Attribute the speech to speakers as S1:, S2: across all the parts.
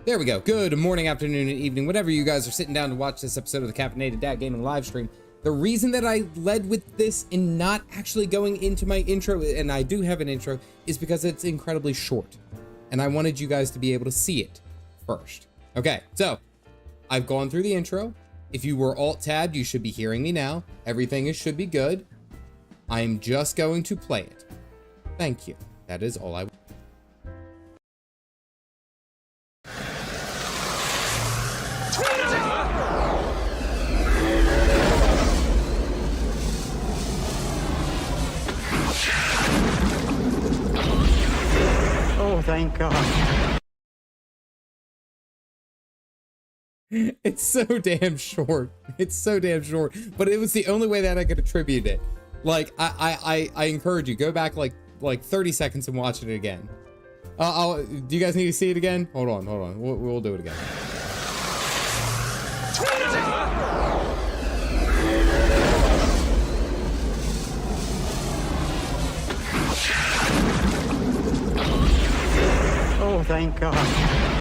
S1: There we go. Good morning, afternoon, and evening, whatever you guys are sitting down to watch this episode of the Caffeinated Dad Gaming live stream. The reason that I led with this and not actually going into my intro, and I do have an intro, is because it's incredibly short. And I wanted you guys to be able to see it first. Okay, so I've gone through the intro. If you were alt-tabbed, you should be hearing me now. Everything should be good. I'm just going to play it. Thank you. That is all I...
S2: Oh, thank God.
S1: It's so damn short. It's so damn short, but it was the only way that I could attribute it. Like, I encourage you, go back like 30 seconds and watch it again. Do you guys need to see it again? Hold on. We'll do it again.
S2: Oh, thank God.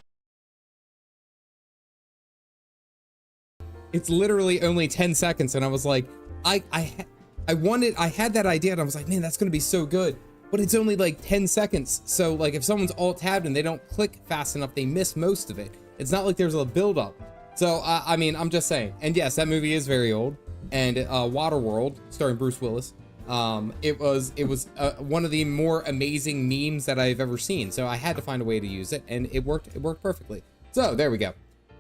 S1: It's literally only 10 seconds, and I was like, I had that idea, and I was like, man, that's gonna be so good. But it's only like 10 seconds. So like if someone's alt-tabbed and they don't click fast enough, they miss most of it. It's not like there's a build-up. So I mean, I'm just saying. And yes, that movie is very old. And Waterworld, starring Bruce Willis, it was one of the more amazing memes that I've ever seen. So I had to find a way to use it, and it worked perfectly. So there we go.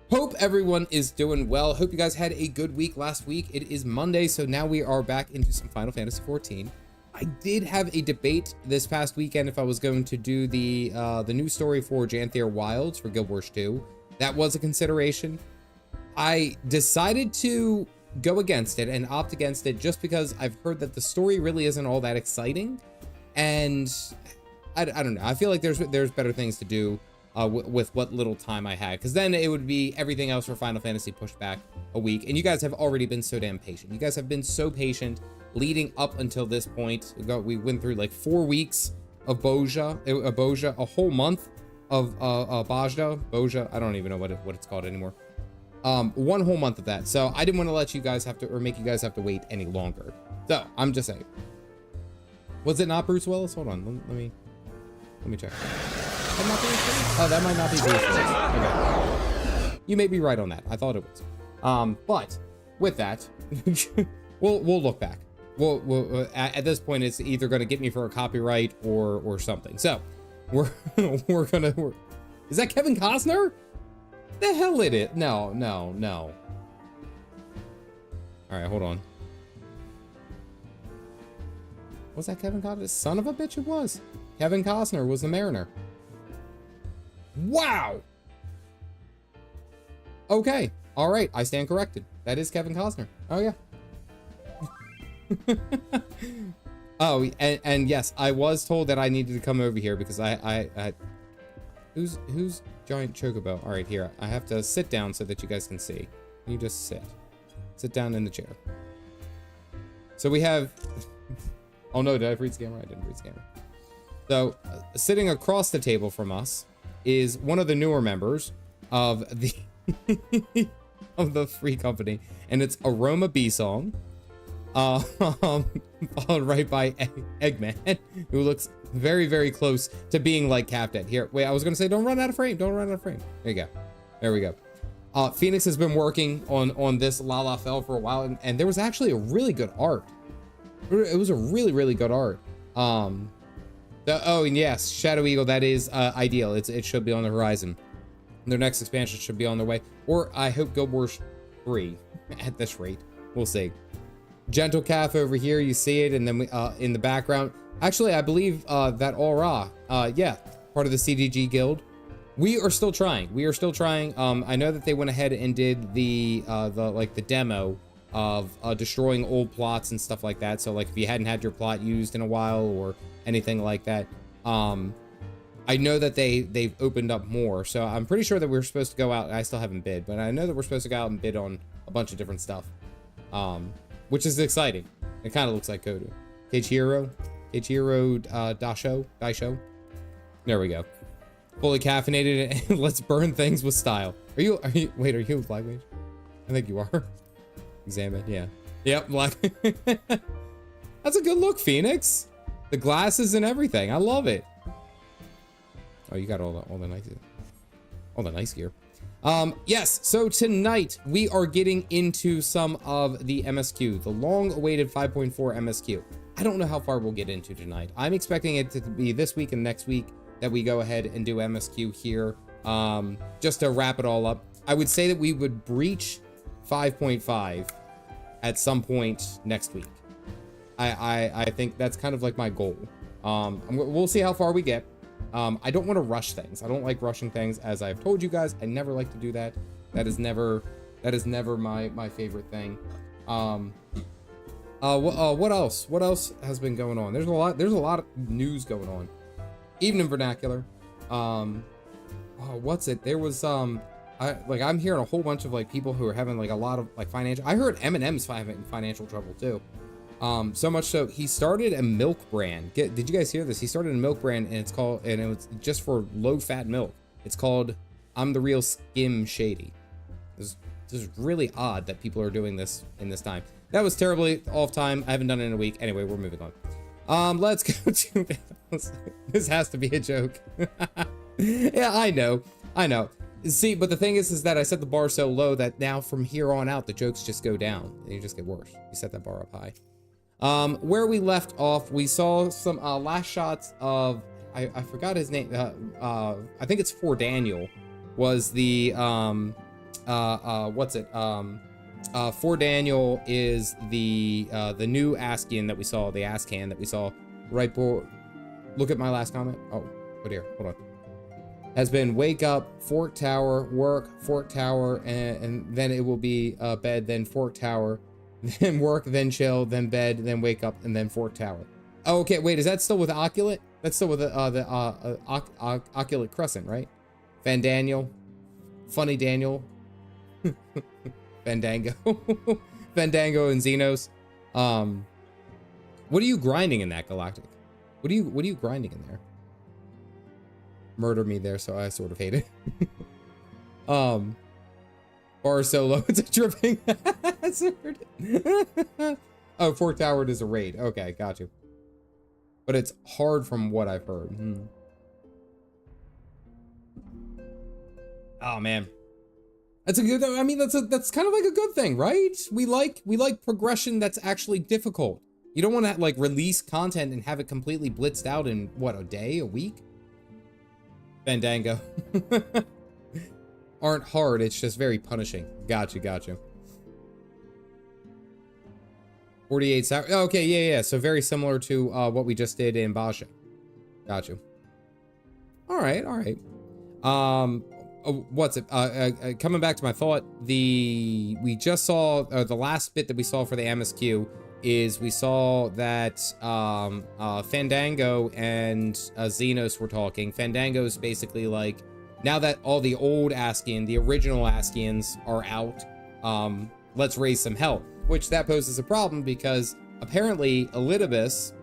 S1: Hope everyone is doing well. Hope you guys had a good week last week. It is Monday, so now we are back into some Final Fantasy XIV. I did have a debate this past weekend if I was going to do the new story for Janthir Wilds for Guild Wars 2. That was a consideration. I decided to go against it and opt against it just because I've heard that the story really isn't all that exciting, and I don't know. I feel like there's better things to do with what little time I had, because then it would be everything else for Final Fantasy pushed back a week. And you guys have already been so damn patient. You guys have been so patient leading up until this point. We went through like 4 weeks of Boja, a whole month of Boja. I don't even know what it's called anymore. 1 whole month of that. So I didn't want to let you guys have to, or make you guys have to wait any longer. So I'm just saying. Was it not Bruce Willis? Hold on, let me check. Oh, that might not be Bruce Willis. Okay. You may be right on that. I thought it was. But with that, we'll look back. We'll at this point, it's either going to get me for a copyright or something. So we're is that Kevin Costner? The hell it is. No. All right, hold on. Was that Kevin Costner? Son of a bitch, it was. Kevin Costner was the Mariner. Wow. Okay. All right. I stand corrected. That is Kevin Costner. Oh yeah. Oh, and yes, I was told that I needed to come over here because I who's giant chocobo? All right, here. I have to sit down so that you guys can see. You just sit down in the chair. So we have. Oh no, did I freeze camera? I didn't freeze camera. So sitting across the table from us is one of the newer members of the of the free company, and it's Aroma B Song, followed right by Eggman, who looks very, very close to being like Captain. Here, wait, I was gonna say don't run out of frame. Don't run out of frame. There you go. There we go. Phoenix has been working on this Lla Fell for a while, and there was actually a really good art. It was a really, really good art. Oh, and yes, Shadow Eagle, that is ideal. It should be on the horizon. Their next expansion should be on their way. Or I hope Guild Wars 3 at this rate. We'll see. Gentle Calf over here, you see it, and then we in the background. Actually, I believe that Aura, yeah, part of the CDG Guild. We are still trying. I know that they went ahead and did the demo of destroying old plots and stuff like that. So like if you hadn't had your plot used in a while or anything like that, I know that they've opened up more. So I'm pretty sure that we're supposed to go out. I still haven't bid, but I know that we're supposed to go out and bid on a bunch of different stuff, which is exciting. It kind of looks like Kodu. Keiichiro Daisho. There we go. Fully caffeinated and let's burn things with style. Are you wait, are you a black mage? I think you are. Examine, yeah. Yep, black. That's a good look, Phoenix. The glasses and everything. I love it. Oh, you got all the nice gear. Yes, so tonight we are getting into some of the MSQ, the long-awaited 5.4 MSQ. I don't know how far we'll get into tonight. I'm expecting it to be this week and next week that we go ahead and do MSQ here, just to wrap it all up. I would say that we would breach 5.5 at some point next week. I think that's kind of like my goal. We'll see how far we get. I don't want to rush things. I don't like rushing things. As I've told you guys, I never like to do that. That is never my favorite thing. What else? What else has been going on? There's a lot of news going on. Evening vernacular. What's it? There was I'm hearing a whole bunch of like people who are having like a lot of like financial. I heard Eminem's having financial trouble too. So much so he started a milk brand. Did you guys hear this? He started a milk brand and it was just for low fat milk. It's called I'm the Real Skim Shady. This is really odd that people are doing this in this time. That was terribly off time. I haven't done it in a week. Anyway, we're moving on. Let's go to this has to be a joke. Yeah, I know. See, but the thing is that I set the bar so low that now from here on out, the jokes just go down. They just get worse. You set that bar up high. Where we left off, we saw some last shots of, I forgot his name. I think it's For Daniel was the, For Daniel is the new Askian that we saw, the Ascan that we saw right before. Look at my last comment. Oh, but here, hold on. Has been wake up, Fork Tower, work, Fork Tower, and then it will be bed, then Fork Tower, then work, then chill, then bed, then wake up, and then Fork Tower. Oh, okay, wait, is that still with Oculate? That's still with the Oculate Crescent, right? Van Daniel, Funny Daniel, Fandango, Fandango and Xenos. What are you grinding in that, Galactic? What are you grinding in there? Murder me there, so I sort of hate it. Bar solo, it's a tripping. Oh, Fork Tower is a raid. Okay, got you. But it's hard from what I've heard. Oh man, that's a good. I mean, that's kind of like a good thing, right? We like progression that's actually difficult. You don't want to like release content and have it completely blitzed out in what, a day, a week? Fandango. Aren't hard, it's just very punishing. Gotcha. 48 hours. Okay, yeah. So very similar to what we just did in Basha. Gotcha. All right. What's it? Coming back to my thought, we just saw the last bit that we saw for the MSQ is we saw that Fandango and Xenos were talking. Fandango's basically like, now that all the old Askian, the original Askians are out, let's raise some hell. Which that poses a problem because apparently Elidibus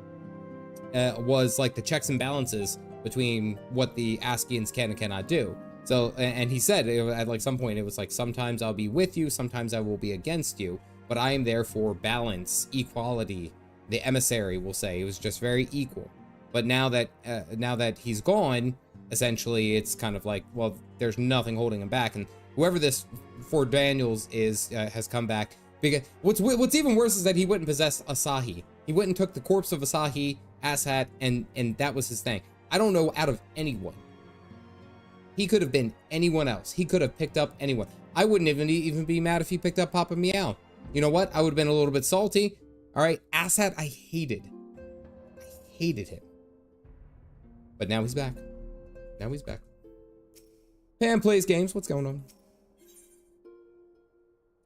S1: was like the checks and balances between what the Askians can and cannot do. So, and he said at like some point, it was like, sometimes I'll be with you, sometimes I will be against you, but I am there for balance, equality. The emissary will say it was just very equal. But now that he's gone, essentially it's kind of like, well, there's nothing holding him back. And whoever this For Daniels is has come back. Because what's even worse is that he went and possessed Asahi. He went and took the corpse of Asahi, asshat, and that was his thing. I don't know out of anyone. He could have been anyone else. He could have picked up anyone. I wouldn't even be mad if he picked up Papa Meow. You know what? I would have been a little bit salty. All right, asshat, I hated him. But now he's back. Pam plays games. What's going on?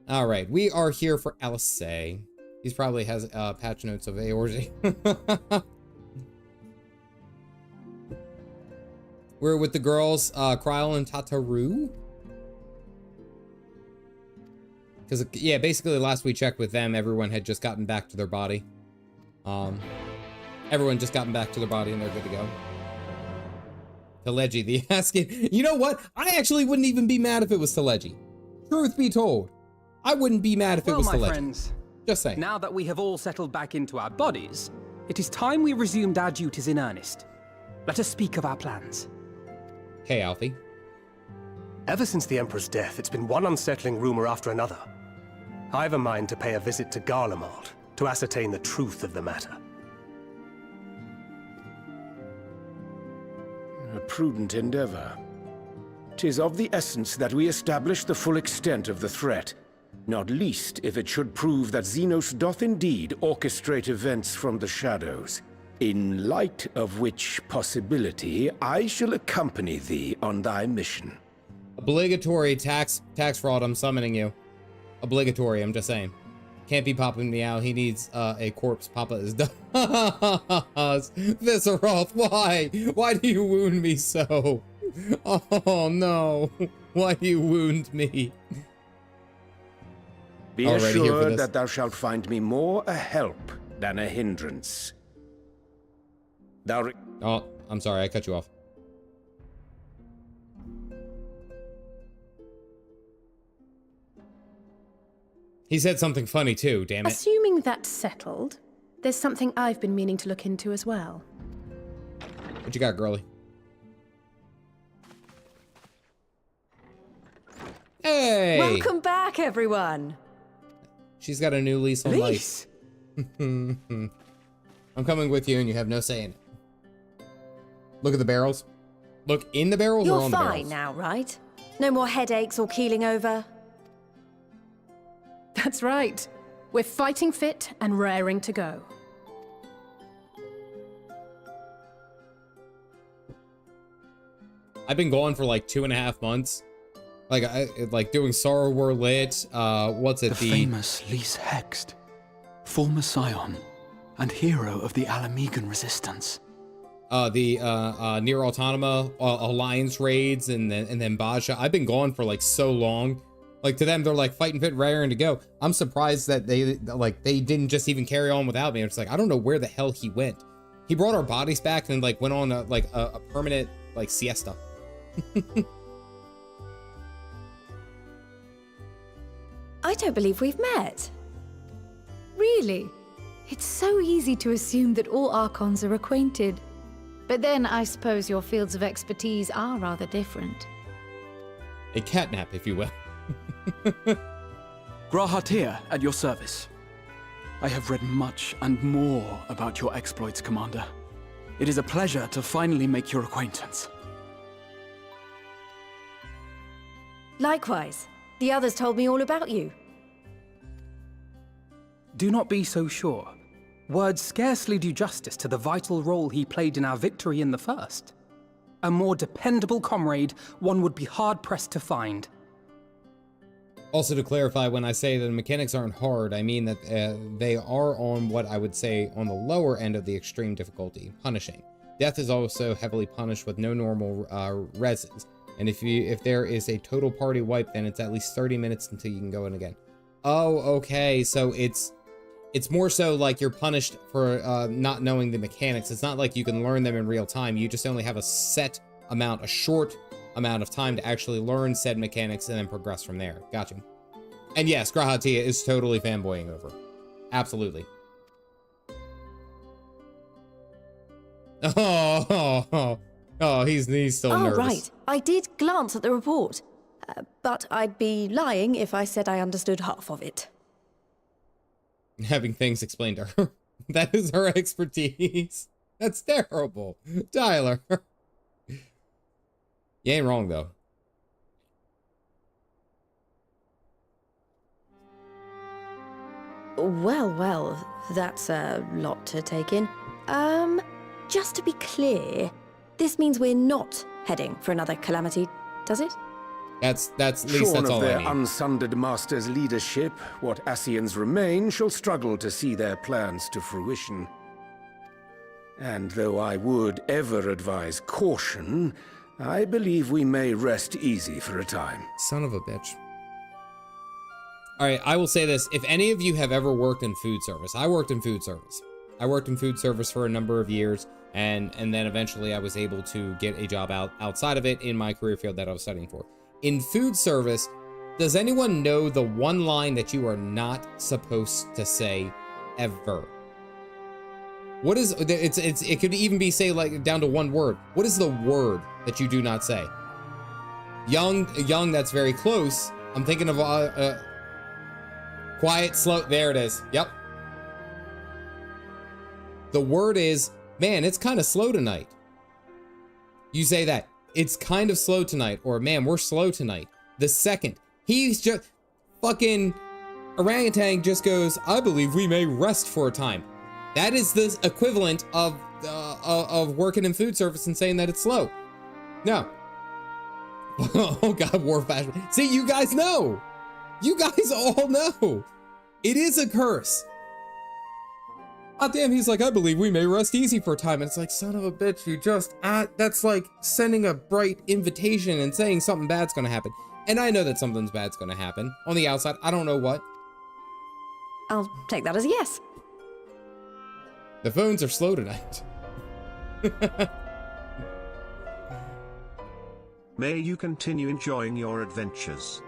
S1: All right, we are here for LSA. He's probably has patch notes of Aorgy. We're with the girls, Kryl and Tataru. Because, yeah, basically last we checked with them, everyone had just gotten back to their body. Everyone just gotten back to their body and they're good to go. Teleji, the asking. You know what? I actually wouldn't even be mad if it was Teleji. Truth be told, I wouldn't be mad if it was
S3: Well, my
S1: Teleji.
S3: friends,
S1: Just saying.
S3: now that we have all settled back into our bodies, it is time we resumed our duties in earnest. Let us speak of our plans.
S1: Okay, Alfie.
S4: Ever since the Emperor's death, it's been one unsettling rumor after another. I've a mind to pay a visit to Garlemald to ascertain the truth of the matter.
S5: A prudent endeavor. 'Tis of the essence that we establish the full extent of the threat, not least if it should prove that Xenos doth indeed orchestrate events from the shadows. In light of which possibility, I shall accompany thee on thy mission.
S1: Obligatory tax fraud, I'm summoning you. Obligatory, I'm just saying. Can't be popping me out. He needs a corpse. Papa is done. Visceroth, why? Why do you wound me so? Oh no. Why do you wound me?
S5: Be assured that thou shalt find me more a help than a hindrance.
S1: Oh, I'm sorry, I cut you off. He said something funny too, damn it.
S6: Assuming that's settled, there's something I've been meaning to look into as well.
S1: What you got, girly? Hey!
S7: Welcome back, everyone.
S1: She's got a new lease on life. I'm coming with you and you have no say in it. Look at the barrels. Look in the barrels or on the barrels?
S7: You're fine now, right? No more headaches or keeling over?
S6: That's right. We're fighting fit and raring to go.
S1: I've been gone for like 2.5 months. Like doing Sorrow Were Lit, what's it?
S8: The famous Lys Hext, former scion and hero of the Alamegan resistance.
S1: The Near Autonoma Alliance raids and then Baja. I've been gone for like so long. Like to them, they're like fighting fit, raring to go. I'm surprised that they didn't just even carry on without me. It's like I don't know where the hell he went. He brought our bodies back and like went on a permanent like siesta.
S7: I don't believe we've met.
S9: Really? It's so easy to assume that all Archons are acquainted. But then I suppose your fields of expertise are rather different.
S1: A catnap, if you will.
S8: Grahatir, at your service. I have read much and more about your exploits, Commander. It is a pleasure to finally make your acquaintance.
S7: Likewise. The others told me all about you.
S3: Do not be so sure. Words scarcely do justice to the vital role he played in our victory in the first. A more dependable comrade one would be hard-pressed to find.
S1: Also, to clarify, when I say that the mechanics aren't hard, I mean that they are on what I would say on the lower end of the extreme difficulty, punishing. Death is also heavily punished with no normal reses. And if there is a total party wipe, then it's at least 30 minutes until you can go in again. Oh, okay. So it's more so like you're punished for not knowing the mechanics. It's not like you can learn them in real time. You just only have a set amount, a short amount of time to actually learn said mechanics and then progress from there. Gotcha. And yes, Grahatia is totally fanboying over. Absolutely. Oh, he's still nervous.
S7: Right. I did glance at the report. But I'd be lying if I said I understood half of it.
S1: Having things explained to her. That is her expertise. That's terrible. Tyler. You ain't wrong, though.
S7: Well, that's a lot to take in. Just to be clear, this means we're not heading for another calamity, does it?
S1: At least that's
S5: Shorn
S1: all
S5: of their
S1: I need.
S5: unsundered master's leadership, what Ascians remain shall struggle to see their plans to fruition. And though I would ever advise caution, I believe we may rest easy for a time.
S1: Son of a bitch. All right, I will say this. If any of you have ever worked in food service, I worked in food service. I worked in food service for a number of years, and then eventually I was able to get a job outside of it in my career field that I was studying for. In food service, does anyone know the one line that you are not supposed to say ever? What is it could even be say like down to one word. What is the word that you do not say? Young, that's very close. I'm thinking of quiet, slow. There it is. Yep. The word is, man, it's kind of slow tonight. You say that. It's kind of slow tonight, or man, we're slow tonight. The second he's just fucking orangutan just goes, I believe we may rest for a time. That is the equivalent of working in food service and saying that it's slow. No. Oh God, war fashion. See, you guys know. You guys all know. It is a curse. Oh damn, he's like, I believe we may rest easy for a time. And it's like, son of a bitch, you just, that's like sending a bright invitation and saying something bad's gonna happen. And I know that something's bad's gonna happen. On the outside, I don't know what.
S7: I'll take that as a yes.
S1: The phones are slow tonight.
S10: May you continue enjoying your adventures.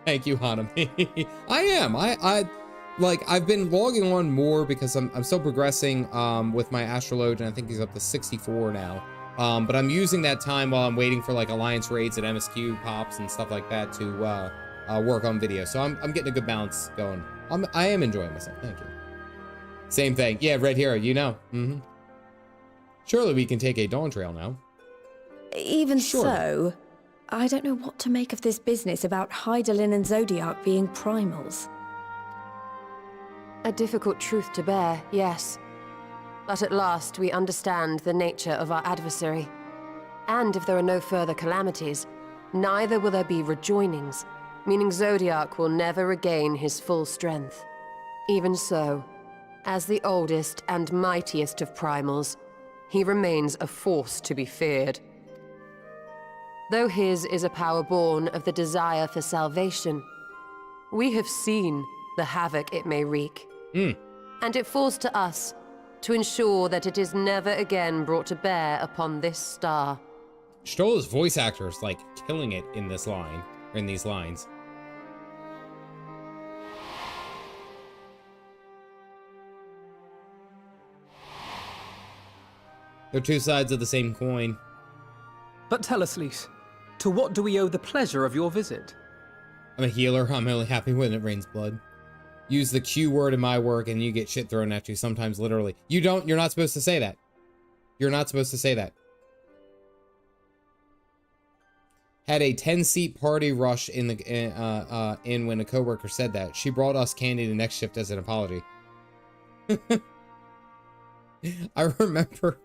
S1: Thank you, Hanami. I am. I've been logging on more because I'm still progressing with my astrologe, and I think he's up to 64 now. But I'm using that time while I'm waiting for like alliance raids and MSQ pops and stuff like that to work on video. So I'm getting a good balance going. I am enjoying myself. Thank you. Same thing. Yeah, Red Hero, you know. Mm-hmm. Surely we can take a dawn trail now.
S7: Even so, I don't know what to make of this business about Hydaelyn and Zodiac being primals.
S11: A difficult truth to bear, yes. But at last we understand the nature of our adversary. And if there are no further calamities, neither will there be rejoinings, meaning Zodiac will never regain his full strength. Even so, as the oldest and mightiest of primals, he remains a force to be feared. Though his is a power born of the desire for salvation, we have seen the havoc it may wreak. And it falls to us to ensure that it is never again brought to bear upon this star.
S1: Stolla's voice actor is like killing it in this line, or in these lines. They're two sides of the same coin.
S3: But tell us, Lys, to what do we owe the pleasure of your visit?
S1: I'm a healer. I'm only happy when it rains blood. Use the Q word in my work and you get shit thrown at you, sometimes literally. You're not supposed to say that. You're not supposed to say that. Had a 10-seat party rush in when a coworker said that. She brought us candy the next shift as an apology. I remember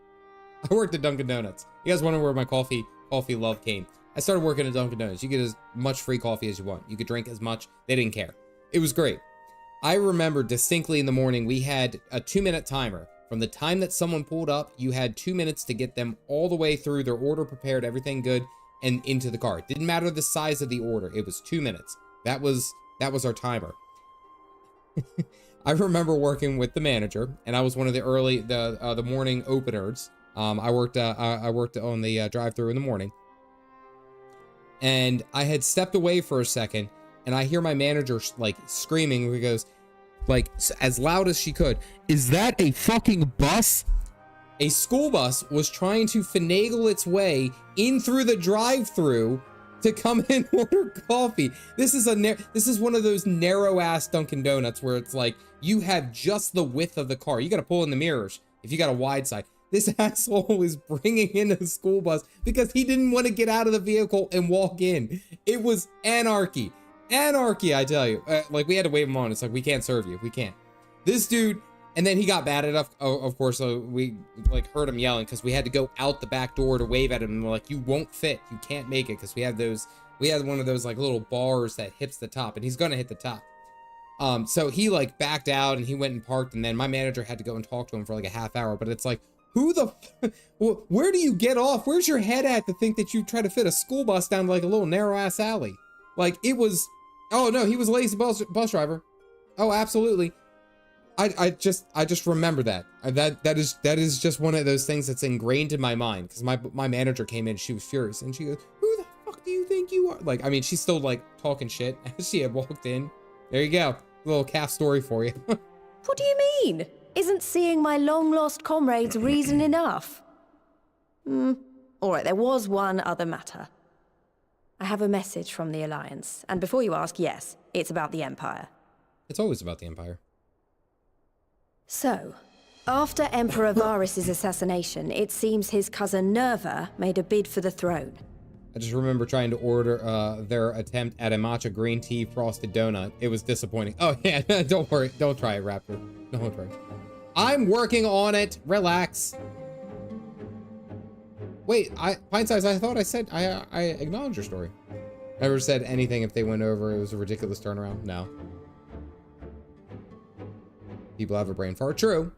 S1: I worked at Dunkin Donuts. You guys wonder where my coffee love came. I started working at Dunkin Donuts. You get as much free coffee as you want. You could drink as much. They didn't care. It was great. I remember distinctly in the morning, we had a 2-minute timer. From the time that someone pulled up, you had 2 minutes to get them all the way through their order prepared, everything good, and into the car. It didn't matter the size of the order. It was 2 minutes. That was our timer. I remember working with the manager, and I was one of the morning openers. I worked on the drive-thru in the morning, and I had stepped away for a second, and I hear my manager like screaming. He goes, like as loud as she could, "Is that a fucking bus?" A school bus was trying to finagle its way in through the drive-thru to come and order coffee. This is one of those narrow-ass Dunkin Donuts where it's like you have just the width of the car. You got to pull in the mirrors if you got a wide side. This asshole was bringing in a school bus because he didn't want to get out of the vehicle and walk in. It was anarchy. Anarchy, I tell you. Like, we had to wave him on. It's like, we can't serve you. We can't. This dude, and then he got mad enough, of course, so we, like, heard him yelling because we had to go out the back door to wave at him. And we're like, you won't fit. You can't make it because we had one of those, like, little bars that hits the top, and he's going to hit the top. So he, like, backed out, and he went and parked, and then my manager had to go and talk to him for, like, a half hour. But it's like, where do you get off? Where's your head at to think that you try to fit a school bus down like a little narrow ass alley? Like, it was, oh no, he was a lazy bus driver. Oh, absolutely. I just remember that. That is just one of those things that's ingrained in my mind, because my manager came in, she was furious, and she goes, "Who the fuck do you think you are?" Like, I mean, she's still like talking shit as she had walked in. There you go, a little calf story for you.
S7: What do you mean? Isn't seeing my long-lost comrades reason enough? All right, there was one other matter. I have a message from the Alliance, and before you ask, yes, it's about the Empire.
S1: It's always about the Empire.
S7: So, after Emperor Varys' assassination, it seems his cousin Nerva made a bid for the throne.
S1: I just remember trying to order their attempt at a matcha green tea frosted donut. It was disappointing. Oh yeah, don't worry. Don't try it, Raptor. Don't try it. I'm working on it. Relax. Wait, Pint Size, I thought I said, I acknowledged your story. Never said anything if they went over. It was a ridiculous turnaround. No. People have a brain fart. True.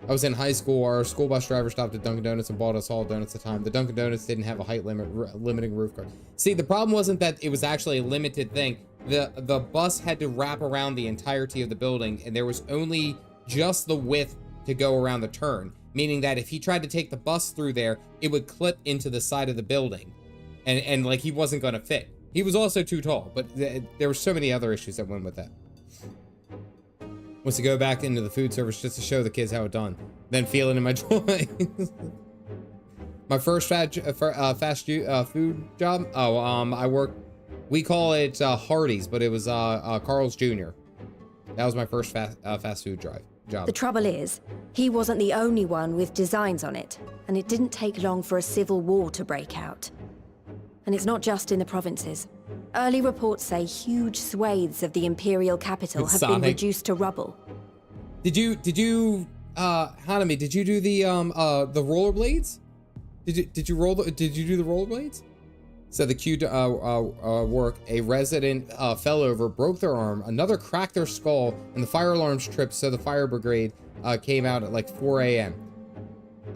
S1: I was in high school. Our school bus driver stopped at Dunkin Donuts and bought us all donuts at a time. The Dunkin Donuts didn't have a height limiting roof guard. See, the problem wasn't that it was actually a limited thing. The bus had to wrap around the entirety of the building, and there was only just the width to go around the turn, meaning that if he tried to take the bus through there, it would clip into the side of the building, and like he wasn't going to fit. He was also too tall, but there were so many other issues that went with that. Was to go back into the food service just to show the kids how it done, then feel it in my joints. My first fast food job. Oh, I worked. We call it Hardee's, but it was Carl's Jr. That was my first fast food job.
S7: The trouble is, he wasn't the only one with designs on it, and it didn't take long for a civil war to break out. And it's not just in the provinces. Early reports say huge swathes of the imperial capital have been reduced to rubble.
S1: Did you Hanami, did you do the rollerblades? Did you do the rollerblades? So the Q work, a resident fell over, broke their arm, another cracked their skull, and the fire alarms tripped, so the fire brigade came out at like 4 a.m.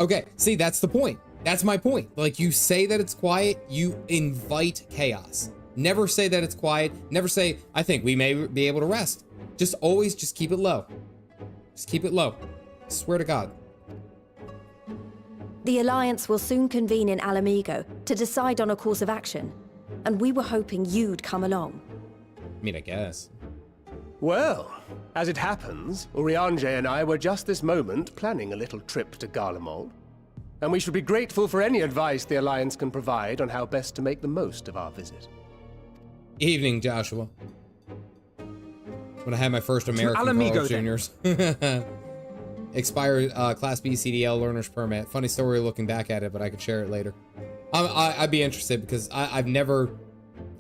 S1: Okay, see, that's the point. That's my point. Like, you say that it's quiet, you invite chaos. Never say that it's quiet. Never say, I think we may be able to rest. Just always just keep it low. Just keep it low. Swear to God.
S7: The Alliance will soon convene in Alamigo to decide on a course of action, and we were hoping you'd come along.
S1: I mean, I guess.
S4: Well, as it happens, Urianger and I were just this moment planning a little trip to Garlemald, and we should be grateful for any advice the Alliance can provide on how best to make the most of our visit.
S1: Evening, Joshua. When I had my first American Carl Juniors. Expired Class B CDL learner's permit. Funny story looking back at it, but I could share it later. I'd be interested because I've never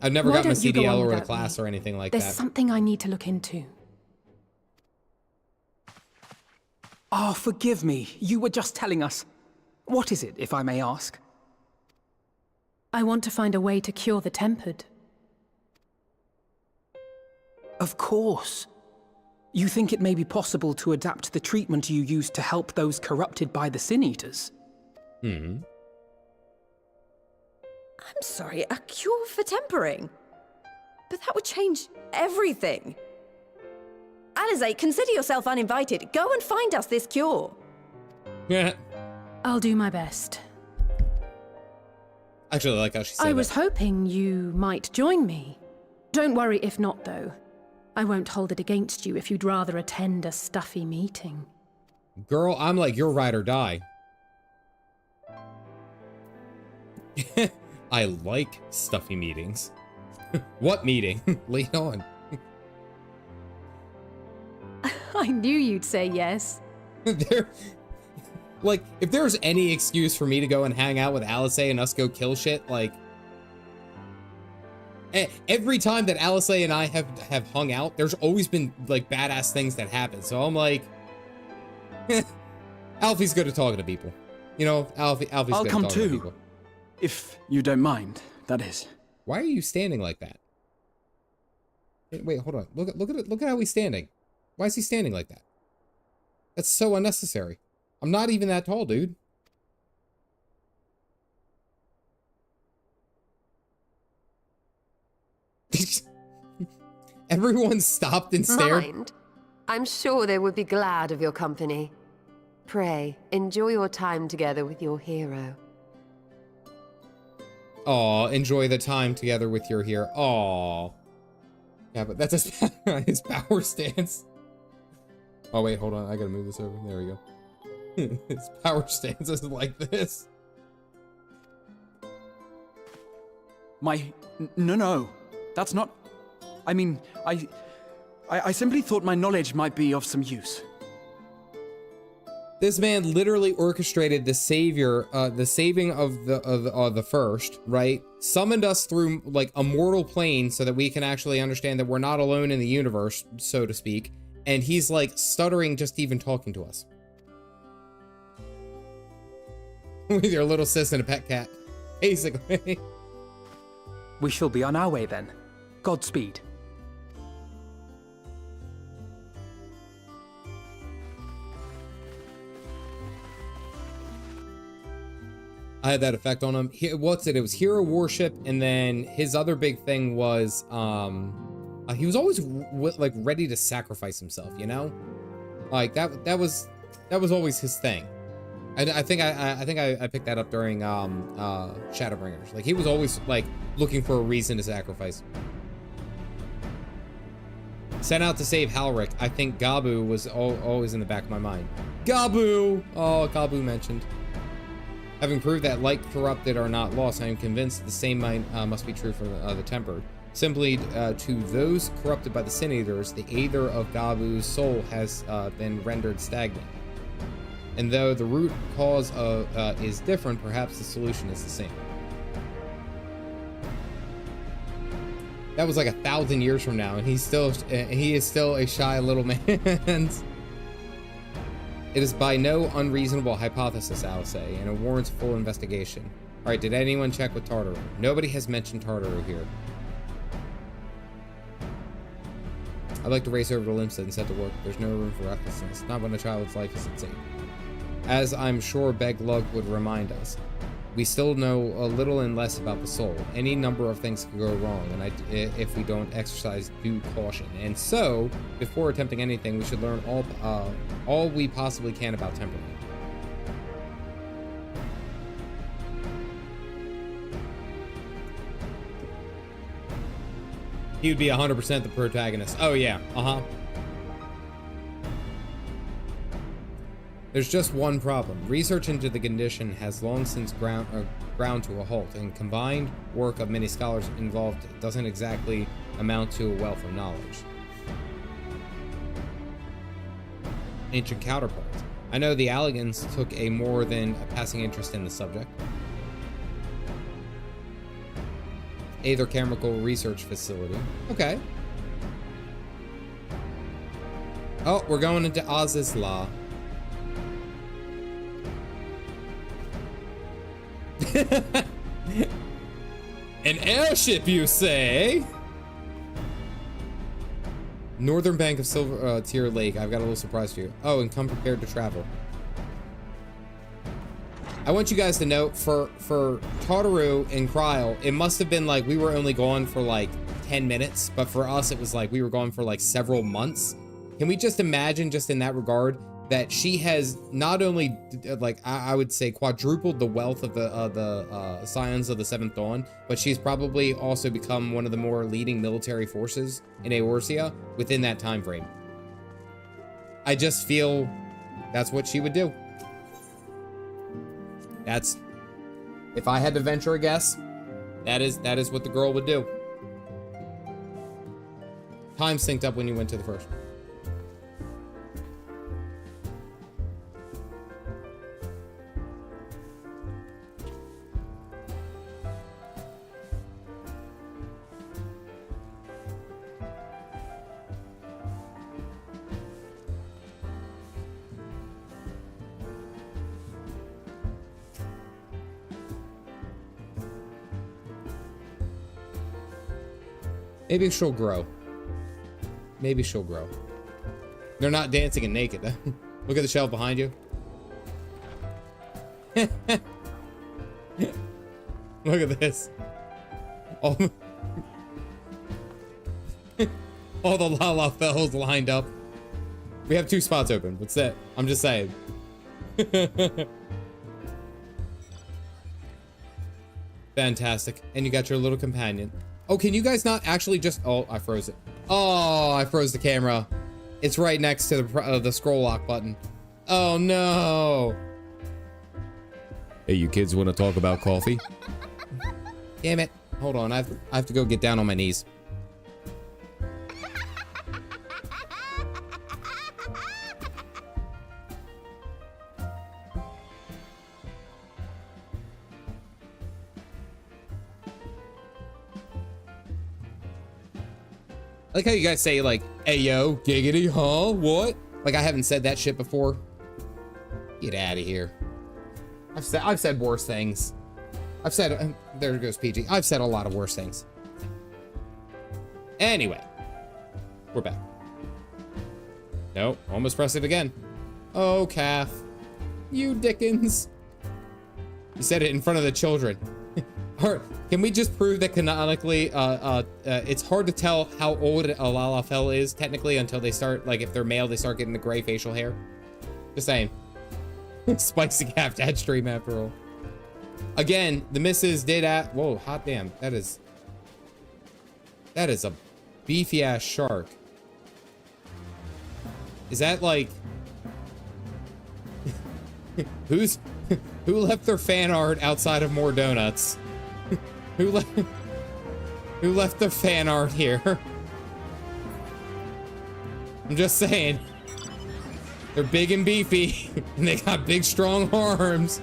S1: gotten a CDL or a class or anything like that.
S6: There's something I need to look into.
S3: Oh, forgive me. You were just telling us. What is it, if I may ask?
S6: I want to find a way to cure the tempered.
S3: Of course. You think it may be possible to adapt the treatment you use to help those corrupted by the Sin Eaters?
S7: I'm sorry, a cure for tempering? But that would change everything. Alizé, consider yourself uninvited. Go and find us this cure.
S1: Yeah.
S6: I'll do my best.
S1: Actually, I like how she said that.
S6: I was hoping you might join me. Don't worry if not, though. I won't hold it against you if you'd rather attend a stuffy meeting.
S1: Girl, I'm like your ride or die. I like stuffy meetings. What meeting? Lead on.
S6: I knew you'd say yes.
S1: Like, if there's any excuse for me to go and hang out with Alizé and us go kill shit, like... Every time that Alizé and I have hung out, there's always been, like, badass things that happen. So I'm like... Alfie's good at talking to people. You know, Alfie's good at talking to people.
S8: If you don't mind, that is.
S1: Why are you standing like that? Wait, hold on. Look at how he's standing. Why is he standing like that? That's so unnecessary. I'm not even that tall, dude. Everyone stopped and stared.
S11: Mind? I'm sure they would be glad of your company. Pray, enjoy your time together with your hero.
S1: Aw, enjoy the time together with your hero. Aw. Yeah, but that's his power stance. Oh, wait, hold on. I gotta move this over. There we go. His power stance is like this.
S8: No. That's not... I mean, I simply thought my knowledge might be of some use.
S1: This man literally orchestrated the saving of the first, right? Summoned us through like a mortal plane so that we can actually understand that we're not alone in the universe, so to speak. And he's like stuttering just even talking to us. With your little sis and a pet cat, basically.
S3: We shall be on our way then. Godspeed.
S1: I had that effect on him. What's it? It was hero worship, and then his other big thing was he was always like ready to sacrifice himself. You know, like that was always his thing. I think I picked that up during Shadowbringers. Like he was always like looking for a reason to sacrifice. Sent out to save Halric. I think Gabu was always in the back of my mind. Gabu! Oh, Gabu mentioned. Having proved that light corrupted are not lost, I am convinced the same must be true for the tempered. Simply to those corrupted by the Sin Eaters, the aether of Gabu's soul has been rendered stagnant. And though the root cause is different, perhaps the solution is the same. That was like 1,000 years from now, and he is still a shy little man. It is by no unreasonable hypothesis, I'll say, and it warrants full investigation. All right, did anyone check with Tartaru? Nobody has mentioned Tartaru here. I'd like to race over to Limstead and set to work. There's no room for recklessness, not when a child's life is at stake. As I'm sure Beg Lug would remind us, we still know a little and less about the soul. Any number of things could go wrong, and if we don't exercise due caution. And so, before attempting anything, we should learn all we possibly can about temperament. He would be 100% the protagonist. Oh yeah, There's just one problem. Research into the condition has long since ground to a halt, and combined work of many scholars involved doesn't exactly amount to a wealth of knowledge. Ancient counterparts. I know the Alligans took a more than a passing interest in the subject. Aether Chemical Research Facility. Okay. Oh, we're going into Azys Lla. An airship, you say? Northern bank of Silver Tier Lake. I've got a little surprise for you. Oh, and come prepared to travel. I want you guys to note for Tartaru and Kryl, it must have been like we were only gone for like 10 minutes, but for us it was like we were gone for like several months. Can we just imagine, just in that regard, that she has not only, like, I would say quadrupled the wealth of the Scions of the Seventh Dawn, but she's probably also become one of the more leading military forces in Eorzea within that time frame. I just feel that's what she would do. That's, if I had to venture a guess, that is what the girl would do. Time synced up when you went to the first. Maybe she'll grow. Maybe she'll grow. They're not dancing and naked. Look at the shelf behind you. Look at this. All the Llafells lined up. We have 2 spots open. What's that? I'm just saying. Fantastic. And you got your little companion. Oh, can you guys not actually just... Oh, I froze it. Oh, I froze the camera. It's right next to the scroll lock button. Oh, no. Hey, you kids want to talk about coffee? Damn it. Hold on. I have to go get down on my knees. I like how you guys say, like, hey, yo, giggity, huh? What? Like, I haven't said that shit before. Get out of here. I've said worse things. I've said, there goes PG. I've said a lot of worse things. Anyway. We're back. Nope, almost pressed it again. Oh, calf. You Dickens. You said it in front of the children. Or, can we just prove that canonically, it's hard to tell how old a Lalafell is, technically, until they start, like, if they're male, they start getting the gray facial hair? Just saying. Spicy calf dad stream after all. Again, the missus did at... Whoa, hot damn. That is a beefy-ass shark. Is that, like... Who left their fan art outside of more donuts? Who left the fan art here? I'm just saying. They're big and beefy, and they got big, strong arms.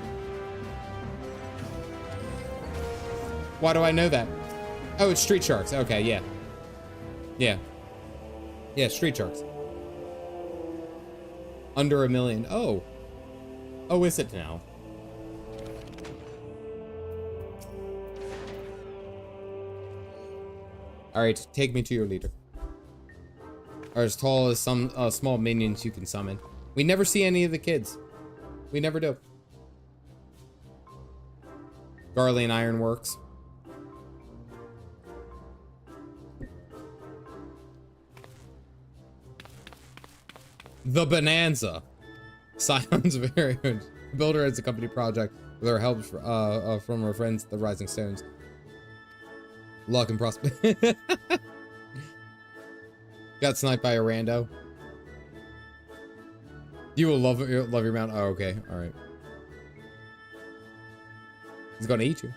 S1: Why do I know that? Oh, it's street sharks. Okay, yeah. Yeah. Yeah, street sharks. Under 1 million. Oh. Oh, is it now? All right, take me to your leader. Or as tall as some small minions you can summon. We never see any of the kids. We never do. Garlean Ironworks. The Bonanza. Scions of Arian. Builder as a company project with our help from our friends, the Rising Stones. Luck and prosperity. Got sniped by a rando. You will love your mount. Oh, okay. All right. He's gonna eat you.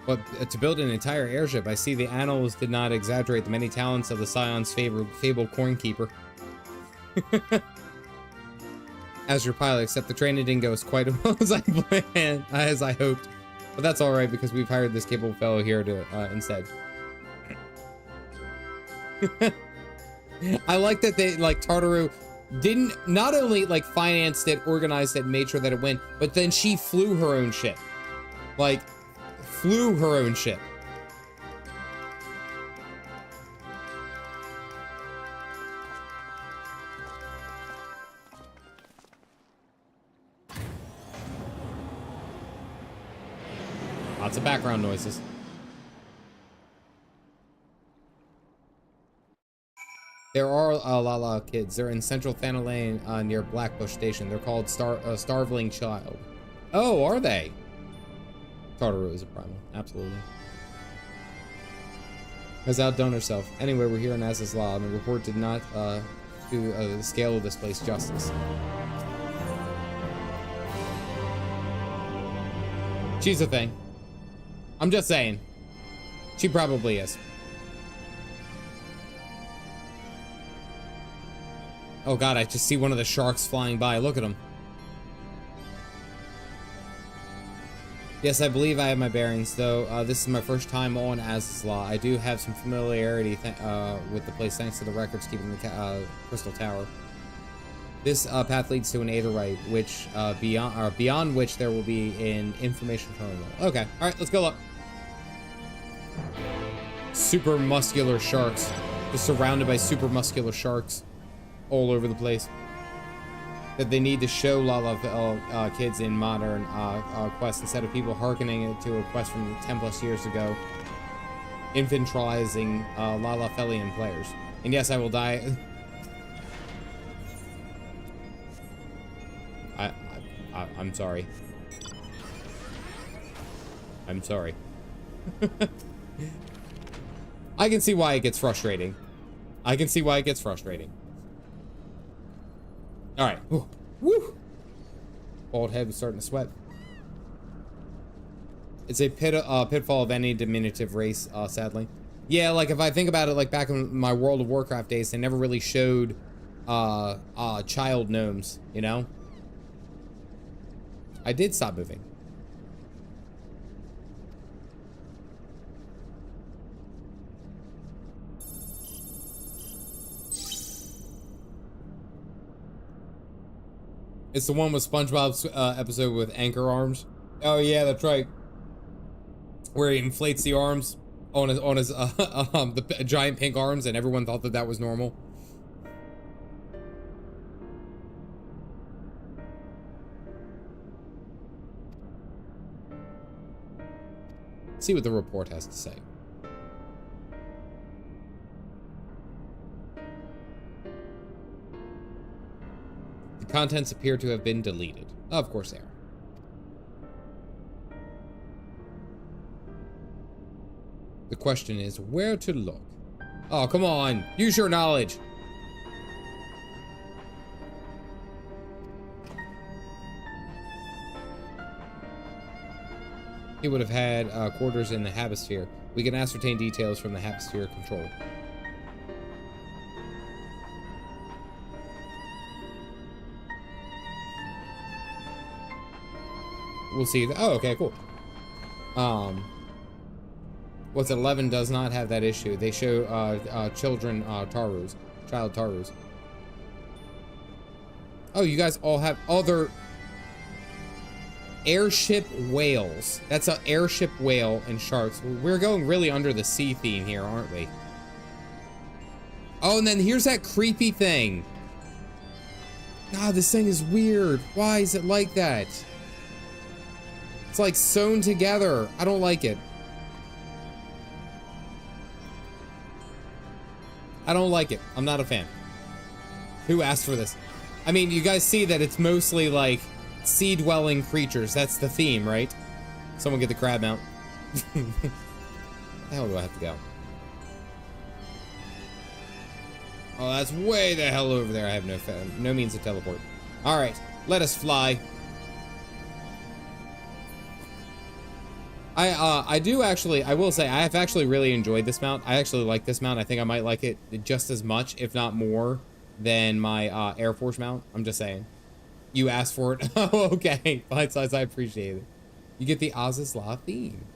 S1: But to build an entire airship, I see the annals did not exaggerate the many talents of the Scion's fabled cornkeeper. As your pilot, except the training didn't go as quite as well as I planned, as I hoped. But that's all right because we've hired this capable fellow here to instead. I like that they, like, Tartaru didn't not only like financed it, organized it, made sure that it went, but then she flew her own ship. Like, flew her own ship. Lots of background noises. There are Lla kids. They're in Central Finalizing near Blackbush Station. They're called Starveling Child. Oh, are they? Tartaru is a primal. Absolutely. Has outdone herself. Anyway, we're here in Azys Lla, and the report did not do the scale of this place justice. She's a thing. I'm just saying. She probably is. Oh god, I just see one of the sharks flying by. Look at him. Yes, I believe I have my bearings, though this is my first time on Azys Lla. I do have some familiarity with the place thanks to the records keeping the Crystal Tower. This path leads to an Aetherite, which beyond which there will be an information terminal. Okay, all right, let's go up. Super muscular sharks, just surrounded by super muscular sharks all over the place. That they need to show Lla kids in modern quests instead of people hearkening it to a quest from 10 plus years ago. infantilizing Lalafelian players. And yes, I will die. I'm sorry. I'm sorry. I can see why it gets frustrating. I can see why it gets frustrating. All right. Woo. Woo. Bald head was starting to sweat. It's a pitfall of any diminutive race, sadly. Yeah, like if I think about it, like back in my World of Warcraft days, they never really showed child gnomes, you know? I did stop moving. It's the one with SpongeBob's episode with anchor arms. Oh yeah, that's right. Where he inflates the arms on his the giant pink arms, and everyone thought that that was normal. Let's see what the report has to say. The contents appear to have been deleted. Of course they are. The question is where to look. Oh, come on. Use your knowledge. He would have had quarters in the Hemisphere. We can ascertain details from the Hemisphere control. We'll see. Oh, okay, cool. What's 11 does not have that issue. They show children Tarus, child Tarus. Oh, you guys all have other airship whales. That's an airship whale and sharks. We're going really under the sea theme here, aren't we? Oh, and then here's that creepy thing. God, this thing is weird. Why is it like that? It's like sewn together. I don't like it. I don't like it. I'm not a fan. Who asked for this? I mean, you guys see that it's mostly like sea-dwelling creatures. That's the theme, right? Someone get the crab mount. Where the hell do I have to go? Oh, that's way the hell over there. I have no means to teleport. All right, let us fly. I do actually, I will say, I have actually really enjoyed this mount. I actually like this mount. I think I might like it just as much, if not more, than my Air Force mount. I'm just saying. You asked for it. Oh, okay. Fine size, I appreciate it. You get the Azys Lla theme.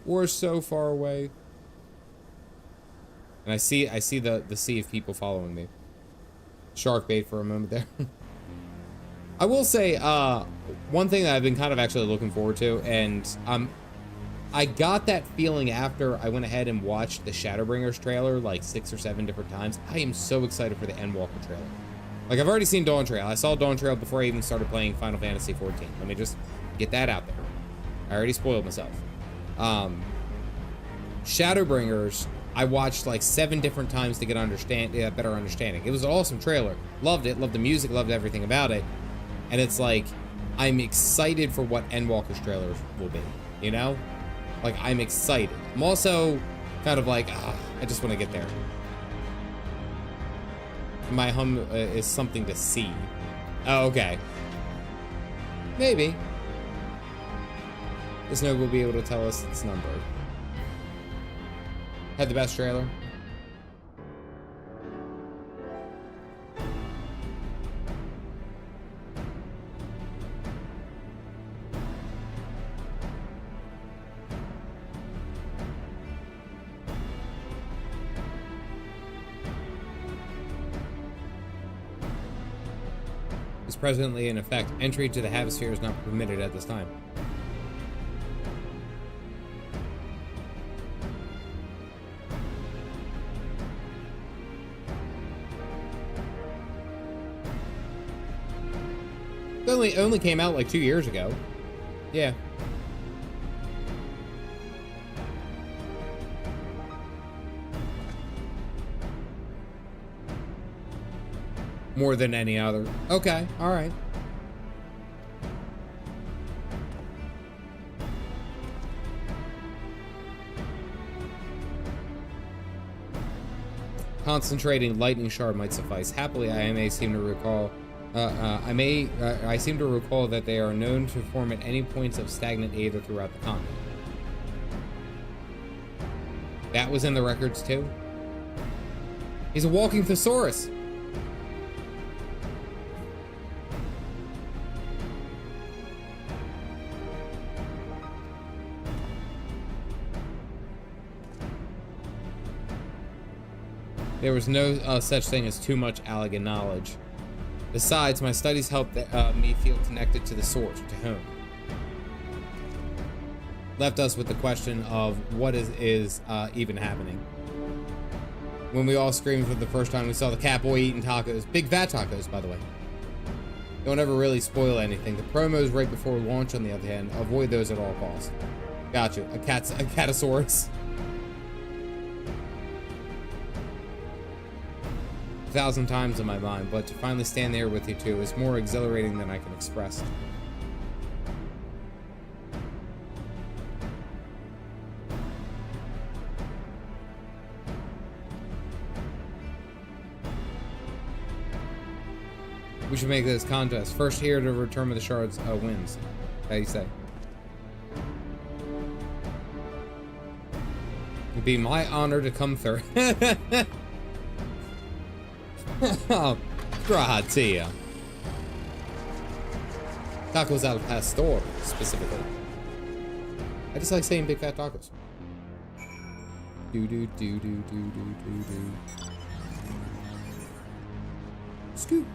S1: We're so far away. And I see the sea of people following me. Shark bait for a moment there. I will say, one thing that I've been kind of actually looking forward to, and I got that feeling after I went ahead and watched the Shadowbringers trailer like 6 or 7 different times. I am so excited for the Endwalker trailer. Like, I've already seen Dawn Trail. I saw Dawn Trail before I even started playing Final Fantasy XIV. Let me just get that out there. I already spoiled myself. Shadowbringers, I watched like 7 different times to get a better understanding. It was an awesome trailer. Loved it. Loved the music. Loved everything about it. And it's like, I'm excited for what Endwalker's trailers will be, you know? Like, I'm excited. I'm also kind of like, I just want to get there. My hum is something to see. Oh, okay. Maybe. This note will be able to tell us its number. Had the best trailer. Is presently in effect. Entry to the Hemisphere is not permitted at this time. It only came out like 2 years ago. Yeah. more than any other. Okay, all right. Concentrating lightning shard might suffice. Happily, I seem to recall that they are known to form at any points of stagnant aether throughout the continent. That was in the records too. He's a walking thesaurus. There was no such thing as too much Allagan knowledge. Besides, my studies helped me feel connected to the source, to whom. Left us with the question of what is even happening. When we all screamed for the first time, we saw the cat boy eating tacos. Big fat tacos, by the way. Don't ever really spoil anything. The promos right before launch, on the other hand, avoid those at all costs. Gotcha. A catosaurus. 1,000 times in my mind, but to finally stand there with you two is more exhilarating than I can express. We should make this contest. First here to return with the shards wins. How do you say? It'd be my honor to come third. Oh, gratia. Tacos al pastor, specifically. I just like saying big fat tacos. Do. Scoop.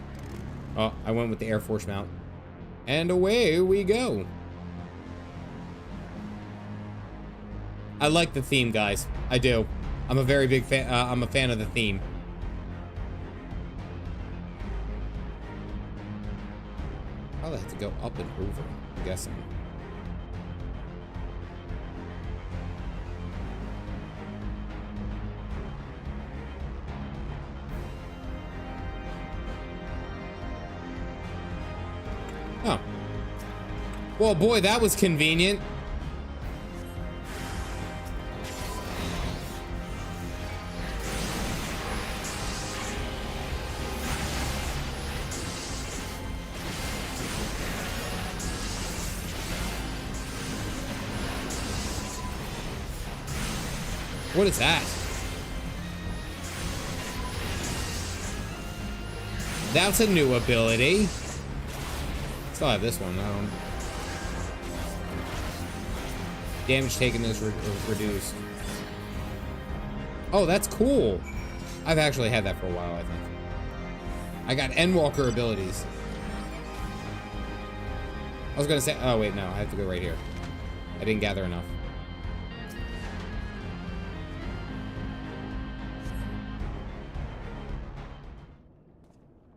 S1: Oh, I went with the Air Force mount. And away we go. I like the theme, guys. I do. I'm a very big fan. I'm a fan of the theme. Probably have to go up and over, I'm guessing. Oh. Well, boy, that was convenient. What is that? That's a new ability. Still have this one. Damage taken is reduced. Oh, that's cool. I've actually had that for a while, I think. I got Endwalker abilities. I was gonna say, oh wait, no, I have to go right here. I didn't gather enough.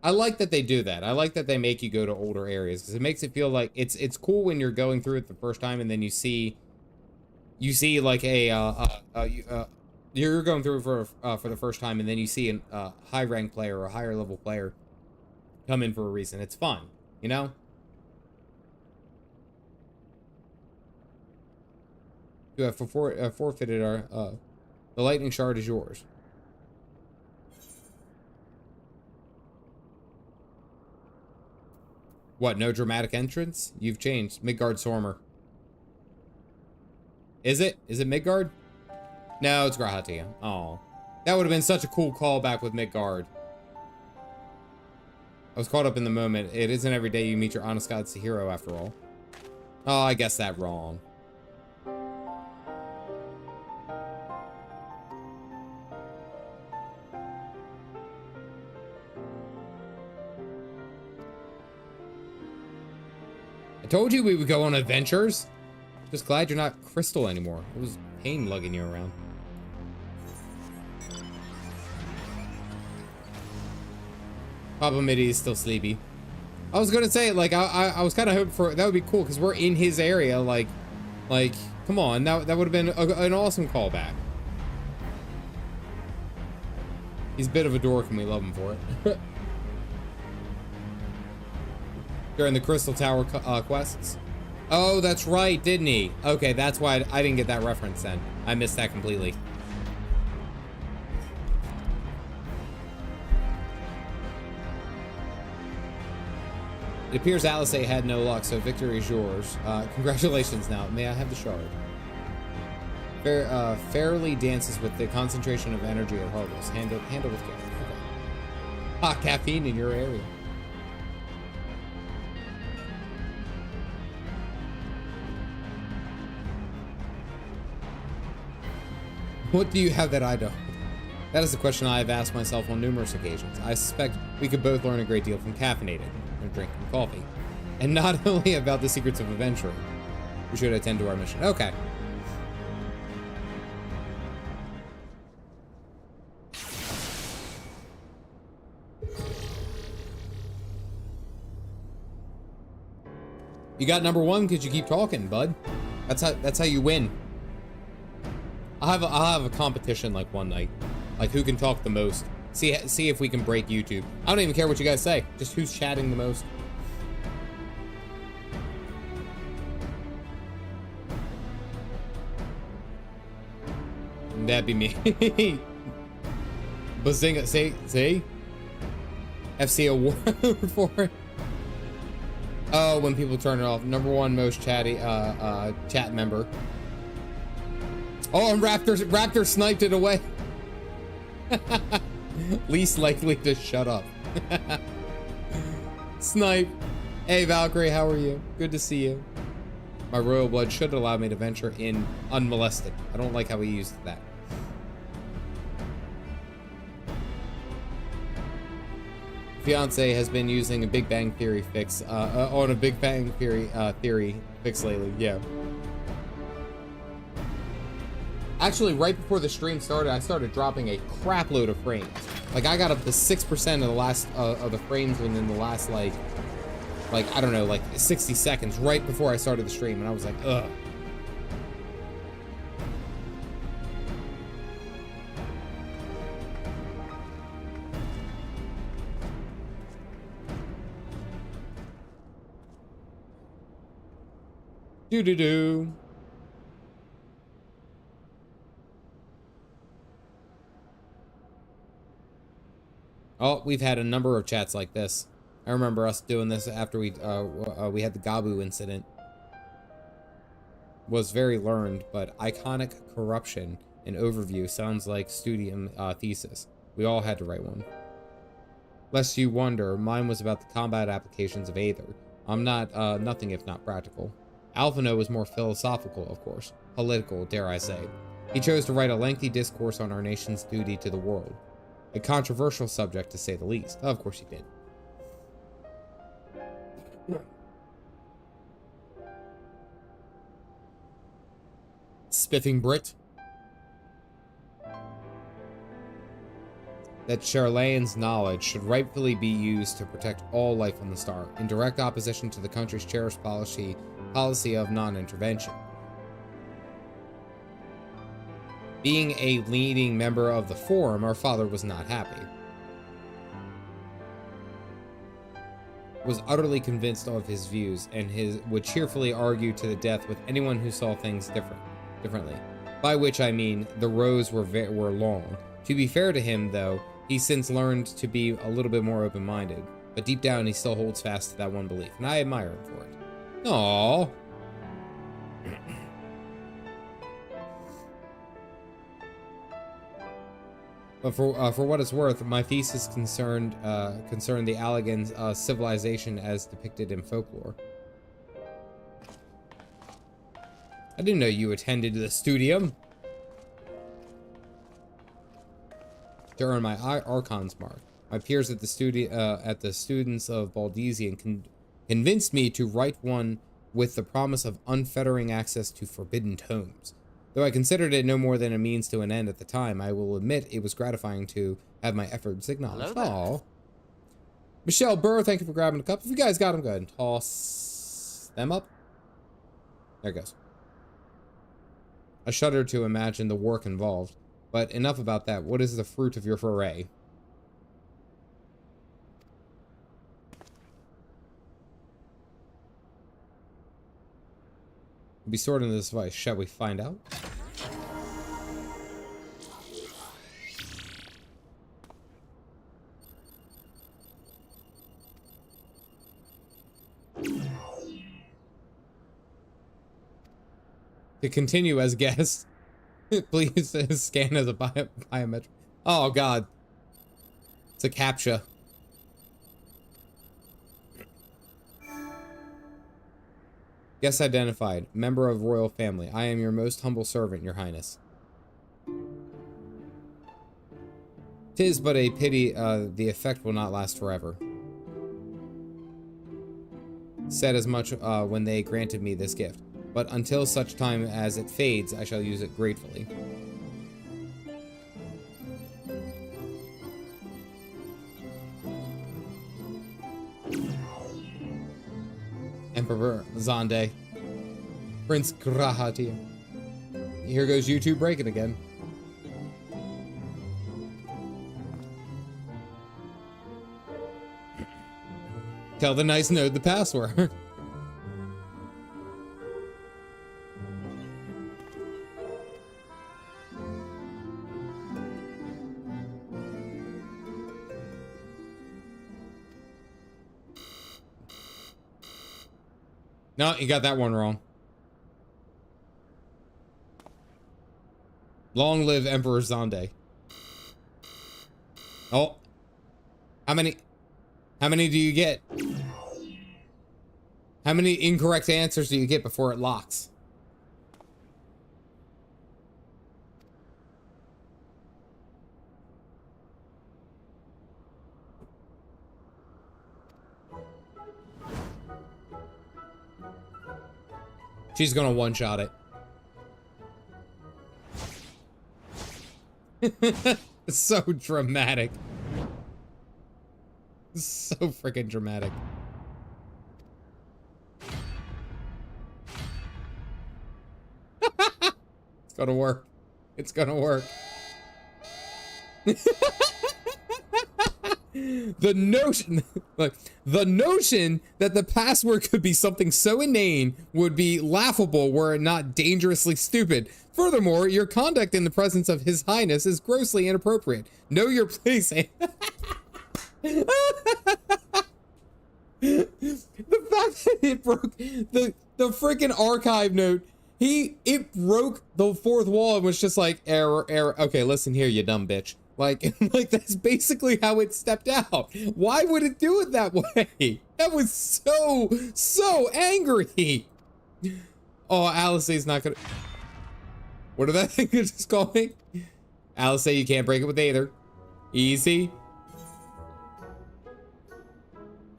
S1: I like that they do that. I like that they make you go to older areas because it makes it feel like it's cool when you're going through it the first time and then you see like you're going through it for the first time and then you see a high rank player or a higher level player come in for a reason. It's fun, you know? You have forfeited our the lightning shard is yours. What, no dramatic entrance? You've changed. Midgard Sormer. Is it? Is it Midgard? No, it's Grahatia. Oh. That would have been such a cool callback with Midgard. I was caught up in the moment. It isn't every day you meet your honest god's hero, after all. Oh, I guessed that wrong. Told you we would go on adventures. Just glad you're not Crystal anymore. It was pain lugging you around. Papa Mitty is still sleepy. I was gonna say, like, I was kind of hoping for that would be cool because we're in his area. Like, come on, that would have been an awesome callback. He's a bit of a dork and we love him for it. during the Crystal Tower quests. Oh, that's right, didn't he? Okay, that's why I didn't get that reference then. I missed that completely. It appears Alice had no luck, so victory is yours. Congratulations now. May I have the shard? Fairly dances with the concentration of energy or hardness. Handle with care. Okay. Hot caffeine in your area. What do you have that I don't? That is a question I have asked myself on numerous occasions. I suspect we could both learn a great deal from Caffeinated, or drinking coffee. And not only about the secrets of adventuring. We should attend to our mission. Okay. You got number one because you keep talking, bud. That's how you win. I'll have a competition like one night, like who can talk the most. See if we can break YouTube. I don't even care what you guys say. Just who's chatting the most. That'd be me. Bazinga, see? FC award for it. Oh, when people turn it off. Number one most chatty chat member. Oh, and Raptor sniped it away. Least likely to shut up. Snipe. Hey Valkyrie, how are you? Good to see you. My royal blood should allow me to venture in unmolested. I don't like how he used that. Fiance has been using a Big Bang Theory fix on a Big Bang Theory fix lately. Yeah. Actually, right before the stream started, I started dropping a crap load of frames. Like I got up to 6% of the last of the frames within the last like I don't know, like 60 seconds right before I started the stream, and I was like, ugh. Do. Oh, we've had a number of chats like this. I remember us doing this after we had the Gabu incident. Was very learned, but iconic corruption and overview sounds like studium thesis. We all had to write one. Lest you wonder, mine was about the combat applications of Aether. I'm not nothing if not practical. Alphino was more philosophical, of course. Political, dare I say. He chose to write a lengthy discourse on our nation's duty to the world. A controversial subject, to say the least. Of course he did. Spiffing Brit. That Charlane's knowledge should rightfully be used to protect all life on the star, in direct opposition to the country's cherished policy of non-intervention. Being a leading member of the Forum, our father was not happy. Was utterly convinced of his views, and would cheerfully argue to the death with anyone who saw things differently. By which I mean, the rows were long. To be fair to him, though, he's since learned to be a little bit more open-minded, but deep down he still holds fast to that one belief, and I admire him for it. Aww. But for what it's worth, my thesis concerned the Allagan civilization as depicted in folklore. I didn't know you attended the studium. To earn my Archon's mark, my peers at the students of Baldesian convinced me to write one with the promise of unfettering access to forbidden tomes. Though I considered it no more than a means to an end at the time, I will admit it was gratifying to have my efforts acknowledged. Aww. Michelle Burr, thank you for grabbing a cup. If you guys got them, go ahead and toss them up. There it goes. I shudder to imagine the work involved. But enough about that. What is the fruit of your foray? Be stored in this device. Shall we find out? To continue as guest, please scan as a biometric. Oh god, it's a CAPTCHA. Guest identified, member of royal family. I am your most humble servant, your highness. 'Tis but a pity the effect will not last forever. Said as much when they granted me this gift. But until such time as it fades, I shall use it gratefully. Emperor Zande. Prince Grahati. Here goes YouTube breaking again. Tell the nice node the password. No, you got that one wrong. Long live Emperor Zande. Oh. How many do you get? How many incorrect answers do you get before it locks? She's gonna one-shot it. It's so dramatic. So freaking dramatic. It's gonna work. It's gonna work. The notion that the password could be something so inane would be laughable were it not dangerously stupid. Furthermore, your conduct in the presence of His Highness is grossly inappropriate. Know your place. The fact that it broke the freaking archive note, it broke the fourth wall and was just like, error. Okay, listen here, you dumb bitch. Like that's basically how it stepped out. Why would it do it that way? That was so angry. Oh, Alice's not gonna. What did that thing just call me? Alice, you can't break it with either. Easy.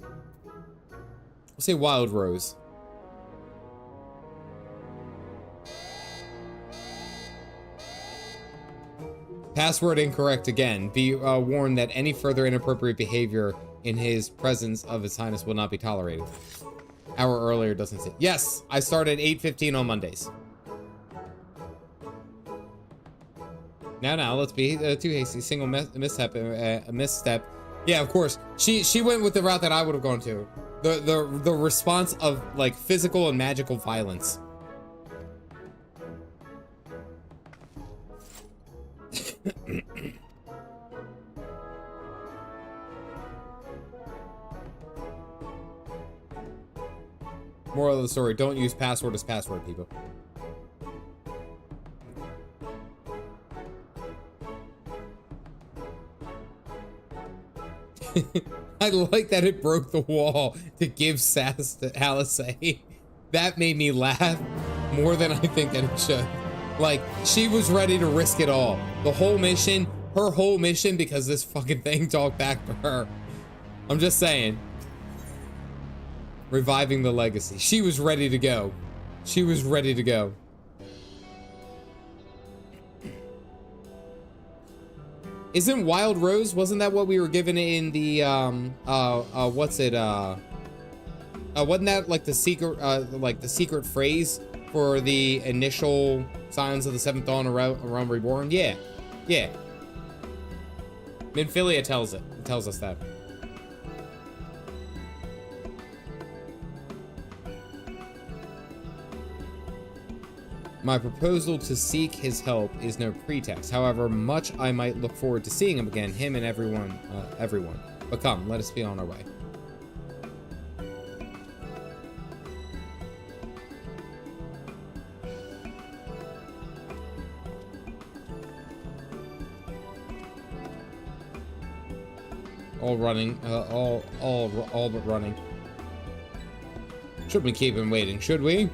S1: We'll say Wild Rose. Password incorrect again. Be warned that any further inappropriate behavior in his presence of His Highness will not be tolerated. Hour earlier doesn't say. Yes, I start at 8:15 on Mondays. Now, let's be too hasty. Single misstep. Yeah, of course. She went with the route that I would have gone to. The response of like physical and magical violence. Moral of the story, don't use password as password, people. I like that it broke the wall to give sass to Alice. That made me laugh more than I think that it should. Like, she was ready to risk it all. The whole mission, her whole mission, because this fucking thing talked back to her. I'm just saying. Reviving the legacy. She was ready to go. She was ready to go. Isn't Wild Rose, wasn't that what we were given in the, what's it, wasn't that like the secret phrase for the initial signs of the Seventh Dawn around Reborn? Yeah. Yeah. Minfilia tells us that. My proposal to seek his help is no pretext. However much I might look forward to seeing him again, him and everyone. But come, let us be on our way. All running, all but running. Should we keep him waiting? Should we?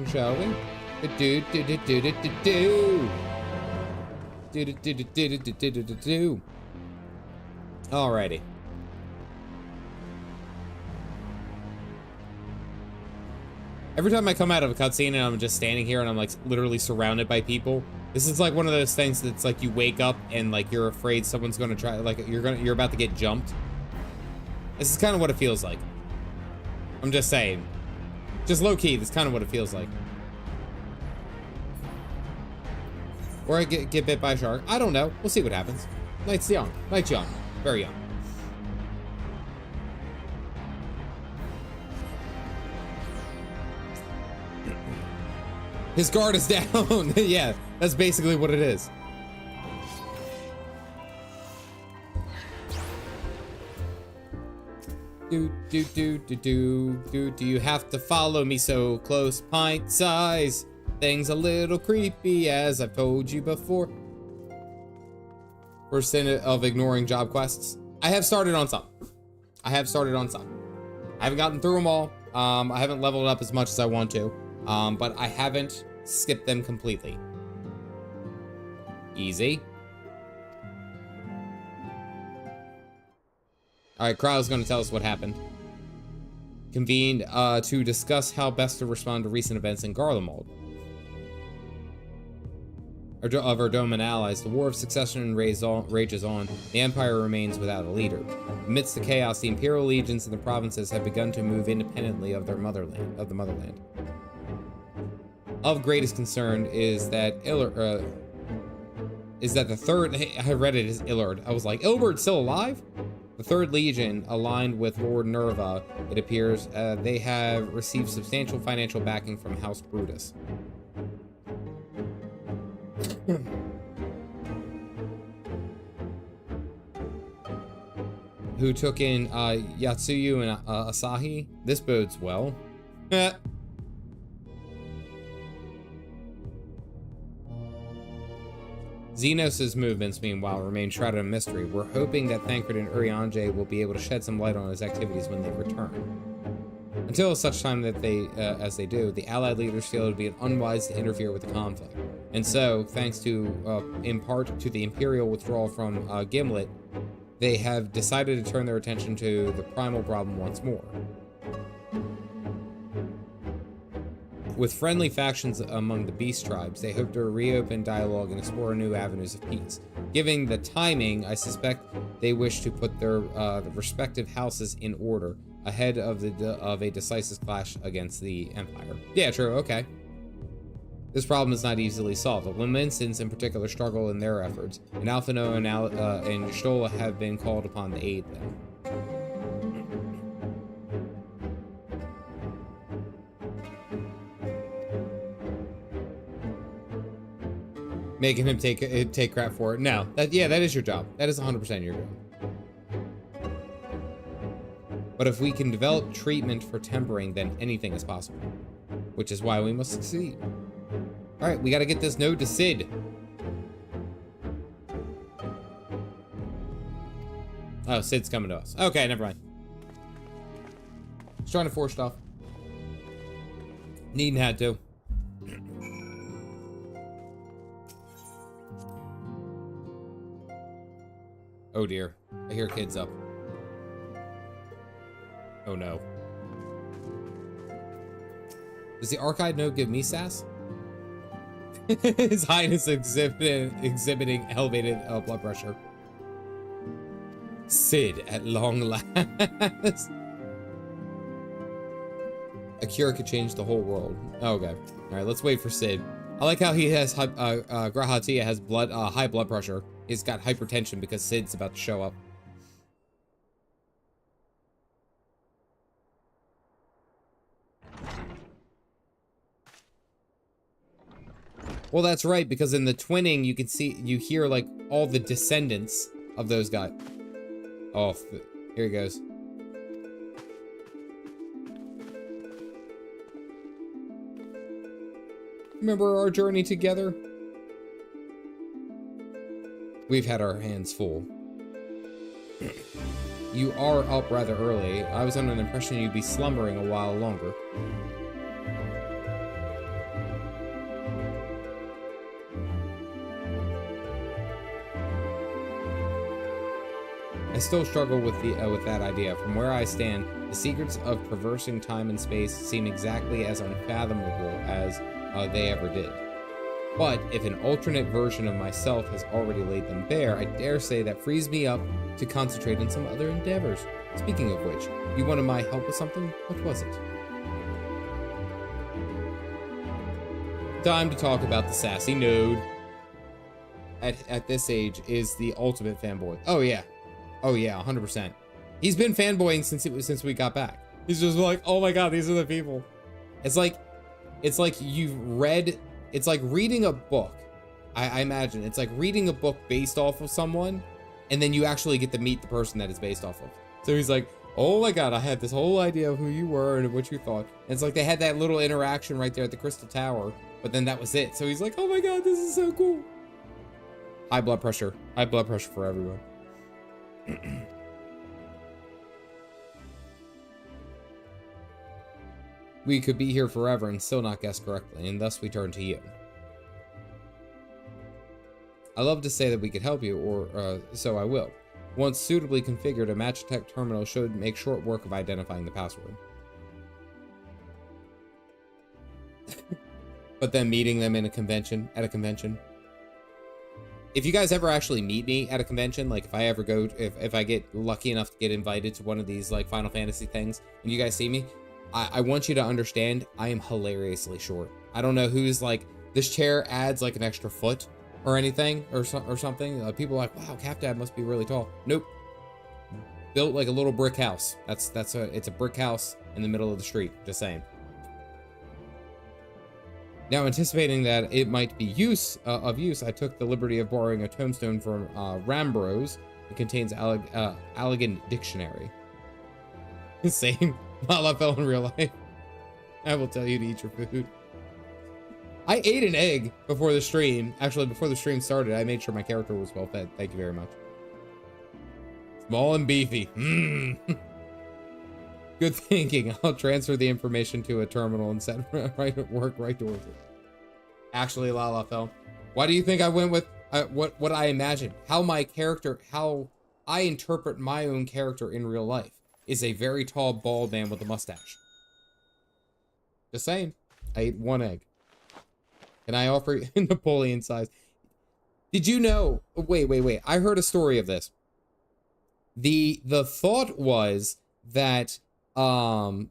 S1: Shall we? Do. Alrighty. Every time I come out of a cutscene and I'm just standing here and I'm like literally surrounded by people, this is like one of those things that's like you wake up and like you're afraid someone's gonna try, like you're about to get jumped. This is kind of what it feels like. I'm just saying. Just low key, that's kind of what it feels like. Or I get bit by a shark. I don't know. We'll see what happens. Night's young. Night's young. Very young. His guard is down. Yeah, that's basically what it is. Do you have to follow me so close? Pint size. Things a little creepy, as I've told you before. First sin of ignoring job quests. I have started on some. I haven't gotten through them all. I haven't leveled up as much as I want to. But I haven't skipped them completely. Easy. Alright, Kryle's gonna tell us what happened. Convened to discuss how best to respond to recent events in Garlemald. Of our dome and allies, the War of Succession rages on. The Empire remains without a leader. Amidst the chaos, the Imperial legions in the provinces have begun to move independently of the motherland. Of greatest concern is that the third. I read it as Illard. I was like, Ilberd's still alive? The Third Legion, aligned with Lord Nerva, it appears, they have received substantial financial backing from House Brutus. Who took in Yatsuyu and Asahi? This bodes well. Xenos' movements, meanwhile, remain shrouded in mystery. We're hoping that Thancred and Urianger will be able to shed some light on his activities when they return. Until such time that as they do, the Allied leaders feel it would be unwise to interfere with the conflict. And so, thanks to, in part, to the Imperial withdrawal from Gimlet, they have decided to turn their attention to the primal problem once more. With friendly factions among the beast tribes, they hope to reopen dialogue and explore new avenues of peace. Given the timing, I suspect they wish to put their respective houses in order ahead of a decisive clash against the Empire. Yeah, true, okay. This problem is not easily solved. The Luminescents in particular struggle in their efforts, and Alphino and Stola have been called upon to aid them. Making him take crap for it. No, that is your job. That is 100% your job. But if we can develop treatment for tempering, then anything is possible. Which is why we must succeed. Alright, we gotta get this node to Sid. Oh, Sid's coming to us. Okay, never mind. Just trying to force stuff. Needn't had to. Oh dear. I hear kids up. Oh no. Does the Archive node give me sass? His Highness exhibiting elevated blood pressure. Sid, at long last. A cure could change the whole world. Oh, okay. Alright, let's wait for Sid. I like how he has, Grahatia has high blood pressure. He's got hypertension because Sid's about to show up. Well, that's right, because in the twinning, you can see, you hear like all the descendants of those guys. Oh, here he goes. Remember our journey together? We've had our hands full. You are up rather early. I was under an impression you'd be slumbering a while longer. I still struggle with that idea. From where I stand, the secrets of traversing time and space seem exactly as unfathomable as they ever did. But if an alternate version of myself has already laid them bare, I dare say that frees me up to concentrate on some other endeavors. Speaking of which, you wanted my help with something? What was it? Time to talk about the sassy node. At this age is the ultimate fanboy. Oh yeah. Oh yeah, 100%. He's been fanboying since we got back. He's just like, oh my god, these are the people. It's like you've read. It's like reading a book. I imagine it's like reading a book based off of someone, and then you actually get to meet the person that it's based off of. So he's like, oh my god, I had this whole idea of who you were and what you thought. And it's like they had that little interaction right there at the Crystal Tower, but then that was it. So he's like, oh my god, this is so cool. High blood pressure for everyone. We could be here forever and still not guess correctly, and thus we turn to you. I love to say that we could help you, or so I will. Once suitably configured, a Magitech terminal should make short work of identifying the password. But then meeting them at a convention. If you guys ever actually meet me at a convention, like if I ever go, if I get lucky enough to get invited to one of these like Final Fantasy things, and you guys see me, I want you to understand I am hilariously short. I don't know who's like, this chair adds like an extra foot or anything or something. People are like, wow, Cap Dad must be really tall. Nope. Built like a little brick house. It's a brick house in the middle of the street. Just saying. Now, anticipating that it might be of use, I took the liberty of borrowing a tombstone from Rambros. It contains Allegan Dictionary. Same. Lla fell in real life. I will tell you to eat your food. I ate an egg before the stream. Actually, before the stream started, I made sure my character was well fed. Thank you very much. Small and beefy. Good thinking. I'll transfer the information to a terminal and set right towards it. Actually, Lla fell. Why do you think I went with what I imagined? How I interpret my own character in real life is a very tall, bald man with a mustache. Just saying. I ate one egg. And I offer you Napoleon size. Did you know? Wait. I heard a story of this. The thought was that that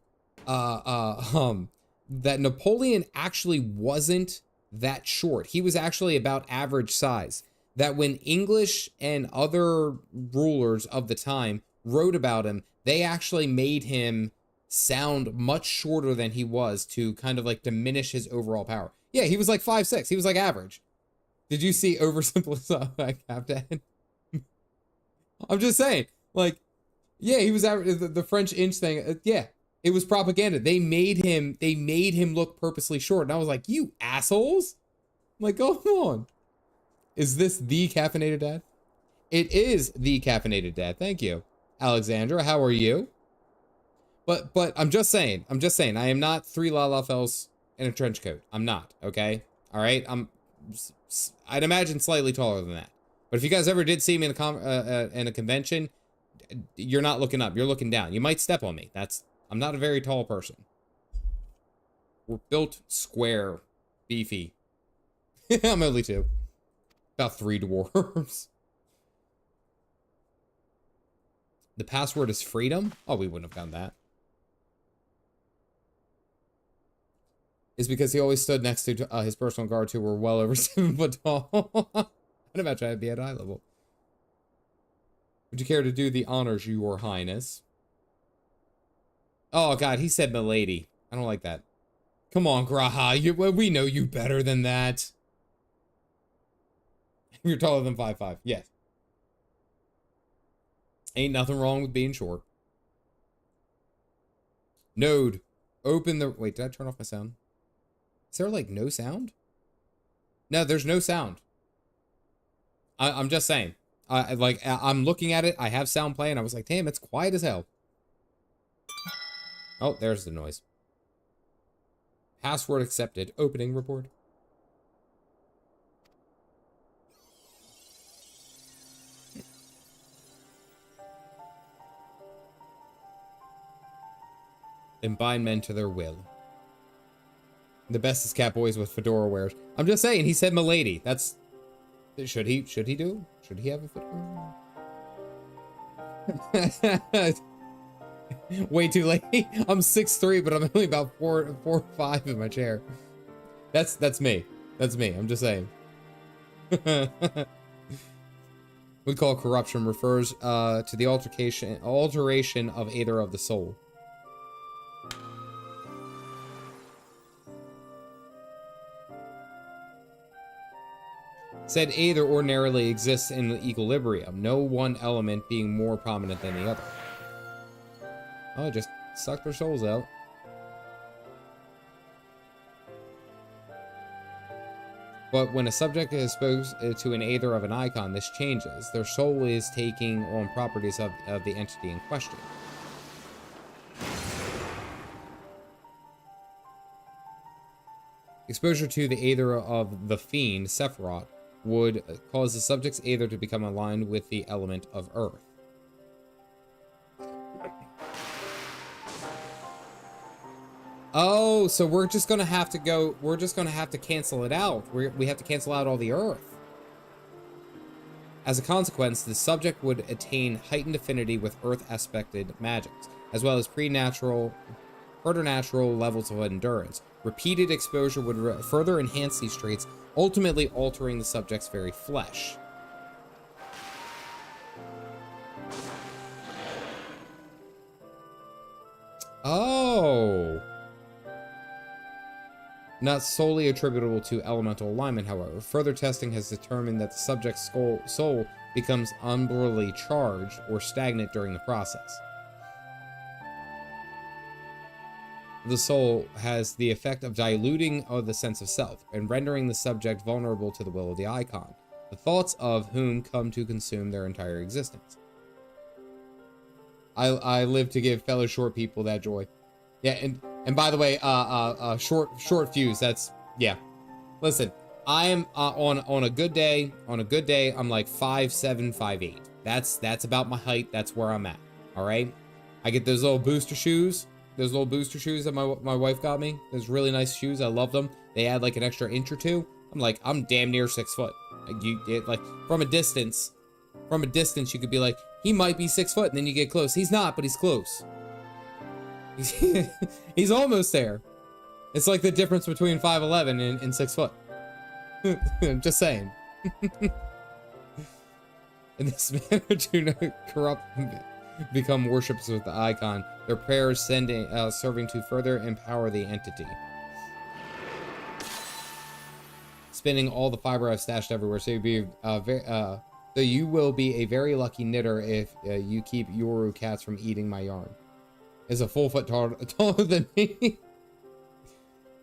S1: Napoleon actually wasn't that short. He was actually about average size. That when English and other rulers of the time wrote about him, they actually made him sound much shorter than he was to kind of like diminish his overall power. Yeah, he was like 5'6". He was like average. Did you see oversimplified Captain? I'm just saying, like, yeah, he was average. The French inch thing. Yeah, it was propaganda. They made him look purposely short. And I was like, you assholes. I'm like, go on. Is this the Caffeinated Dad? It is the Caffeinated Dad. Thank you. Alexandra, how are you? But I'm just saying, I am not 3 Lalafels in a trench coat. I'm not, okay? All right? I'd imagine slightly taller than that. But if you guys ever did see me in a convention, you're not looking up, you're looking down. You might step on me. I'm not a very tall person. We're built square, beefy. I'm only 2. About 3 dwarves. The password is freedom? Oh, we wouldn't have done that. It's because he always stood next to his personal guards who were well over 7 foot tall. I'd imagine I'd be at eye level. Would you care to do the honors, your highness? Oh, God, he said milady. I don't like that. Come on, Graha. We know you better than that. You're taller than 5'5". Yes. Ain't nothing wrong with being short. Node. Open the... Wait, did I turn off my sound? Is there, like, no sound? No, there's no sound. I'm just saying. I'm looking at it. I have sound playing. I was like, damn, it's quiet as hell. Oh, there's the noise. Password accepted. Opening report. And bind men to their will. The best is Catboys with fedora wears. I'm just saying, he said milady. That's... Should he do? Should he have a fedora? Way too late. I'm 6'3", but I'm only about 4 or 5 in my chair. That's me. That's me. I'm just saying. We call corruption refers to the alteration of either of the soul. Said either ordinarily exists in equilibrium, no one element being more prominent than the other. Oh, just suck their souls out. But when a subject is exposed to an aether of an icon, this changes. Their soul is taking on properties of the entity in question. Exposure to the aether of the fiend, Sephiroth, would cause the subject's aether to become aligned with the element of earth. Oh, so we're just gonna have to cancel it out. We have to cancel out all the earth. As a consequence, the subject would attain heightened affinity with earth-aspected magics, as well as preternatural levels of endurance. Repeated exposure would further enhance these traits, ultimately altering the subject's very flesh. Oh. Not solely attributable to elemental alignment, however. Further testing has determined that the subject's soul becomes umbrally charged or stagnant during the process. The soul has the effect of diluting the sense of self and rendering the subject vulnerable to the will of the icon, the thoughts of whom come to consume their entire existence. I live to give fellow short people that joy. Yeah, and by the way, short fuse. That's, yeah. Listen, I am on a good day. On a good day, I'm like 5'7", 5'8". That's about my height. That's where I'm at. All right. I get those little booster shoes. Those little booster shoes that my wife got me. Those really nice shoes. I love them. They add like an extra inch or two. I'm damn near 6 foot. Like from a distance, you could be like, he might be 6 foot, and then you get close. He's not, but he's close. He's almost there. It's like the difference between 5'11" and 6 foot. I'm just saying. In this manner, do not corrupt, become worshippers with the icon. Their prayers serving to further empower the entity. Spinning all the fiber I've stashed everywhere, so you will be a very lucky knitter if you keep Yoru cats from eating my yarn. Is a full foot taller than me.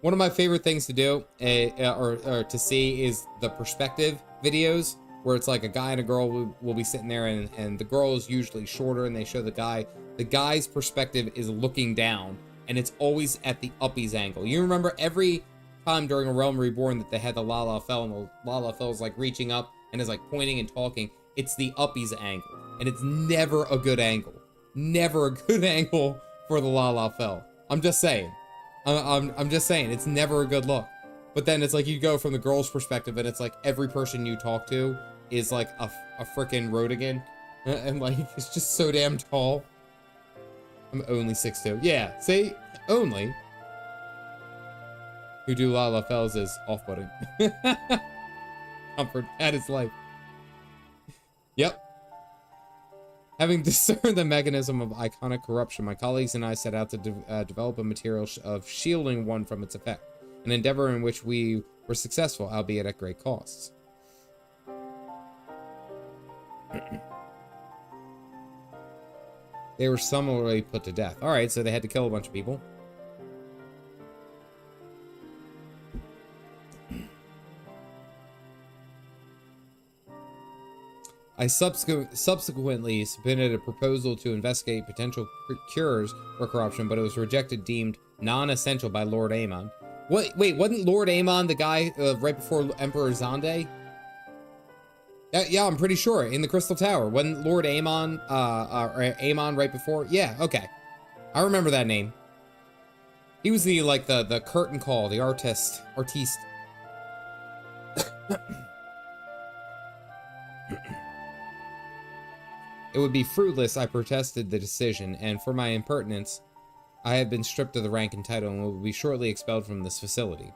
S1: One of my favorite things to do, or to see, is the perspective videos, where it's like a guy and a girl will be sitting there, and the girl is usually shorter, and they show the guy. The guy's perspective is looking down, and it's always at the uppies angle. You remember every time during A Realm Reborn that they had the Lla Fell, and the Lla Fell's like reaching up and is like pointing and talking. It's the uppies angle, and it's never a good angle. Never a good angle for the Lla Fell. I'm just saying. I'm just saying, it's never a good look. But then it's like you go from the girl's perspective, and it's like every person you talk to is like a frickin' Rodigan, and like it's just so damn tall. I'm only 6'2". Yeah, see, only. Who do Lla Fells is off-putting. Comfort at its life. Yep. Having discerned the mechanism of iconic corruption, my colleagues and I set out to develop a material of shielding one from its effect, an endeavor in which we were successful, albeit at great costs. They were summarily put to death. Alright, so they had to kill a bunch of people. I subsequently submitted a proposal to investigate potential cures for corruption, but it was rejected, deemed non-essential by Lord Aymon. What? Wait, wasn't Lord Aymon the guy right before Emperor Xande? Yeah, I'm pretty sure. In the Crystal Tower. Wasn't Lord Aymon, Aymon right before? Yeah, okay. I remember that name. He was the, like, the curtain call, the artiste. It would be fruitless, I protested the decision, and for my impertinence, I have been stripped of the rank and title and will be shortly expelled from this facility.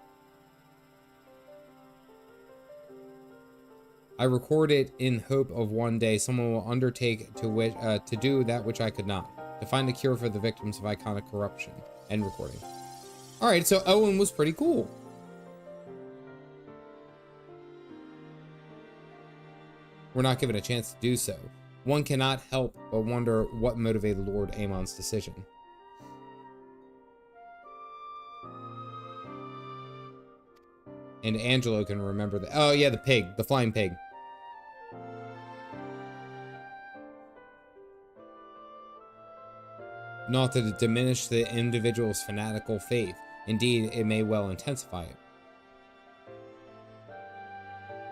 S1: I record it in hope of one day someone will undertake to do that which I could not, to find a cure for the victims of iconic corruption. End recording. Alright, so Owen was pretty cool. We're not given a chance to do so. One cannot help but wonder what motivated Lord Aymon's decision. And Angelo can remember that. Oh yeah, the pig, the flying pig. Not to diminish the individual's fanatical faith. Indeed, it may well intensify it.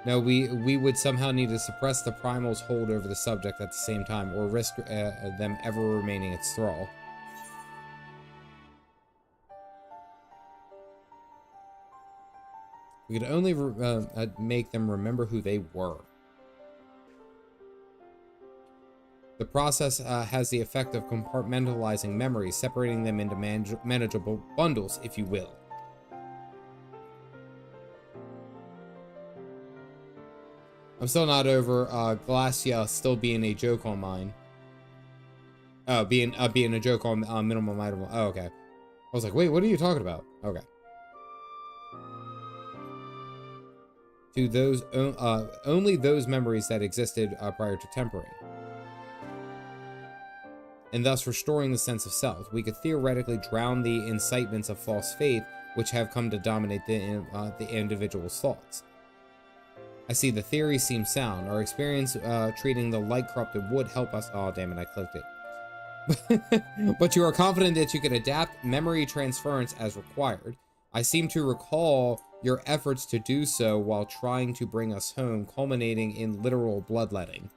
S1: No, we would somehow need to suppress the primal's hold over the subject at the same time, or risk them ever remaining its thrall. We could only make them remember who they were. The process has the effect of compartmentalizing memories, separating them into manageable bundles, if you will. I'm still not over Glacia still being a joke on mine. Oh, being a joke on minimum item. Oh, okay. I was like, wait, what are you talking about? Okay. To those only those memories that existed prior to tempering, and thus restoring the sense of self. We could theoretically drown the incitements of false faith which have come to dominate the individual's thoughts. I see the theory seems sound. Our experience treating the light corrupted would help us. Oh, damn it, I clicked it. But you are confident that you can adapt memory transference as required. I seem to recall your efforts to do so while trying to bring us home, culminating in literal bloodletting.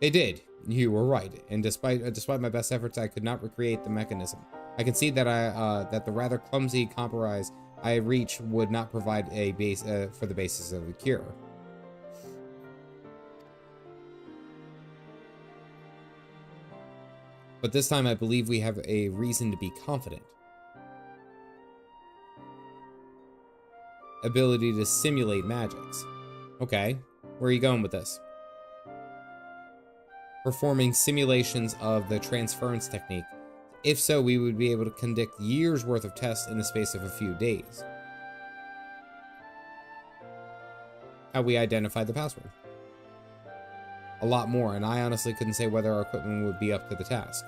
S1: They did. You were right. And despite my best efforts, I could not recreate the mechanism. I can see that that the rather clumsy compromise I reached would not provide a base for the basis of the cure. But this time I believe we have a reason to be confident. Ability to simulate magics. Okay, where are you going with this? Performing simulations of the transference technique. If so, we would be able to conduct years worth of tests in the space of a few days. How we identify the password. A lot more, and I honestly couldn't say whether our equipment would be up to the task.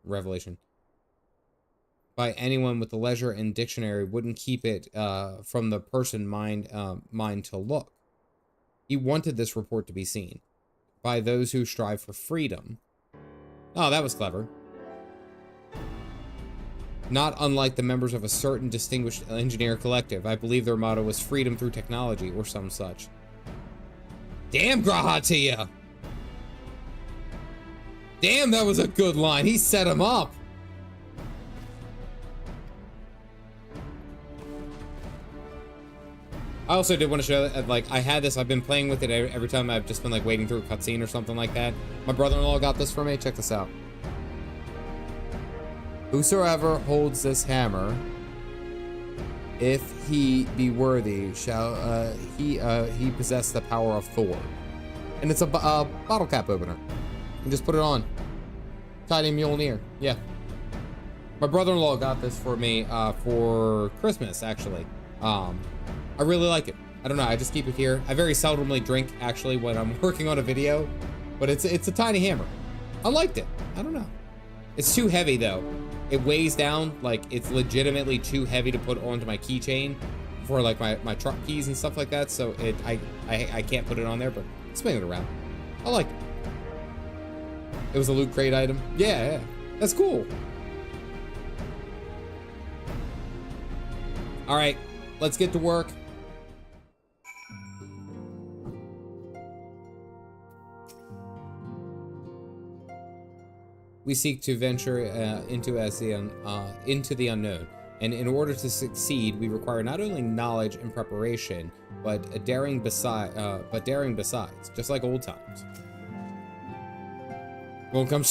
S1: Revelation. By anyone with the leisure and dictionary wouldn't keep it from the person mind to look. He wanted this report to be seen by those who strive for freedom. Oh, that was clever. Not unlike the members of a certain distinguished engineer collective. I believe their motto was freedom through technology or some such. Damn, Grahatia! Damn, that was a good line. He set him up. I also did want to show that, like, I had this, I've been playing with it every time I've just been, like, waiting through a cutscene or something like that. My brother-in-law got this for me. Check this out. Whosoever holds this hammer, if he be worthy, shall he possess the power of Thor. And it's a bottle cap opener. And just put it on. Tiny Mjolnir. Yeah. My brother-in-law got this for me for Christmas, actually. I really like it. I don't know, I just keep it here. I very seldomly drink, actually, when I'm working on a video. But it's a tiny hammer. I liked it. I don't know. It's too heavy, though. It weighs down. Like, it's legitimately too heavy to put onto my keychain for, like, my truck keys and stuff like that. So I can't put it on there, but swing it around. I like it. It was a loot crate item. Yeah. That's cool. All right, let's get to work. We seek to venture into the unknown, and in order to succeed, we require not only knowledge and preparation, but daring besides, just like old times. Won't come.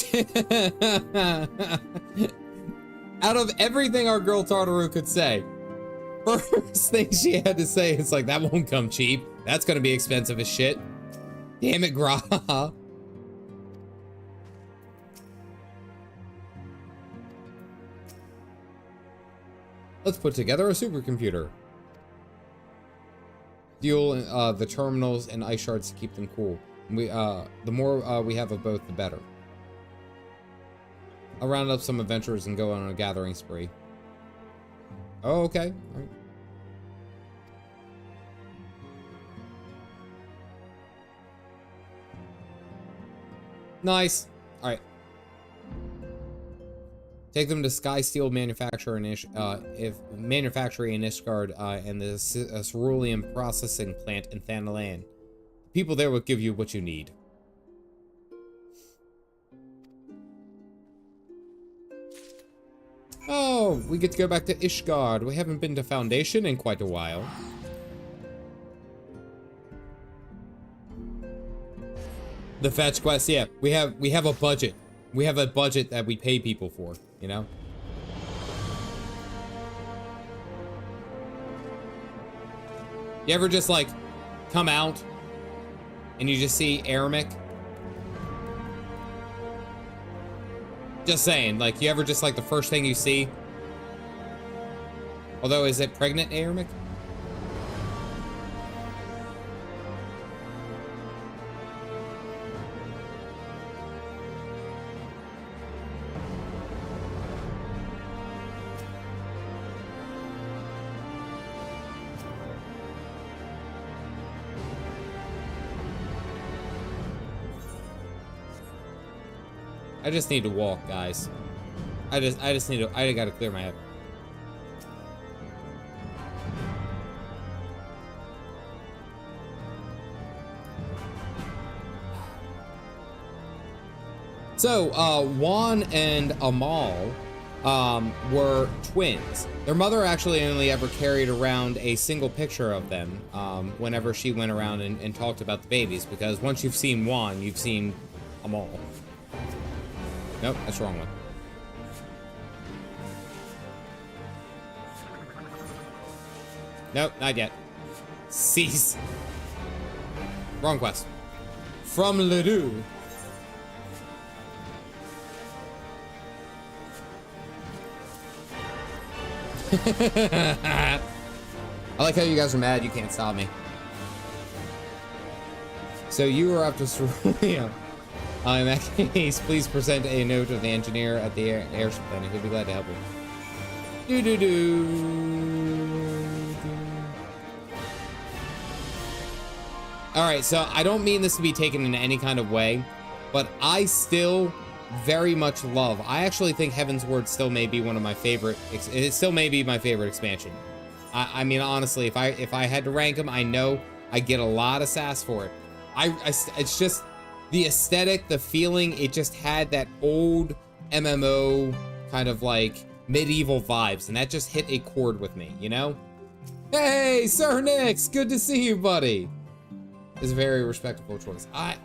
S1: Out of everything our girl Tartaru could say, first thing she had to say is like, that won't come cheap. That's gonna be expensive as shit. Damn it, Gra. Let's put together a supercomputer. Fuel the terminals and ice shards to keep them cool. The more we have of both, the better. I'll round up some adventurers and go on a gathering spree. Oh, okay. All right. Nice. All right. Take them to Sky Steel Manufacturer in Manufacturing in Ishgard and the cerulean processing plant in Thanalan. People there will give you what you need. Oh, we get to go back to Ishgard. We haven't been to Foundation in quite a while. The fetch quest, yeah. We have a budget. We have a budget that we pay people for, you know? You ever just like come out and you just see Aymeric? Just saying, like, you ever just like the first thing you see? Although, is it pregnant Aymeric? I just need to walk, guys. I just need to, I gotta clear my head. So, Juan and Amal were twins. Their mother actually only ever carried around a single picture of them whenever she went around and talked about the babies, because once you've seen Juan, you've seen Amal. Nope, that's the wrong one. Nope, not yet. Cease. Wrong quest. From Ledoux. I like how you guys are mad you can't stop me. So you are up to Cerulean. In that case, please present a note of the engineer at the airship landing. He'll be glad to help you. Alright, so I don't mean this to be taken in any kind of way, but I still very much love. I actually think Heaven's Word still may be one of my favorite. It still may be my favorite expansion. I mean, honestly, if I had to rank them, I know I get a lot of sass for it. It's just the aesthetic, the feeling. It just had that old MMO kind of like medieval vibes, and that just hit a chord with me, you know? Hey, Sir Nix, good to see you, buddy. It's a very respectable choice. I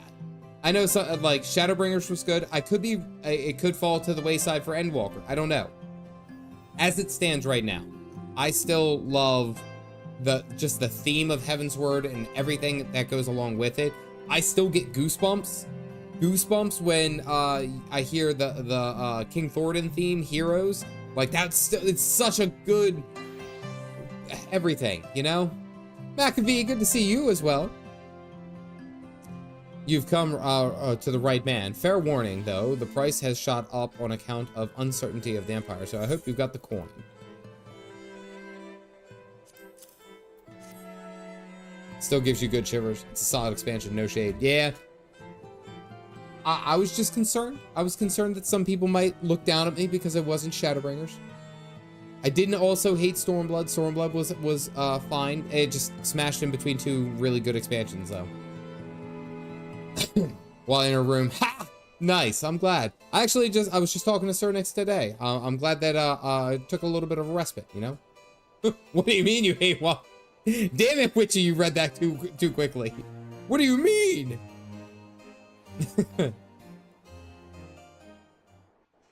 S1: know some, like Shadowbringers was good. It could fall to the wayside for Endwalker. I don't know. As it stands right now, I still love just the theme of Heaven's Word and everything that goes along with it. I still get goosebumps goosebumps when I hear the King Thornton theme, Heroes. Like, it's such a good everything, you know? McAfee, good to see you as well. You've come to the right man. Fair warning, though, the price has shot up on account of uncertainty of the Empire, so I hope you've got the coin. Still gives you good shivers. It's a solid expansion, no shade. Yeah. I was just concerned. I was concerned that some people might look down at me because I wasn't Shadowbringers. I didn't also hate Stormblood. Stormblood was fine. It just smashed in between two really good expansions, though. While in a room. Ha! Nice. I'm glad. I was just talking to Cernix today. I'm glad that I took a little bit of a respite, you know? What do you mean you hate what? Damn it, Witchy, you read that too quickly. What do you mean?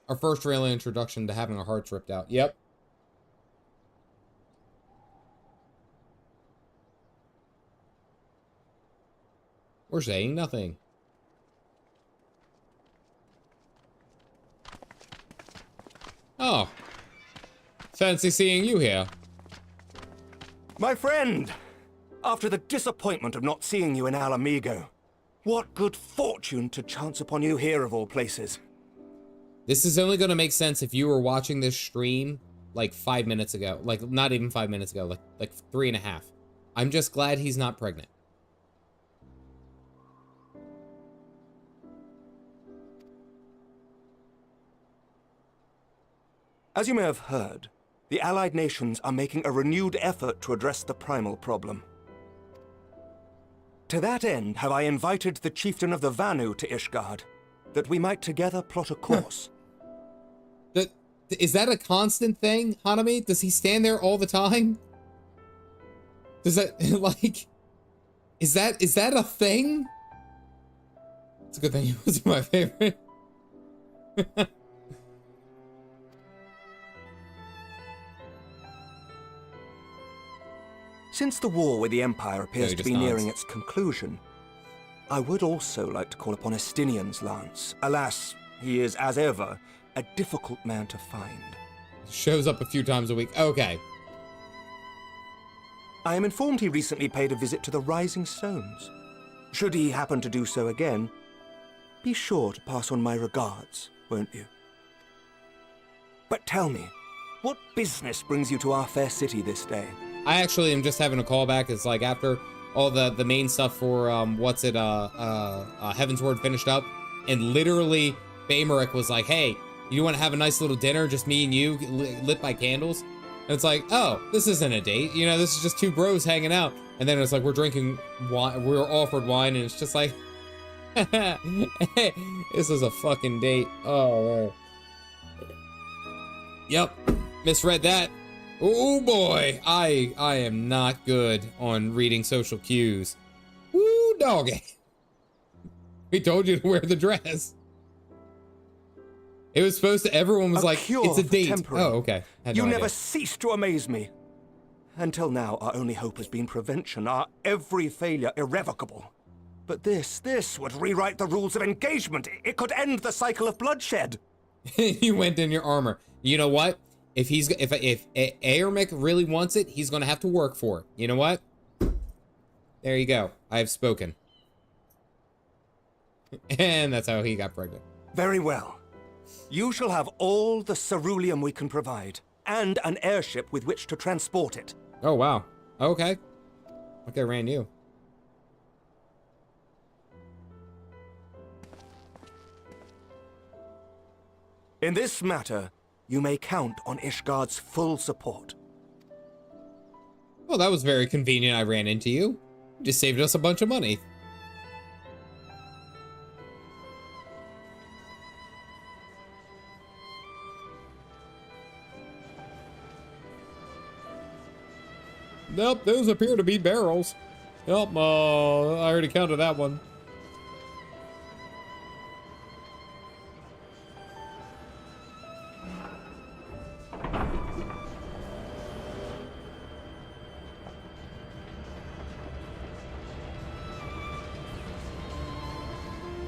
S1: Our first real introduction to having our hearts ripped out. Yep. We're saying nothing. Oh. Fancy seeing you here.
S12: My friend! After the disappointment of not seeing you in Alamigo, what good fortune to chance upon you here of all places.
S1: This is only going to make sense if you were watching this stream like 5 minutes ago. Like, not even 5 minutes ago, like 3.5. I'm just glad he's not pregnant.
S12: As you may have heard, the Allied nations are making a renewed effort to address the primal problem. To that end, have I invited the chieftain of the Vanu to Ishgard, that we might together plot a course.
S1: Is that a constant thing, Hanami? Does he stand there all the time? Does that, like, is that a thing? It's a good thing he wasn't my favorite.
S12: Since the war with the Empire appears to be nearing its conclusion, I would also like to call upon Estinian's lance. Alas, he is, as ever, a difficult man to find.
S1: Shows up a few times a week. Okay.
S12: I am informed he recently paid a visit to the Rising Stones. Should he happen to do so again, be sure to pass on my regards, won't you? But tell me, what business brings you to our fair city this day?
S1: I actually am just having a callback. It's like after all the main stuff for Heaven's Word finished up, and literally Aymeric was like, "Hey, you want to have a nice little dinner, just me and you, lit by candles?" And it's like, oh, this isn't a date. You know, this is just two bros hanging out. And then it's like we're drinking wine. We're offered wine, and it's just like, this is a fucking date. Oh, man. Yep, misread that. Oh boy, I am not good on reading social cues. Woo, doggy. We told you to wear the dress. It was supposed to, everyone was like, it's a date. Oh, okay.
S12: You never cease to amaze me. Until now, our only hope has been prevention, our every failure irrevocable. But this would rewrite the rules of engagement. It could end the cycle of bloodshed.
S1: You went in your armor. You know what? If Aymeric really wants it, he's gonna have to work for it. You know what? There you go. I have spoken. And that's how he got pregnant.
S12: Very well. You shall have all the ceruleum we can provide, and an airship with which to transport it.
S1: Oh, wow. Okay. Okay, ran you.
S12: In this matter, you may count on Ishgard's full support.
S1: Well, that was very convenient I ran into you. You just saved us a bunch of money. Nope, those appear to be barrels. Yep, I already counted that one.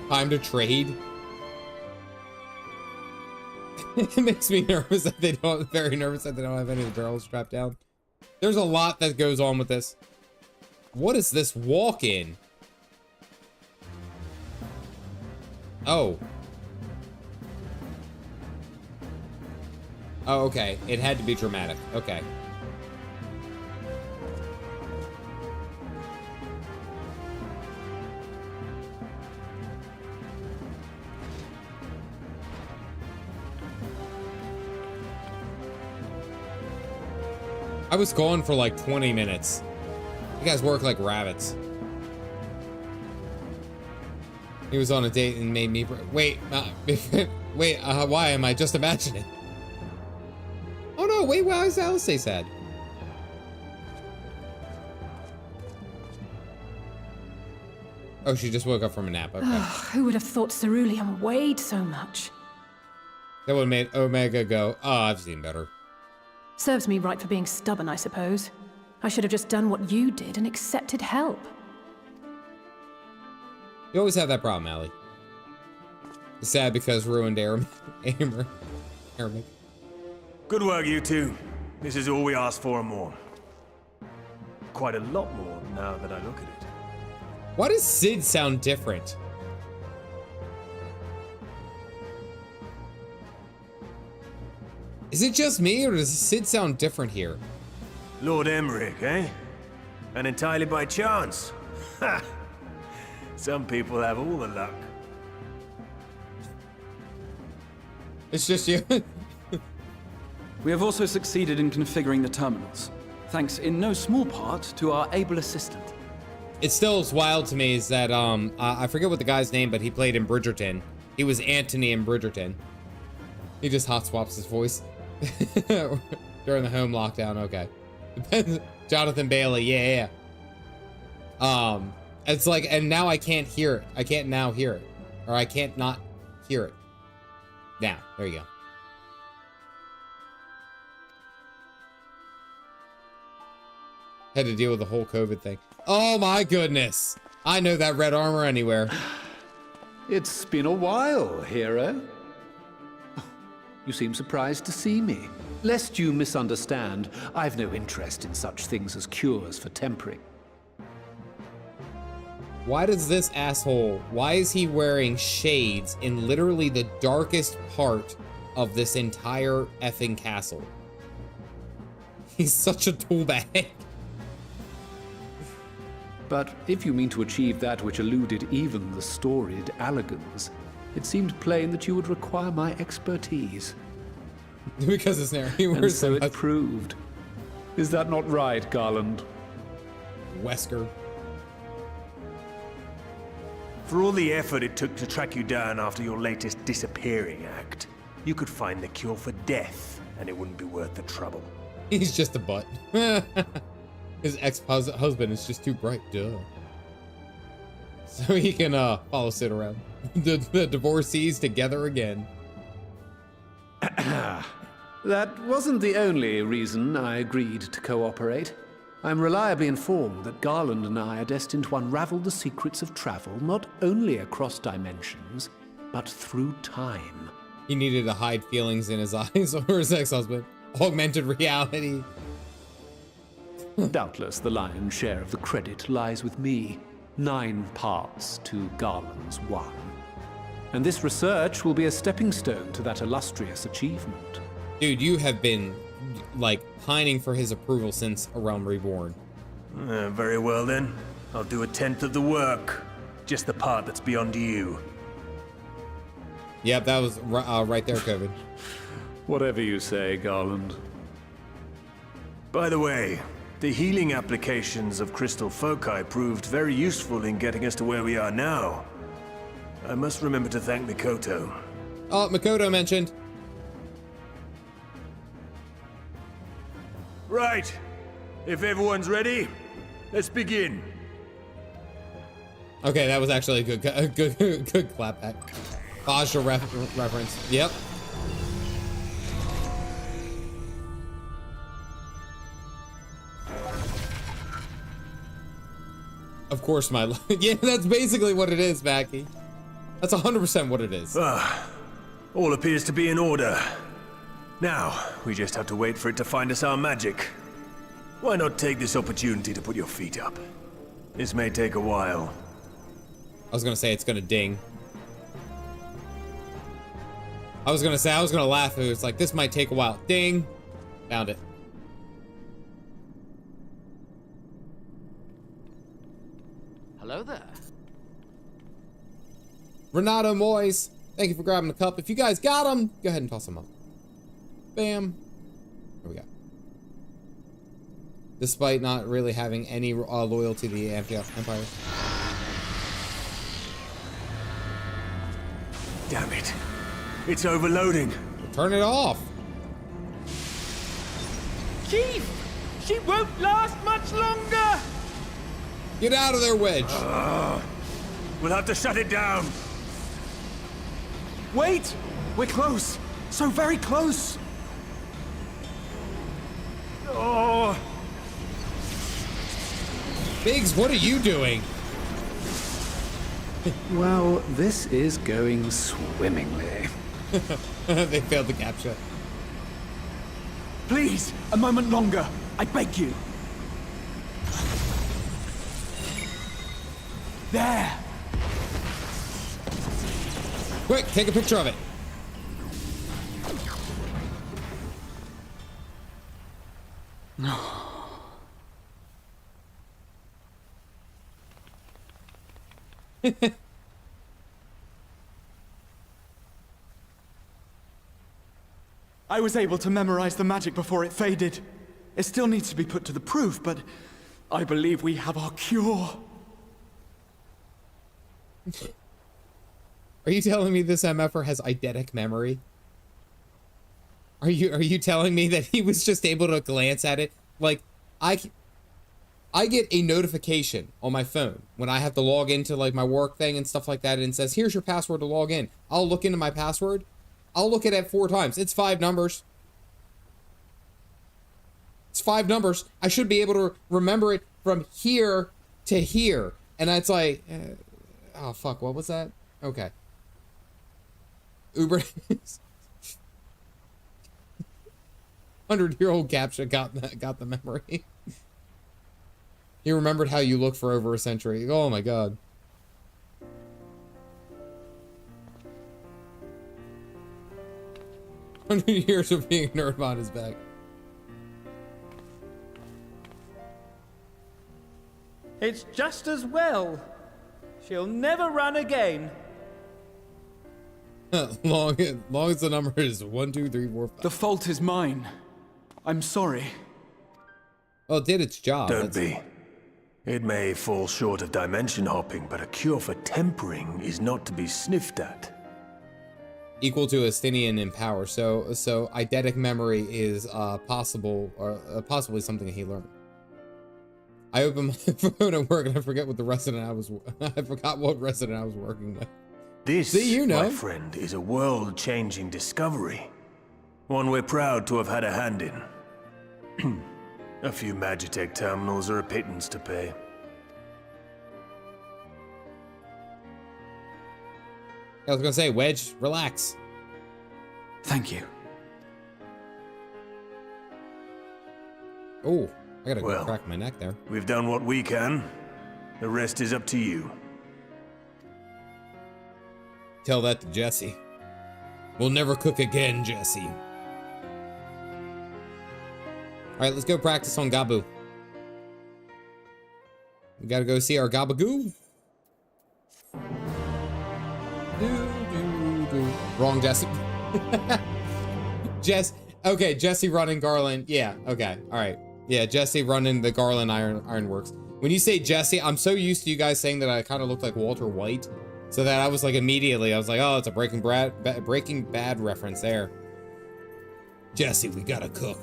S1: Time to trade. It makes me nervous that they don't, very nervous that they don't have any of the barrels strapped down. There's a lot that goes on with this. What is this walk-in? Oh. Oh, okay. It had to be dramatic. Okay. I was gone for like 20 minutes. You guys work like rabbits. He was on a date and made me... Wait, wait, why am I just imagining? Oh no, wait, why does Alice stay sad? Oh, she just woke up from a nap, okay.
S6: Who would have thought cerulean weighed so much?
S1: That would have made Omega go, oh, I've seen better.
S6: Serves me right for being stubborn, I suppose. I should have just done what you did and accepted help.
S1: You always have that problem, Allie. It's sad because ruined Aymeric.
S13: Good work, you two. This is all we asked for and more. Quite a lot more now that I look at it.
S1: Why does Sid sound different? Is it just me, or does Sid sound different here?
S13: Lord Aymeric, eh? And entirely by chance. Ha! Some people have all the luck.
S1: It's just you.
S8: We have also succeeded in configuring the terminals, thanks in no small part to our able assistant.
S1: It still is wild to me is that, I forget what the guy's name, but he played in Bridgerton. He was Anthony in Bridgerton. He just hot swaps his voice. During the home lockdown, okay. Jonathan Bailey, yeah. It's like, and now I can't hear it. I can't now hear it. Or I can't not hear it. Now, there you go. Had to deal with the whole COVID thing. Oh my goodness. I know that red armor anywhere.
S14: It's been a while, hero. You seem surprised to see me. Lest you misunderstand, I've no interest in such things as cures for tempering.
S1: Why does this asshole, why is he wearing shades in literally the darkest part of this entire effing castle? He's such a tool bag.
S14: But if you mean to achieve that which eluded even the storied Allagans, it seemed plain that you would require my expertise.
S1: Because it's narrow.
S14: And so it proved. Is that not right, Garland?
S1: Wesker.
S13: For all the effort it took to track you down after your latest disappearing act, you could find the cure for death, and it wouldn't be worth the trouble.
S1: He's just a butt. His ex-husband is just too bright, duh. So he can follow Sid around. The divorcees together again.
S14: That wasn't the only reason I agreed to cooperate. I'm reliably informed that Garland and I are destined to unravel the secrets of travel, not only across dimensions, but through time.
S1: He needed to hide feelings in his eyes or his ex-husband. Augmented reality.
S14: Doubtless the lion's share of the credit lies with me. 9 parts to Garland's 1. And this research will be a stepping stone to that illustrious achievement.
S1: Dude, you have been, like, pining for his approval since A Realm Reborn.
S13: Very well then. I'll do 1/10 of the work. Just the part that's beyond you.
S1: Yep, that was right there, COVID.
S14: Whatever you say, Garland.
S13: By the way, the healing applications of crystal foci proved very useful in getting us to where we are now. I must remember to thank Mikoto.
S1: Oh, Mikoto mentioned.
S13: Right. If everyone's ready, let's begin.
S1: Okay, that was actually a good clap back. Bajra reference. Yep. Of course, my yeah, that's basically what it is, Mackie. That's 100% what it is.
S13: All appears to be in order. Now, we just have to wait for it to find us our magic. Why not take this opportunity to put your feet up? This may take a while.
S1: I was gonna say it's gonna ding. I was gonna laugh. It was like, this might take a while. Ding. Found it.
S15: Hello there.
S1: Renato Moyes, thank you for grabbing the cup. If you guys got them, go ahead and toss them up. Bam. There we go. Despite not really having any loyalty to the Empire.
S13: Damn it. It's overloading.
S1: Turn it off.
S16: Chief! She won't last much longer!
S1: Get out of there, Wedge.
S13: We'll have to shut it down.
S8: Wait! We're close. So very close.
S13: Oh.
S1: Biggs, what are you doing?
S14: Well, this is going swimmingly.
S1: They failed the capture.
S8: Please, a moment longer. I beg you. There.
S1: Quick, take a picture of it.
S8: No.
S17: I was able to memorize the magic before it faded. It still needs to be put to the proof, but I believe we have our cure.
S1: Are you telling me this MFer has eidetic memory? Are you telling me that he was just able to glance at it? Like, I get a notification on my phone when I have to log into like my work thing and stuff like that, and it says, here's your password to log in. I'll look into my password. I'll look at it 4 times. It's 5 numbers. It's 5 numbers. I should be able to remember it from here to here. And it's like, oh fuck, what was that? Okay. Uber 100-year-old captcha got the memory. He remembered how you look for over a century. Oh my god. Years of being a nerd on his back.
S16: It's just as well. She'll never run again.
S1: long as the number is 1, 2, 3, 4, 5.
S17: The fault is mine. I'm sorry.
S1: Well, it did its job.
S13: Don't be. It may fall short of dimension hopping, but a cure for tempering is not to be sniffed at.
S1: Equal to Astinian in power, so eidetic memory is possible, or possibly something he learned. I opened my phone at work and I forgot what resident I was working with.
S13: This,
S1: see, you know,
S13: my friend, is a world-changing discovery. One we're proud to have had a hand in. A few Magitech terminals are a pittance to pay.
S1: I was gonna say, Wedge, relax.
S8: Thank you.
S1: Oh, I gotta go crack my neck there.
S13: We've done what we can. The rest is up to you.
S1: Tell that to Jesse. We'll never cook again, Jesse. Alright, let's go practice on Gabu. We gotta go see our Gabagoo. Wrong Jesse. Okay, Jesse running Garland. Yeah, okay, alright. Yeah, Jesse running the Garlean Ironworks. When you say Jesse, I'm so used to you guys saying that I kind of look like Walter White. So that I was like, immediately, I was like, oh, it's a Breaking Bad reference there. Jesse, we gotta cook.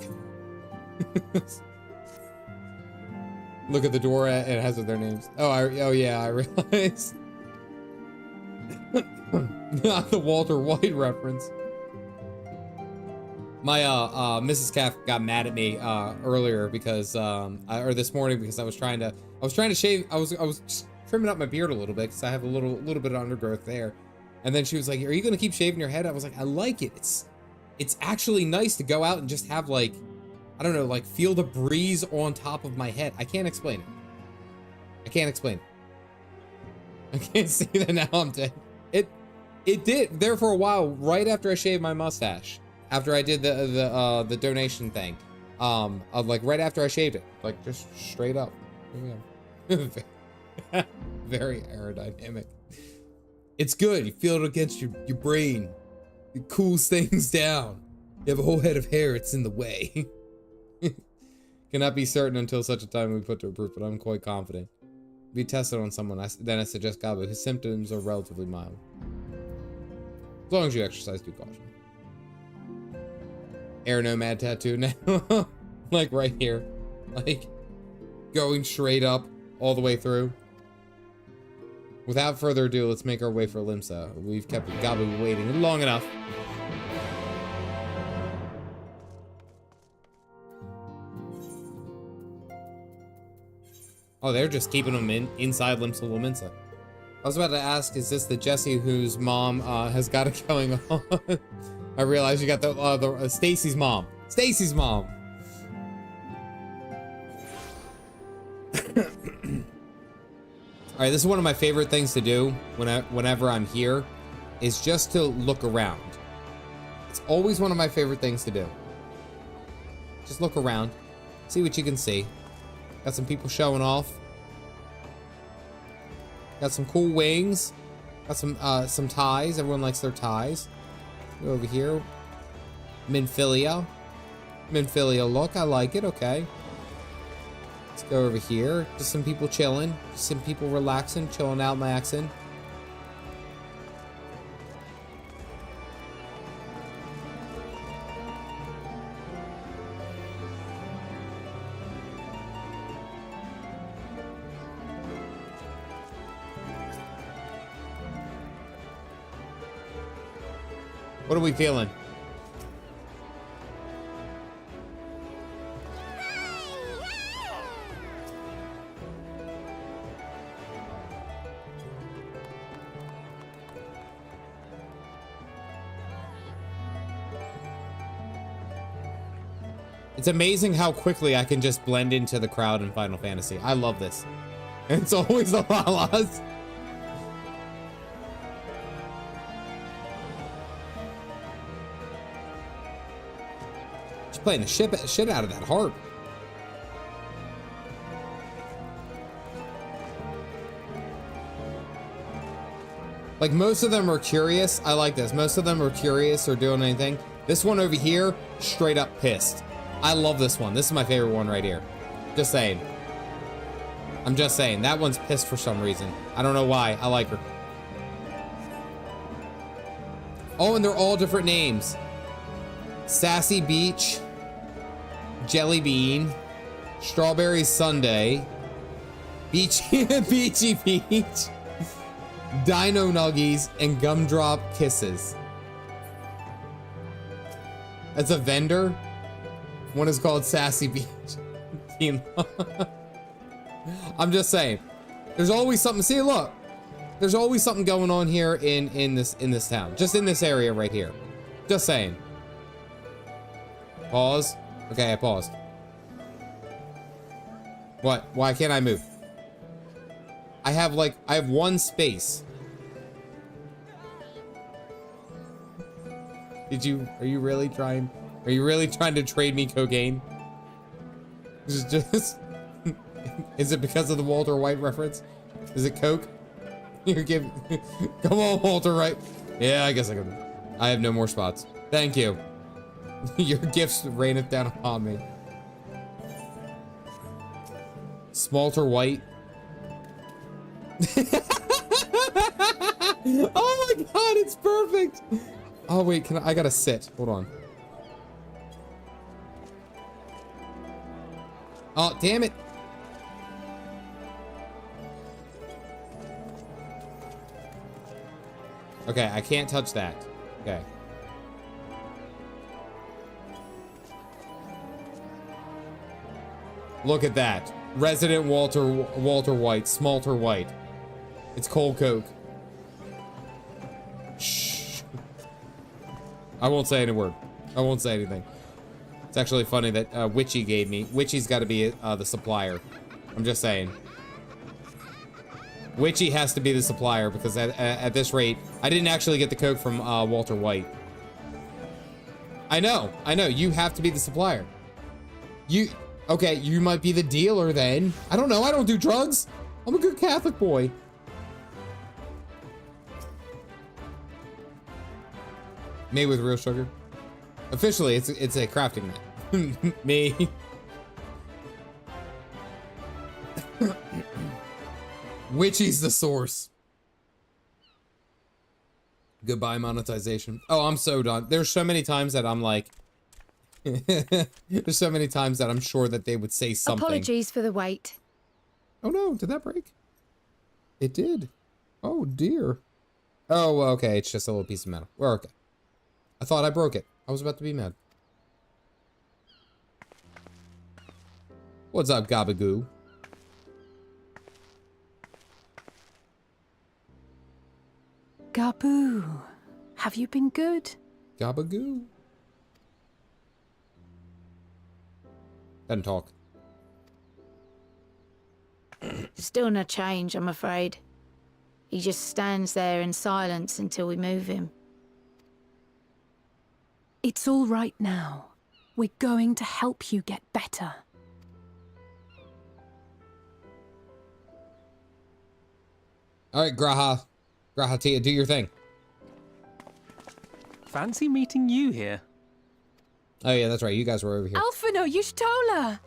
S1: Look at the door, it has their names. Oh yeah, I realized. Not the Walter White reference. My Mrs. Caff got mad at me earlier because or this morning because I was trying to shave. I was just trimming up my beard a little bit because I have a little bit of undergrowth there, And then she was like, are you gonna keep shaving your head? I was like, I like it. It's actually nice to go out and just have like, I don't know, like feel the breeze on top of my head. I can't explain it. I can't explain it. I can't see that now I'm dead. It did there for a while, right after I shaved my mustache. After I did the donation thing. Like right after I shaved it. Like just straight up. Here we go. Very aerodynamic. It's good. You feel it against your brain. It cools things down. You have a whole head of hair. It's in the way. Cannot be certain until such a time we put to a proof, but I'm quite confident. Be tested on someone. Then I suggest Gabu. His symptoms are relatively mild. As long as you exercise due caution. Air nomad tattoo now. Like right here. Like going straight up all the way through. Without further ado, let's make our way for Limsa. We've kept Gabu waiting long enough. Oh, they're just keeping them inside Limsa Lominsa. I was about to ask, is this the Jesse whose mom has got it going on? I realized you got the Stacy's mom. Stacy's mom. All right, this is one of my favorite things to do whenever I'm here, is just to look around. It's always one of my favorite things to do. Just look around, see what you can see. Got some people showing off. Got some cool wings. Got some ties. Everyone likes their ties. Go over here. Minfilia. Minfilia look. I like it. Okay. Let's go over here. Just some people chilling. Just some people relaxing, chilling out, maxing. What are we feeling? It's amazing how quickly I can just blend into the crowd in Final Fantasy. I love this. It's always the Lalas. She's playing the shit out of that harp. Like, most of them are curious. I like this. Most of them are curious or doing anything. This one over here, straight up pissed. I love this one. This is my favorite one right here. Just saying. I'm just saying. That one's pissed for some reason. I don't know why. I like her. Oh, and they're all different names. Sassy Beach. Jelly Bean. Strawberry Sundae. Beachy Beachy Beach. Dino Nuggies and Gumdrop Kisses. That's a vendor. One is called Sassy Beach. I'm just saying. There's always something. See, look. There's always something going on here in this town. Just in this area right here. Just saying. Pause. Okay, I paused. What? Why can't I move? I have one space. Are you really trying to trade me cocaine? Is it because of the Walter White reference? Is it coke? You're giving, come on, Walter White. Yeah, I guess I have no more spots. Thank you. Your gifts raineth down upon me. Smalter White. Oh my god, it's perfect. Oh wait, I gotta sit. Hold on. Oh, damn it. Okay, I can't touch that. Okay. Look at that. Resident Walter White, Smalter White. It's cold coke. I won't say any word. I won't say anything. It's actually funny that Witchy gave me. Witchy's got to be the supplier. I'm just saying. Witchy has to be the supplier because at this rate, I didn't actually get the Coke from Walter White. I know. You have to be the supplier. Okay, you might be the dealer then. I don't know. I don't do drugs. I'm a good Catholic boy. Made with real sugar. Officially, it's a crafting net. Me. Witchy's the source. Goodbye monetization. Oh, I'm so done. There's so many times that I'm like, there's so many times that I'm sure that they would say something.
S9: Apologies for the wait.
S1: Oh no, did that break? It did. Oh dear. Oh, okay, it's just a little piece of metal. We're okay. I thought I broke it. I was about to be mad. What's up, Gabagoo?
S6: Gaboo, have you been good?
S1: Gabagoo? Doesn't talk.
S9: Still no change, I'm afraid. He just stands there in silence until we move him.
S6: It's all right now. We're going to help you get better.
S1: All right, Grahatia, do your thing.
S18: Fancy meeting you here.
S1: Oh yeah, that's right. You guys were over here.
S6: Alphino Yushtola!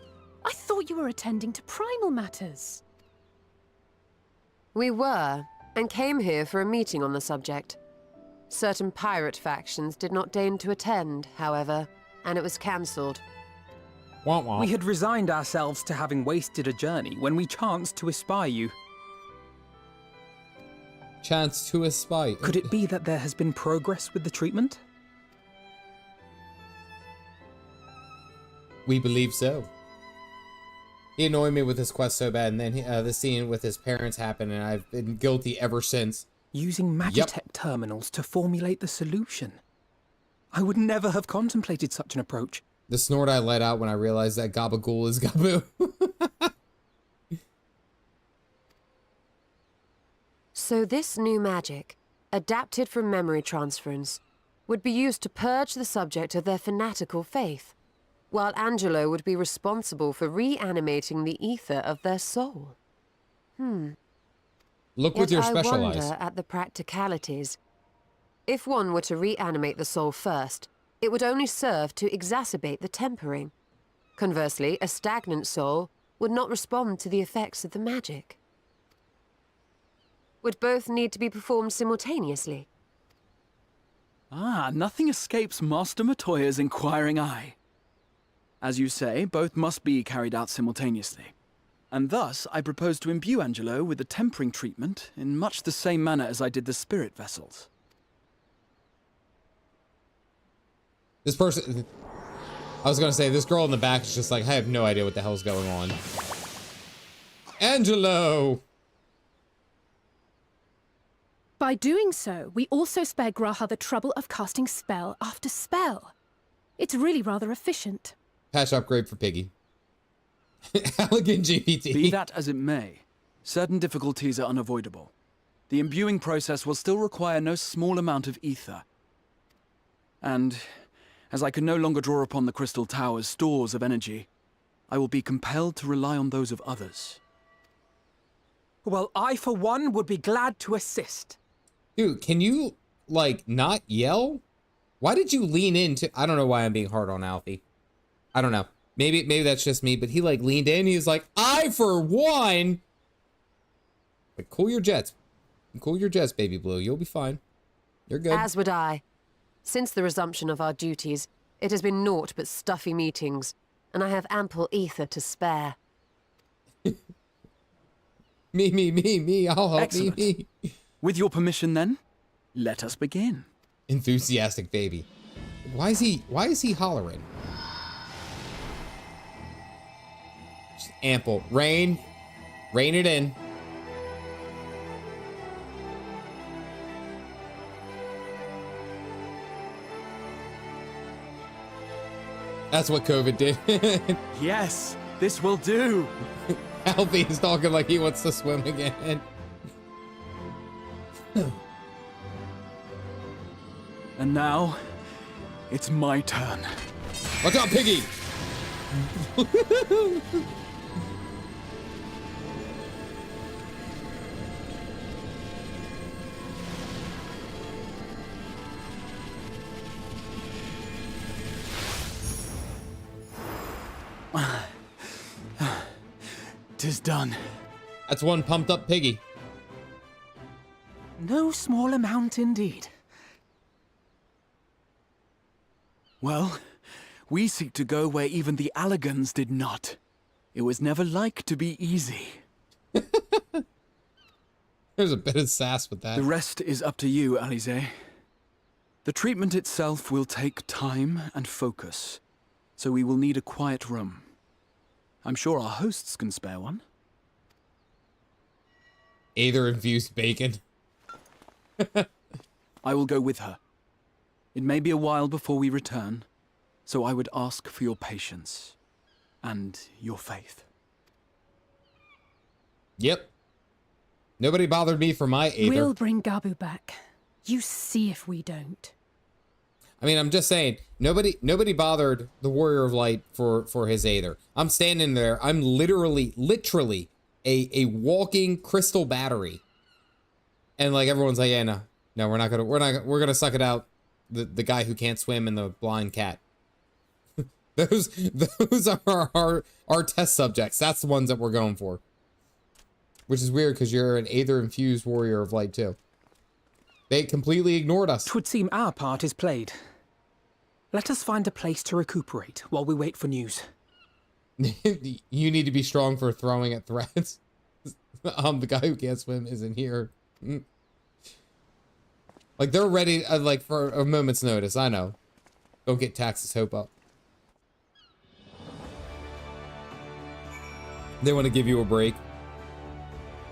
S6: I thought you were attending to primal matters.
S11: We were, and came here for a meeting on the subject. Certain pirate factions did not deign to attend, however, and it was cancelled.
S3: We had resigned ourselves to having wasted a journey when we chanced to espy you.
S1: Chance to espy.
S3: Could it be that there has been progress with the treatment?
S1: We believe so. He annoyed me with his quest so bad, and then the scene with his parents happened, and I've been guilty ever since.
S3: Using Magitech terminals to formulate the solution. I would never have contemplated such an approach.
S1: The snort I let out when I realized that Gabagool is Gaboo.
S11: So this new magic, adapted from memory transference, would be used to purge the subject of their fanatical faith, while Angelo would be responsible for reanimating the ether of their soul.
S1: Look with your special eyes.
S11: I wonder at the practicalities. If one were to reanimate the soul first, it would only serve to exacerbate the tempering. Conversely, a stagnant soul would not respond to the effects of the magic. Would both need to be performed simultaneously?
S8: Nothing escapes Master Matoya's inquiring eye. As you say, both must be carried out simultaneously. And thus, I propose to imbue Angelo with the tempering treatment in much the same manner as I did the spirit vessels.
S1: This person... I was gonna say, this girl in the back is just like, I have no idea what the hell's going on. Angelo!
S6: By doing so, we also spare Graha the trouble of casting spell after spell. It's really rather efficient.
S1: Patch upgrade for Piggy. Elegant GPT.
S8: Be that as it may, certain difficulties are unavoidable. The imbuing process will still require no small amount of ether. And, as I can no longer draw upon the Crystal Tower's stores of energy, I will be compelled to rely on those of others.
S3: Well, I, for one, would be glad to assist.
S1: Dude, can you, like, not yell? Why did you lean into... I don't know why I'm being hard on Alfie. I don't know. Maybe that's just me, but he, like, leaned in. He was like, I, for one... Like, cool your jets. Cool your jets, baby blue. You'll be fine. You're good.
S11: As would I. Since the resumption of our duties, it has been naught but stuffy meetings, and I have ample ether to spare.
S1: Me. I'll help.
S8: Excellent.
S1: Me.
S8: With your permission, then, let us begin.
S1: Enthusiastic baby. Why is he hollering? Just ample. Rain it in. That's what COVID did.
S14: Yes, this will do.
S1: Alfie is talking like he wants to swim again.
S8: And now, it's my turn.
S1: Watch out, Piggy!
S8: Tis done.
S1: That's one pumped up piggy.
S3: No small amount indeed.
S8: Well, we seek to go where even the Allagans did not. It was never like to be easy.
S1: There's a bit of sass with that.
S8: The rest is up to you, Azys. The treatment itself will take time and focus, so we will need a quiet room. I'm sure our hosts can spare one.
S1: Aether infused bacon.
S8: I will go with her. It may be a while before we return, so I would ask for your patience and your faith.
S1: Yep. Nobody bothered me for my Aether.
S6: We'll bring Gabu back. You see if we don't.
S1: I mean, I'm just saying, nobody bothered the Warrior of Light for his Aether. I'm standing there. I'm literally a walking crystal battery. And like everyone's like, yeah, no, we're gonna suck it out. The guy who can't swim and the blind cat. those are our test subjects. That's the ones that we're going for. Which is weird because you're an Aether infused Warrior of Light too. They completely ignored us.
S3: 'Twould seem our part is played. Let us find a place to recuperate while we wait for news.
S1: You need to be strong for throwing at threats. The guy who can't swim isn't here. Like they're ready, like for a moment's notice. I know. Don't get Tax's hope up. They want to give you a break.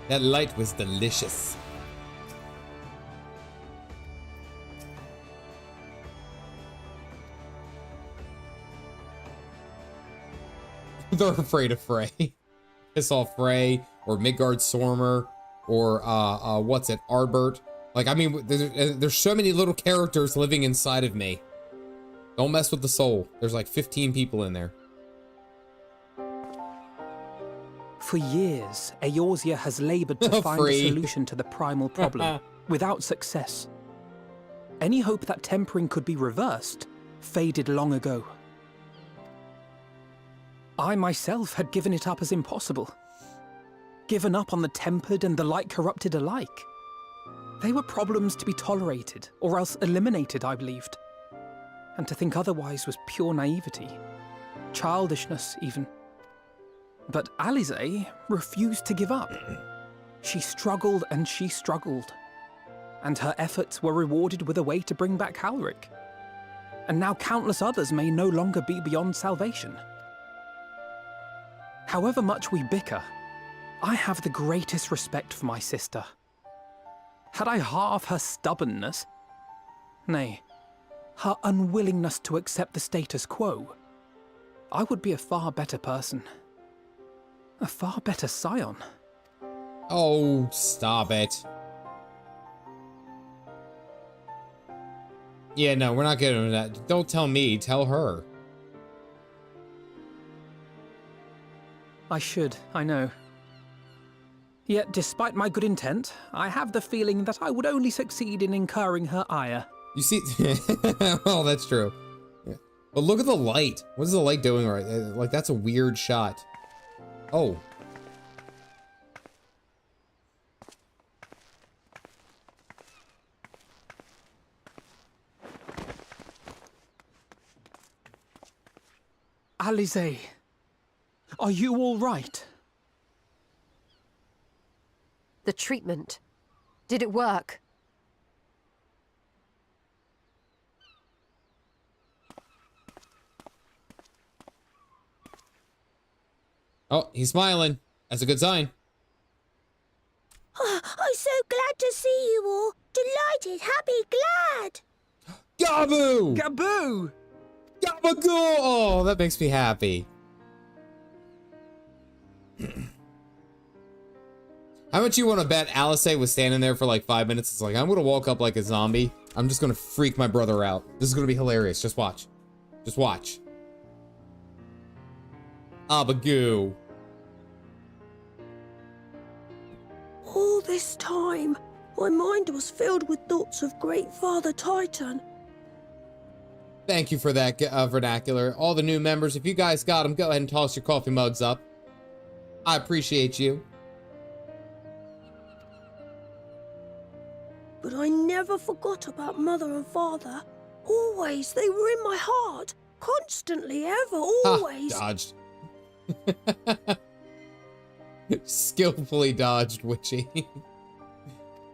S1: That light was delicious. They're afraid of Frey. Piss off Frey, or Midgard Sormer, or what's it, Ardbert. Like, I mean, there's so many little characters living inside of me. Don't mess with the soul. There's like 15 people in there.
S3: For years, Eorzea has labored to find a solution to the primal problem, without success. Any hope that tempering could be reversed faded long ago. I myself had given it up as impossible. Given up on the tempered and the light-corrupted alike. They were problems to be tolerated, or else eliminated, I believed. And to think otherwise was pure naivety. Childishness, even. But Azys refused to give up. She struggled and she struggled. And her efforts were rewarded with a way to bring back Aymeric. And now countless others may no longer be beyond salvation. However much we bicker, I have the greatest respect for my sister. Had I half her stubbornness, nay, her unwillingness to accept the status quo, I would be a far better person. A far better scion.
S1: Oh, stop it. Yeah, no, we're not getting that. Don't tell me, tell her.
S3: I should, I know. Yet, despite my good intent, I have the feeling that I would only succeed in incurring her ire.
S1: You see, oh, that's true. Yeah. But look at the light. What is the light doing right? Like, that's a weird shot. Oh.
S3: Azys, are you all right?
S11: The treatment. Did it work?
S1: Oh, he's smiling. That's a good sign.
S18: Oh, I'm so glad to see you all. Delighted, happy, glad.
S1: Gabu!
S3: Gabu!
S1: Bagoo! Oh, that makes me happy. How much you want to bet Alice was standing there for like 5 minutes? It's like, I'm gonna walk up like a zombie. I'm just gonna freak my brother out. This is gonna be hilarious. Just watch. Just watch. Ah, Bagoo.
S18: All this time, my mind was filled with thoughts of Great Father Titan.
S1: Thank you for that vernacular. All the new members, if you guys got them, go ahead and toss your coffee mugs up. I appreciate you.
S18: But I never forgot about Mother and Father. Always, they were in my heart. Constantly, ever, always.
S1: Dodged. Skillfully dodged, Witchy.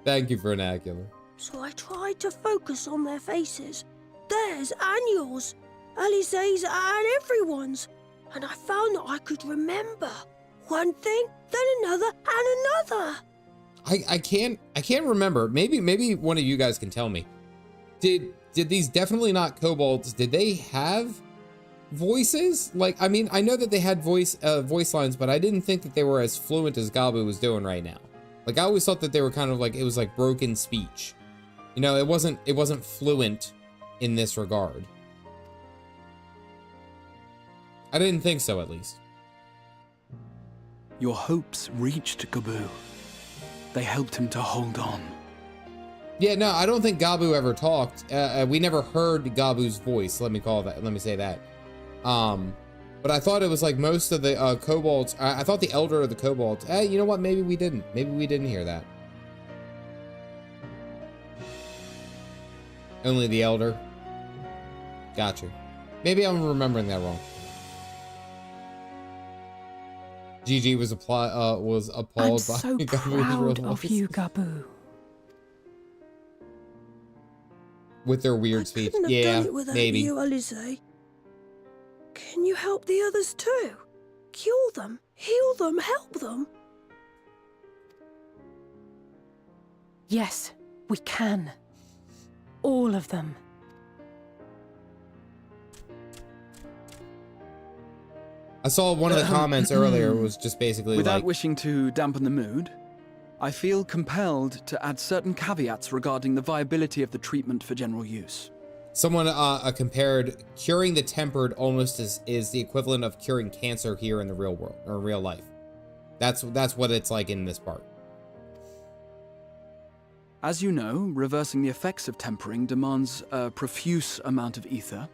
S1: Thank you, vernacular.
S18: So I tried to focus on their faces. Theirs and yours. Alizé's and everyone's. And I found that I could remember. One thing, then another, and another.
S1: I can't remember. Maybe one of you guys can tell me. Did these definitely not kobolds? Did they have voices? Like, I mean, I know that they had voice lines, but I didn't think that they were as fluent as Gabu was doing right now. Like, I always thought that they were kind of like, it was like broken speech. You know, it wasn't fluent in this regard. I didn't think so, at least.
S8: Your hopes reached Gabu. They helped him to hold on.
S1: Yeah, no, I don't think Gabu ever talked. We never heard Gabu's voice. Let me say that. But I thought it was like most of the kobolds. I thought the elder of the kobolds. You know what? Maybe we didn't. Maybe we didn't hear that. Only the elder. Gotcha. Maybe I'm remembering that wrong. GG was appalled
S6: I'm
S1: by
S6: so
S1: Gabu's
S6: proud
S1: real
S6: of
S1: voice.
S6: you, Gabu.
S1: With their weird speech.
S18: Couldn't have
S1: Yeah,
S18: done it without
S1: maybe.
S18: you, Alizé. Can you help the others too? Cure them, heal them, help them.
S6: Yes, we can. All of them.
S1: I saw one of the comments earlier was just basically
S8: Without
S1: like,
S8: wishing to dampen the mood, I feel compelled to add certain caveats regarding the viability of the treatment for general use.
S1: someone compared curing the tempered almost is the equivalent of curing cancer here in the real world or real life. That's what it's like in this part.
S8: As you know, reversing the effects of tempering demands a profuse amount of ether.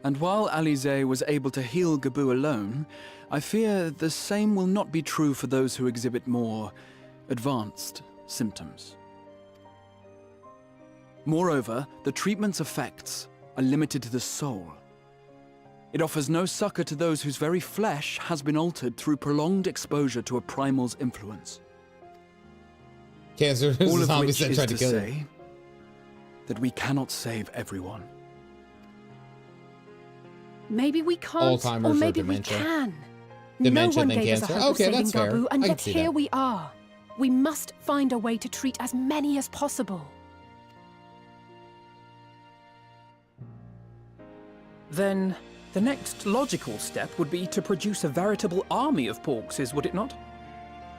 S8: And while Alizé was able to heal Gabu alone, I fear the same will not be true for those who exhibit more advanced symptoms. Moreover, the treatment's effects are limited to the soul. It offers no succor to those whose very flesh has been altered through prolonged exposure to a primal's influence.
S1: Cancer
S8: All of
S1: zombies
S8: which
S1: that
S8: is
S1: tried
S8: to
S1: to kill
S8: say
S1: you.
S8: that we cannot save everyone.
S6: Maybe we can't,
S1: Alzheimer's
S6: or
S1: or
S6: maybe we
S1: dementia.
S6: can.
S1: Dementia
S6: No one
S1: than
S6: gave us a
S1: cancer.
S6: hope
S1: Okay,
S6: of saving
S1: that's fair.
S6: Gabu,
S1: I
S6: and
S1: can
S6: yet
S1: see
S6: here
S1: that.
S6: we are. We must find a way to treat as many as possible.
S3: Then the next logical step would be to produce a veritable army of porkses, would it not?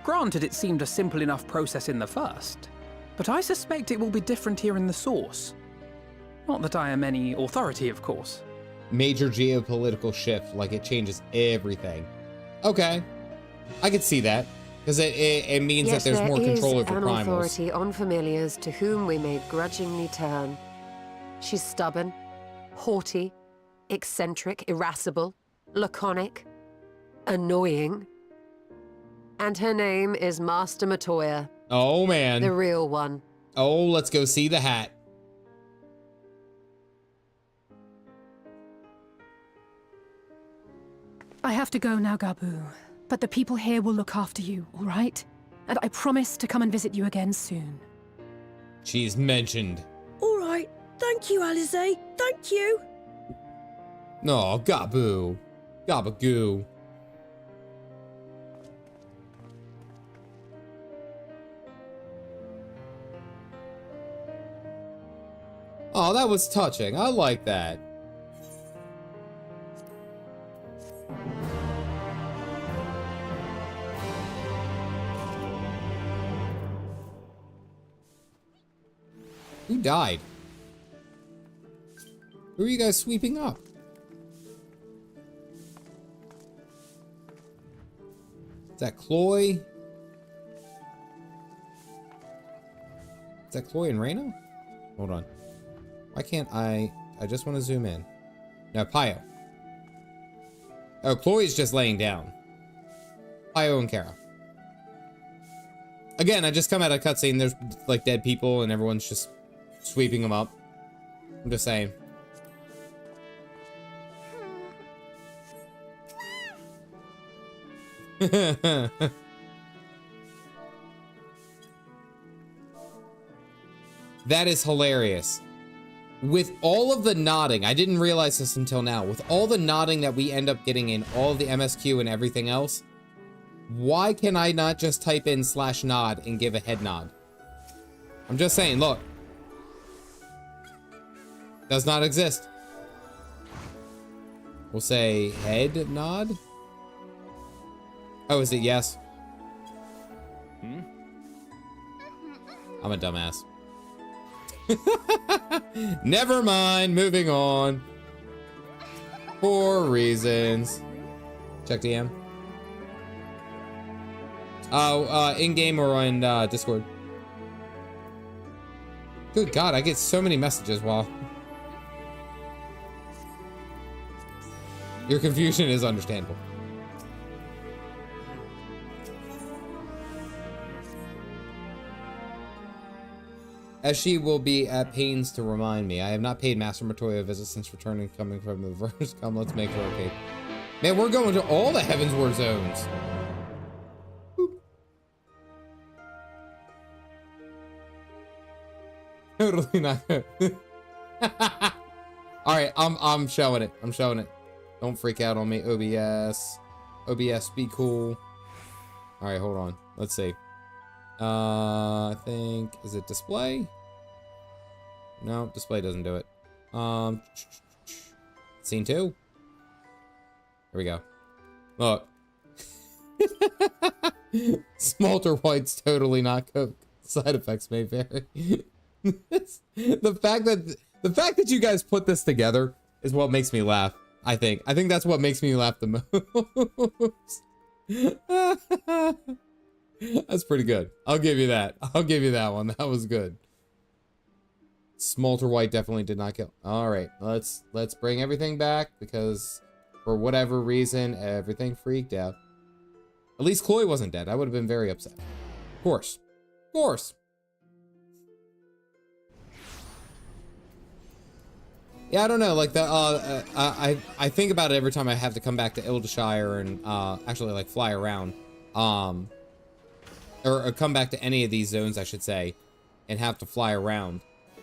S3: Granted, it seemed a simple enough process in the first, but I suspect it will be different here in the source. Not that I am any authority, of course.
S1: Major geopolitical shift, like it changes everything. Okay, I could see that because it means
S11: Yet
S1: that there's more control over
S11: there is an
S1: primals.
S11: authority on familiars to whom we may grudgingly turn. She's stubborn, haughty, eccentric, irascible, laconic, annoying. And her name is Master Matoya.
S1: Oh man,
S11: The real one.
S1: oh, let's go see the hat.
S6: I have to go now, Gabu. But the people here will look after you, all right? And I promise to come and visit you again soon.
S1: She's mentioned.
S18: All right. Thank you, Alizé. Thank you.
S1: No, Gabu. Gabagoo. Oh, that was touching. I like that. Who died? Who are you guys sweeping up? Is that Chloe? Is that Chloe and Reyna? Hold on. Why can't I just want to zoom in. No, Pio. Oh, Chloe's just laying down. Pio and Kara. Again, I just come out of cutscene. There's like dead people and everyone's just sweeping them up. I'm just saying. That is hilarious. With all of the nodding, I didn't realize this until now, with all the nodding that we end up getting in all of the MSQ and everything else, why can I not just type in /nod and give a head nod? I'm just saying, look. Does not exist. We'll say head nod. Oh, is it yes? I'm a dumbass. Never mind, moving on. For reasons. Check DM. Oh, in-game or on Discord. Good God, I get so many messages while... Your confusion is understandable. As she will be at pains to remind me. I have not paid Master Matoya a visit since returning, coming from the verse. Come, let's make her okay. Man, we're going to all the Heavensward zones. Boop. Totally not good. All right, I'm showing it. I'm showing it. Don't freak out on me, OBS. OBS, be cool. All right, hold on. Let's see. I think, is it display? No, display doesn't do it. Scene 2. Here we go. Look. Smalter white's totally not Coke. Side effects may vary. the fact that you guys put this together is what makes me laugh. I think that's what makes me laugh the most. That's pretty good. I'll give you that. I'll give you that one. That was good. Smalter white definitely did not kill. All right, let's bring everything back because for whatever reason, everything freaked out. At least Chloe wasn't dead. I would have been very upset. Of course. Of course. Yeah, I don't know. Like the I think about it every time I have to come back to Ildeshire and actually like fly around. Or come back to any of these zones, I should say, and have to fly around.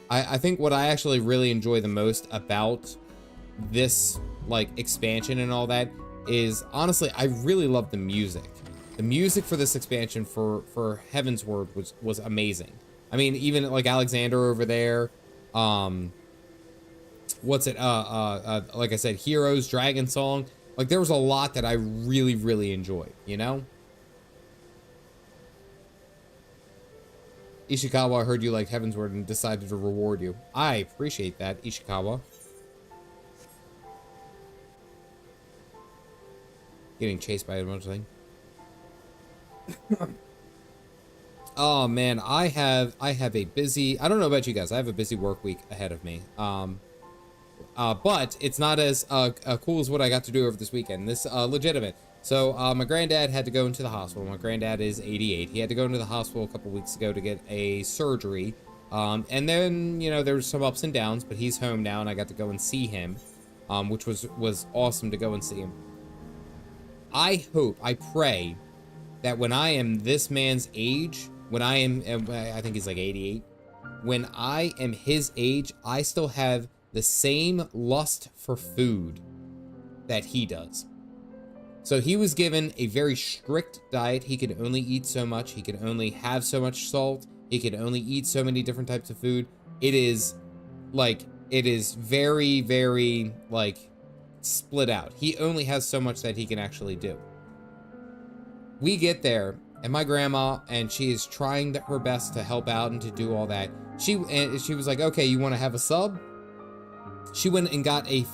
S1: I think what I actually really enjoy the most about this like expansion and all that is honestly, I really love the music. The music for this expansion for Heavensward was amazing. I mean, even like Alexander over there, what's it? Like I said, Heroes, Dragon Song. Like there was a lot that I really enjoyed, you know? Ishikawa, I heard you liked Heavensward and decided to reward you. I appreciate that, Ishikawa. Getting chased by a bunch of things. Oh man, I have a busy, I don't know about you guys, I have a busy work week ahead of me. But it's not as cool as what I got to do over this weekend. This legitimate. So my granddad had to go into the hospital. My granddad is 88. He had to go into the hospital a couple weeks ago to get a surgery. And then, you know, there was some ups and downs, but he's home now and I got to go and see him, which was awesome to go and see him. I hope, I pray that when I am this man's age, when I am, I think he's like 88, when I am his age, I still have the same lust for food that he does. So he was given a very strict diet. He could only eat so much. He could only have so much salt. He could only eat so many different types of food. It is very, very like split out. He only has so much that he can actually do. We get there, and my grandma, and she is trying her best to help out and to do all that. She was like, okay, you want to have a sub? She went and got a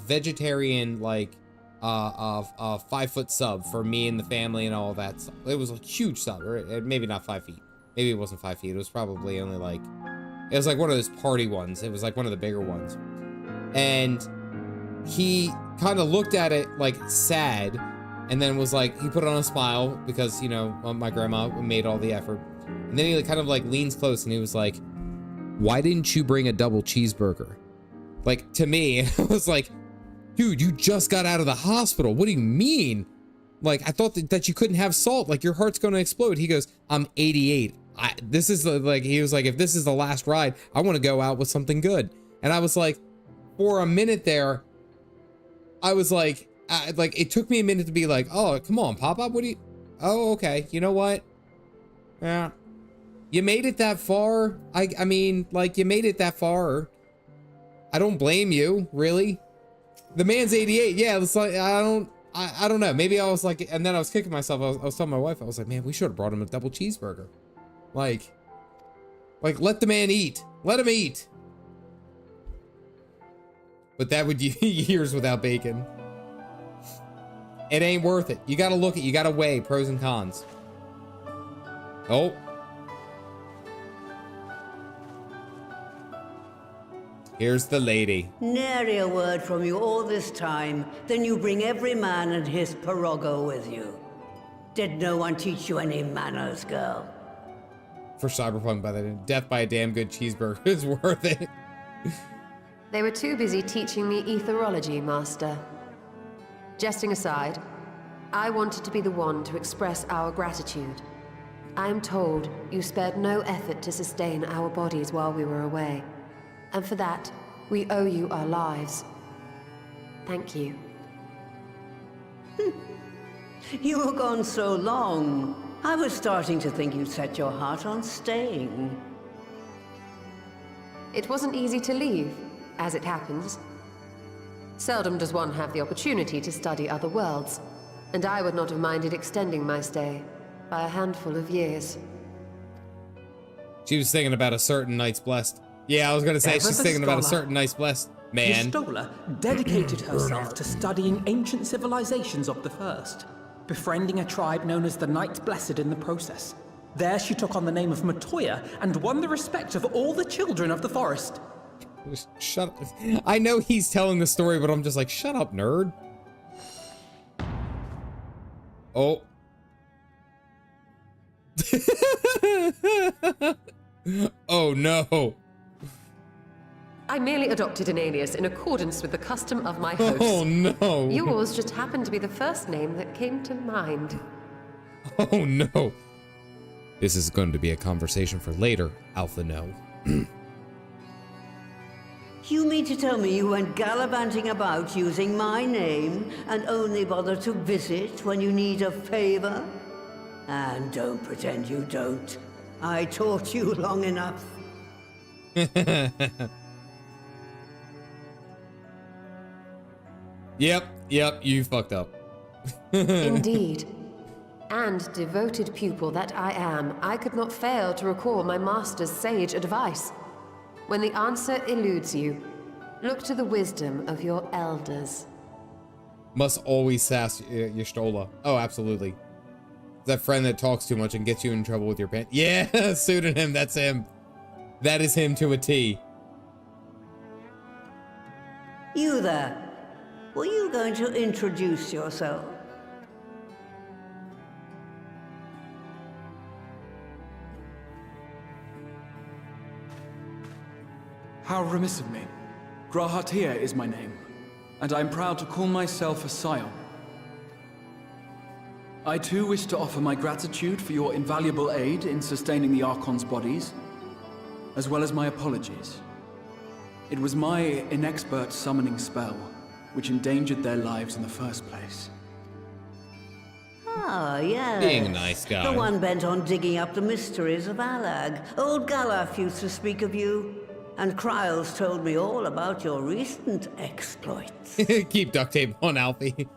S1: vegetarian, like, 5-foot sub for me and the family and all that stuff. It was a huge sub, or maybe not 5 feet. Maybe it wasn't 5 feet. It was probably only like, it was like one of those party ones. It was like one of the bigger ones. And he kind of looked at it like sad, and then was like, he put on a smile because, you know, my grandma made all the effort. And then he kind of like leans close and he was like, why didn't you bring a double cheeseburger? Like, to me, I was like, dude, you just got out of the hospital. What do you mean? Like, I thought that you couldn't have salt. Like, your heart's going to explode. He goes, I'm 88. This is like, he was like, if this is the last ride, I want to go out with something good. And I was like, for a minute there, I was like, it took me a minute to be like, oh, come on, Papa, what do you, oh, okay, you know what? Yeah, you made it that far. I mean, like, you made it that far. I don't blame you, really. The man's 88, yeah, it's like, I don't know, maybe I was like, and then I was kicking myself, I was telling my wife, I was like, man, we should have brought him a double cheeseburger. Like, let the man eat, let him eat. But that would years without bacon. It ain't worth it. You gotta look at, you gotta weigh pros and cons. Oh. Here's the lady.
S19: Nary a word from you all this time. Then you bring every man and his pirogo with you. Did no one teach you any manners, girl?
S1: For Cyberpunk, by the way, death by a damn good cheeseburger is worth it.
S11: They were too busy teaching me etherology, Master. Jesting aside, I wanted to be the one to express our gratitude. I am told you spared no effort to sustain our bodies while we were away. And for that, we owe you our lives. Thank you.
S19: You were gone so long. I was starting to think you'd set your heart on staying.
S11: It wasn't easy to leave, as it happens. Seldom does one have the opportunity to study other worlds, and I would not have minded extending my stay by a handful of years.
S1: She was thinking about a certain night's blessed. Yeah, I was gonna say she's thinking about a certain night's blessed man.
S3: Ishgard Lla dedicated herself to studying ancient civilizations of the First, befriending a tribe known as the Knights Blessed in the process. There she took on the name of Matoya and won the respect of all the children of the forest.
S1: Just shut up. I know he's telling the story, but I'm just like, shut up, nerd. Oh. Oh no.
S11: I merely adopted an alias in accordance with the custom of my host.
S1: Oh no.
S11: Yours just happened to be the first name that came to mind.
S1: Oh no. This is going to be a conversation for later, Alpha No.
S19: You mean to tell me you went gallivanting about using my name and only bother to visit when you need a favor? And don't pretend you don't. I taught you long enough.
S1: Yep, you fucked up.
S11: Indeed. And devoted pupil that I am, I could not fail to recall my master's sage advice. When the answer eludes you, look to the wisdom of your elders.
S1: Must always sass Ishgard Lla. Oh, absolutely. That friend that talks too much and gets you in trouble with your pants. Yeah, pseudonym, that's him. That is him to a T.
S19: You there. Were you going to introduce yourself?
S8: How remiss of me. Grahatia is my name, and I'm proud to call myself a scion. I too wish to offer my gratitude for your invaluable aid in sustaining the Archon's bodies, as well as my apologies. It was my inexpert summoning spell which endangered their lives in the first place.
S19: Ah, yes.
S1: Being a nice guy.
S19: The one bent on digging up the mysteries of Allag. Old Galaf used to speak of you. And Kryles told me all about your recent exploits.
S1: Keep duct tape on, Alfie.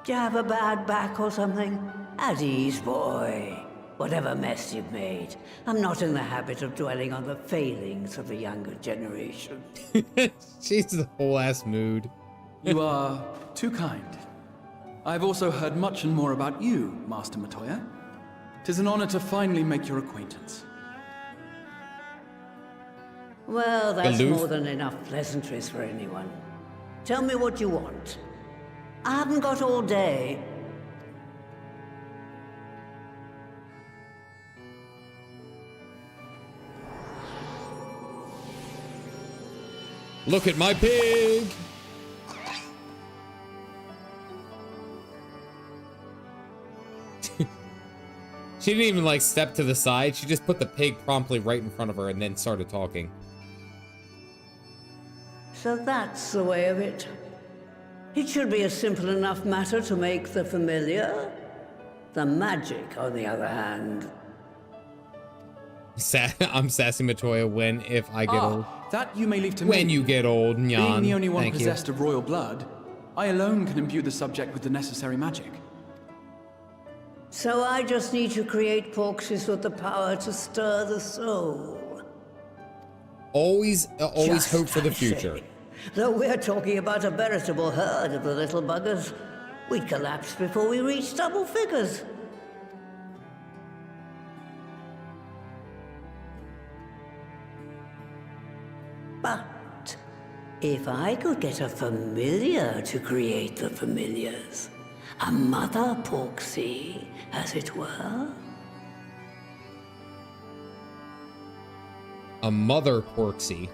S19: Do you have a bad back or something? At ease, boy. Whatever mess you've made, I'm not in the habit of dwelling on the failings of the younger generation.
S1: She's the whole ass mood.
S8: You are too kind. I've also heard much and more about you, Master Matoya. 'Tis an honor to finally make your acquaintance.
S19: Well, that's
S1: Aloof.
S19: more than enough pleasantries for anyone. Tell me what you want. I haven't got all day.
S1: Look at my pig! She didn't even like step to the side. She just put the pig promptly right in front of her and then started talking.
S19: So that's the way of it. It should be a simple enough matter to make the familiar. The magic, on the other hand.
S1: I'm sassy Matoya when if I get old.
S8: That you may leave to me.
S1: When you get old, Nyan.
S8: Being the only one
S1: Thank
S8: possessed
S1: you.
S8: of royal blood, I alone can imbue the subject with the necessary magic.
S19: So I just need to create porksies with the power to stir the soul.
S1: Always
S19: Just
S1: hope for the
S19: I say.
S1: future.
S19: Though we're talking about a veritable herd of the little buggers, we'd collapse before we reached double figures. But if I could get a familiar to create the familiars, a mother porksy, as it were.
S1: A mother porksy.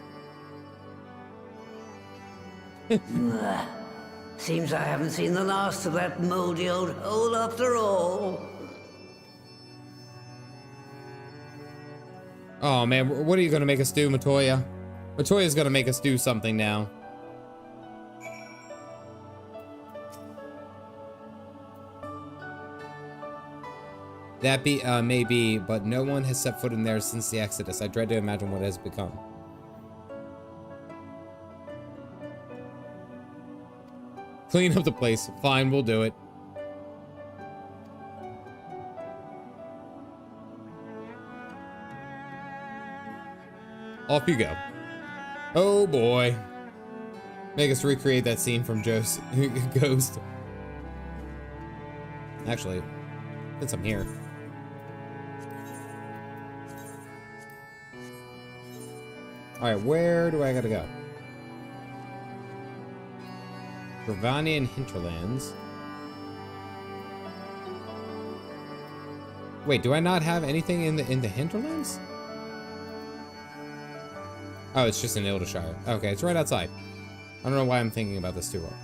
S19: Seems I haven't seen the last of that moldy old hole after all.
S1: Oh man, what are you gonna make us do, Matoya? Matoya's gonna make us do something now. That be, maybe, but no one has set foot in there since the Exodus. I dread to imagine what it has become. Clean up the place. Fine, we'll do it. Off you go. Oh boy. Make us recreate that scene from Joe's Ghost. Actually, since I'm here. Alright, where do I gotta go? Gravanian Hinterlands. Wait, do I not have anything in the Hinterlands? Oh, it's just in Ildershire. Okay, it's right outside. I don't know why I'm thinking about this too well.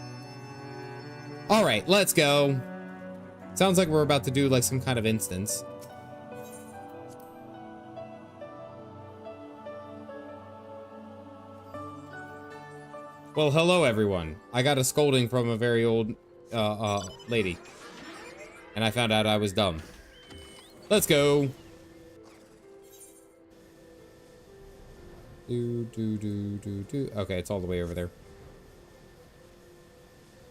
S1: Alright, let's go. Sounds like we're about to do like some kind of instance. Well, hello everyone. I got a scolding from a very old lady. And I found out I was dumb. Let's go. Okay, it's all the way over there.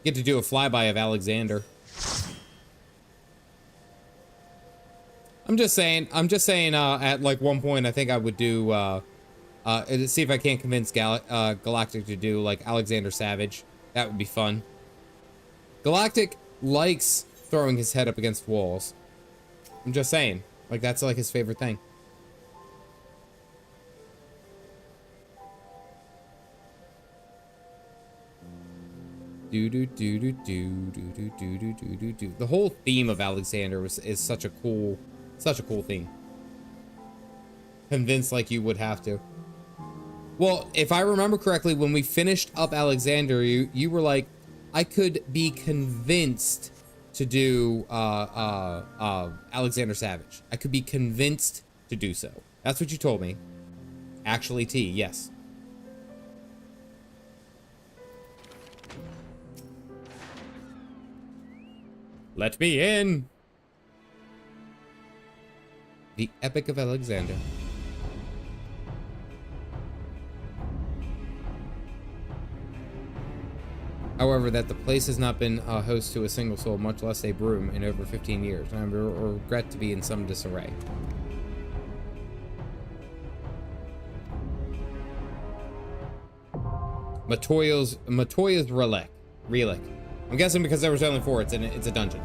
S1: Get to do a flyby of Alexander. I'm just saying, at like one point I think I would do, see if I can't convince Galactic to do like Alexander Savage. That would be fun. Galactic likes throwing his head up against walls. I'm just saying, like that's like his favorite thing. The whole theme of Alexander is such a cool theme. Convinced like you would have to. Well, if I remember correctly, when we finished up Alexander, you were like, I could be convinced to do Alexander Savage. I could be convinced to do so. That's what you told me. Actually, T, yes. Let me in. The Epic of Alexander. However, that the place has not been host to a single soul, much less a broom, in over 15 years, and I regret to be in some disarray. Matoya's relic. I'm guessing because there was only 4, it's a dungeon.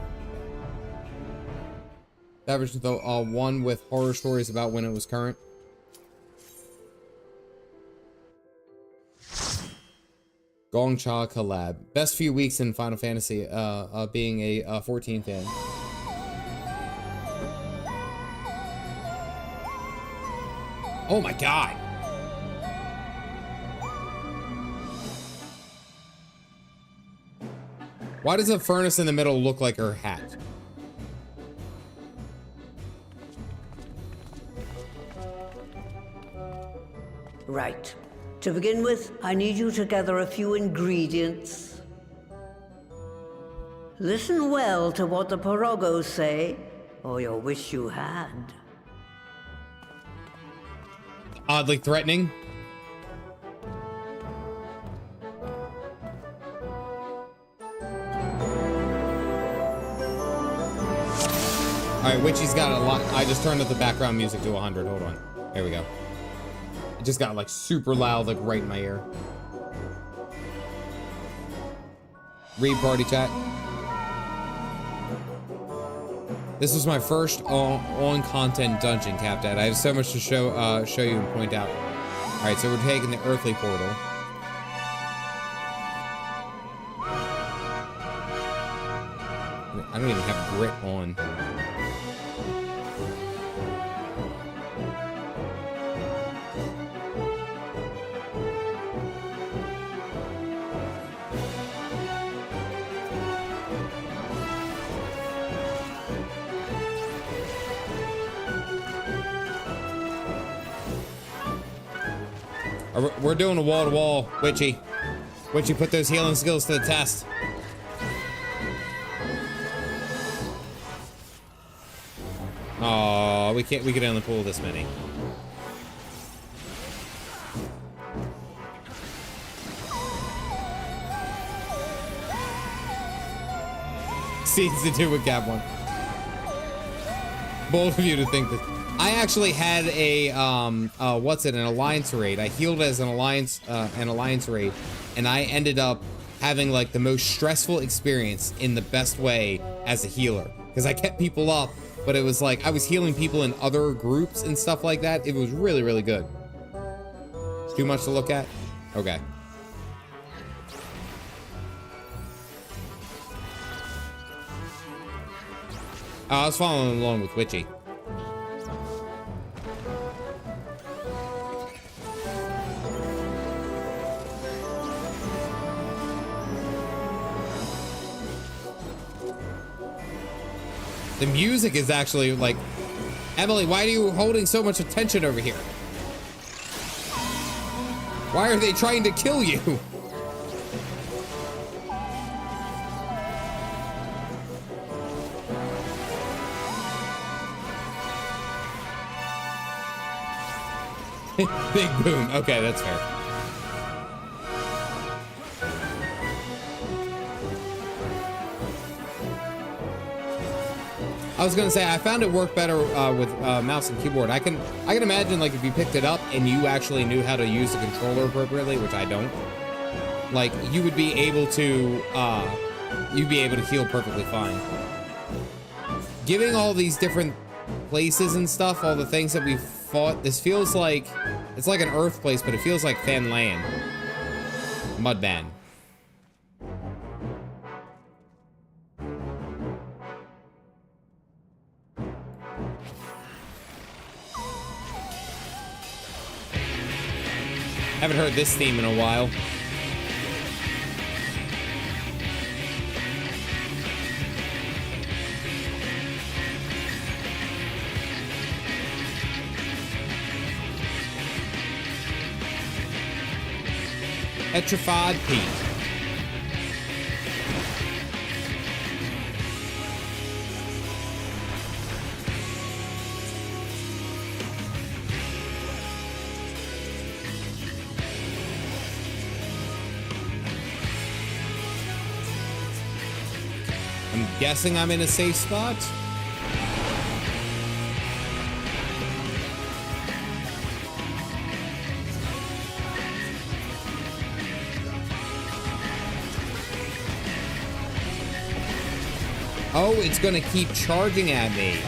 S1: Average the one with horror stories about when it was current. Gongcha collab. Best few weeks in Final Fantasy, being a 14 fan. Oh my god. Why does the furnace in the middle look like her hat?
S19: Right. To begin with, I need you to gather a few ingredients. Listen well to what the Porogos say, or you'll wish you had.
S1: Oddly threatening. Alright, Witchy's got a lot. I just turned up the background music to 100. Hold on. There we go. It just got like super loud, like right in my ear. Read party chat. This was my first on content dungeon, Capdad. I have so much to show you and point out. All right, so we're taking the earthly portal. I don't even have grit on. We're doing a wall-to-wall, Witchy. Witchy, put those healing skills to the test. Oh, we could only pull this many. Seems to do with Cap 1. Bold of you to think that. I actually had a an alliance raid. I healed as an alliance raid, and I ended up having like the most stressful experience in the best way as a healer, because I kept people up, but it was like I was healing people in other groups and stuff like that. It was really, really good. It's too much to look at? Okay. I was following along with Witchy. The music is actually like, Emily, why are you holding so much attention over here? Why are they trying to kill you? Big boom. Okay, that's fair. I was gonna say I found it worked better with mouse and keyboard. I can imagine like if you picked it up and you actually knew how to use the controller appropriately, which I don't. Like you would be able to heal perfectly fine. Giving all these different places and stuff, all the things that we fought, this feels like it's like an Earth place, but it feels like Fen Land. Mudman. Haven't heard this theme in a while. Petrified Pete. I'm guessing I'm in a safe spot. Oh, it's gonna keep charging at me.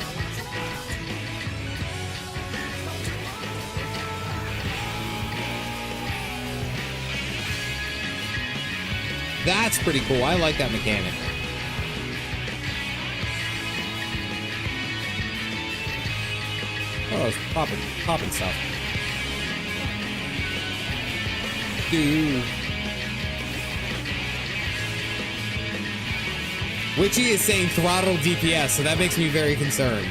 S1: That's pretty cool. I like that mechanic. Oh, it's popping stuff. Dude. Witchy is saying throttle DPS, so that makes me very concerned.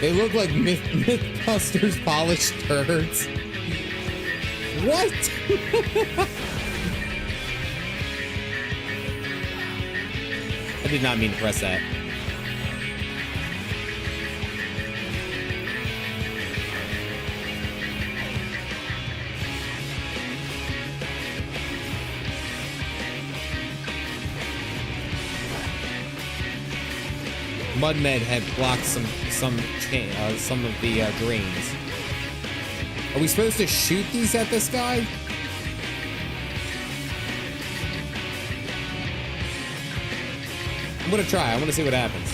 S1: They look like Mythbusters polished turds. What? I did not mean to press that. Mudmed had blocked some of the greens. Are we supposed to shoot these at this guy? I'm gonna try. I want to see what happens.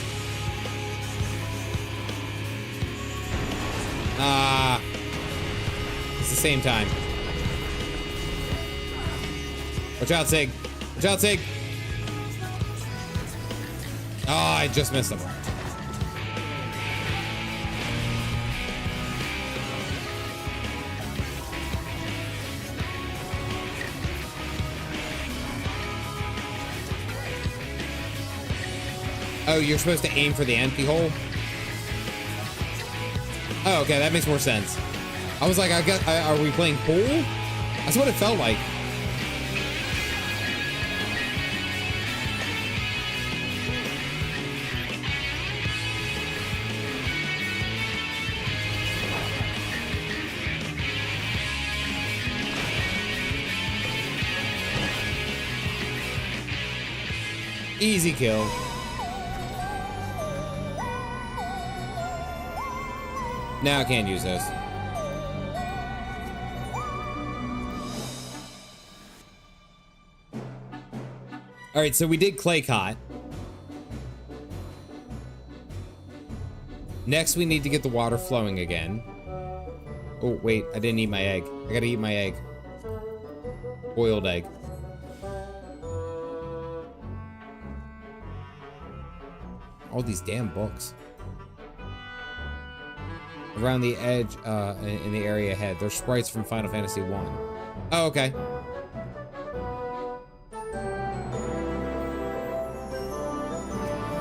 S1: It's the same time. Watch out, Sig. Watch out, Sig. Oh, I just missed him. Oh, you're supposed to aim for the empty hole? Oh, okay, that makes more sense. I was like, are we playing pool? That's what it felt like. Easy kill. Now I can't use those. All right, so we did clay cot. Next, we need to get the water flowing again. Oh, wait, I didn't eat my egg. I gotta eat my egg. Boiled egg. All these damn books. Around the edge, in the area ahead. They're sprites from Final Fantasy 1. Oh, okay.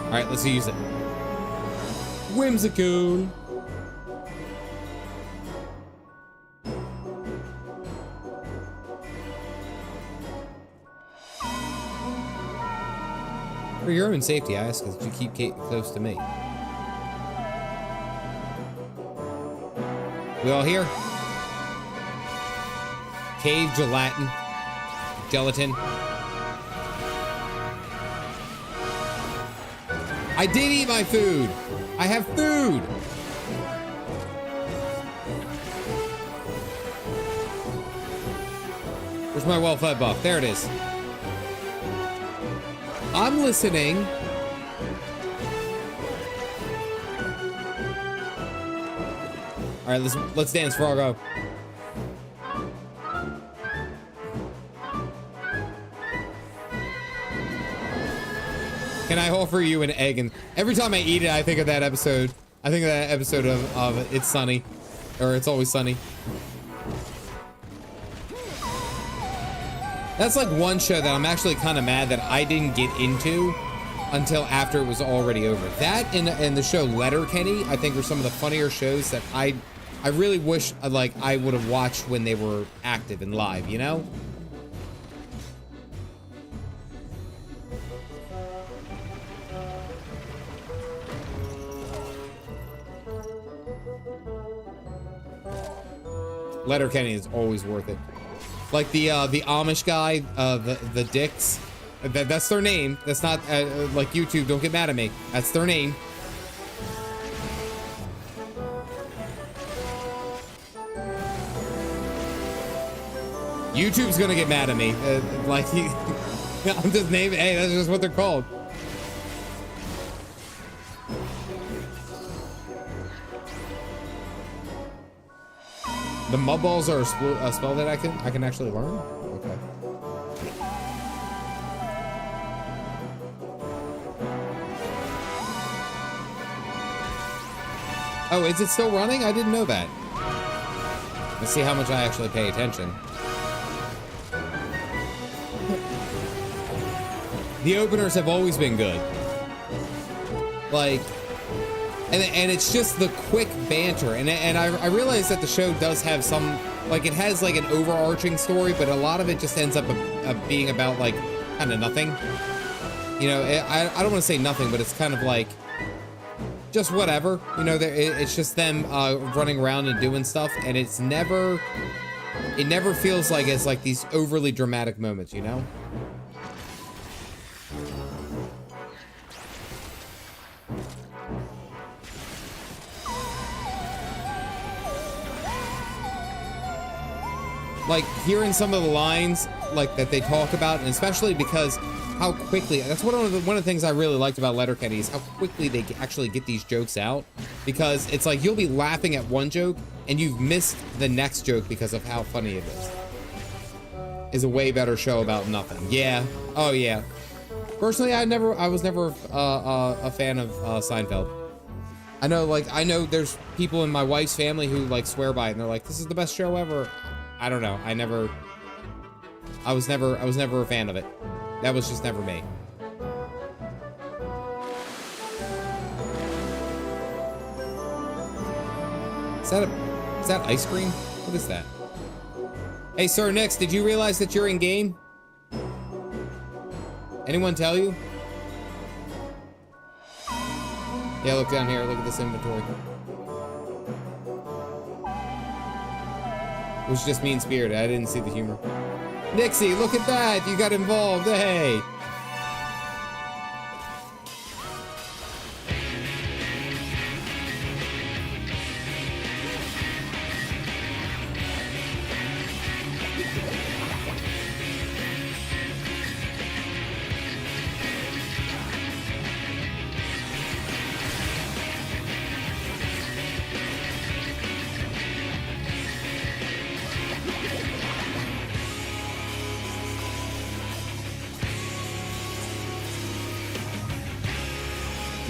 S1: All right, let's use it. Whimsical. For your own safety, I ask that you keep Kate close to me. We all here? Cave gelatin. I did eat my food. I have food. Where's my well-fed buff? There it is. I'm listening. All right, let's dance, Froggo. Can I offer you an egg? And every time I eat it, I think of that episode. I think of that episode of It's Sunny, or It's Always Sunny. That's like one show that I'm actually kind of mad that I didn't get into until after it was already over. That and the show Letterkenny, I think, are some of the funnier shows that I really wish like I would have watched when they were active and live, you know? Letterkenny is always worth it. Like the Amish guy, the Dicks. That's their name. That's not like YouTube. Don't get mad at me. That's their name. YouTube's gonna get mad at me. Like I'm just naming. Hey, that's just what they're called. The mud balls are a spell that I can actually learn. Okay. Oh, is it still running? I didn't know that. Let's see how much I actually pay attention. The openers have always been good. Like, and it's just the quick banter. And I realize that the show does have some, like, it has like an overarching story, but a lot of it just ends up being about like kind of nothing. You know, I don't want to say nothing, but it's kind of like just whatever. You know, it's just them running around and doing stuff, and it never feels like it's like these overly dramatic moments, you know? Like hearing some of the lines like that they talk about, and especially because how quickly, that's one of the things I really liked about Letterkenny is how quickly they actually get these jokes out, because it's like you'll be laughing at one joke and you've missed the next joke because of how funny it is. Is a way better show about nothing. Yeah. Oh yeah. Personally, I was never a fan of Seinfeld. I know there's people in my wife's family who like swear by it and they're like, this is the best show ever. I don't know. I was never a fan of it. That was just never me. Is that ice cream? What is that? Hey, Sir Nix, did you realize that you're in game? Anyone tell you? Yeah, look down here. Look at this inventory. It was just mean-spirited. I didn't see the humor. Nixie, look at that! You got involved. Hey!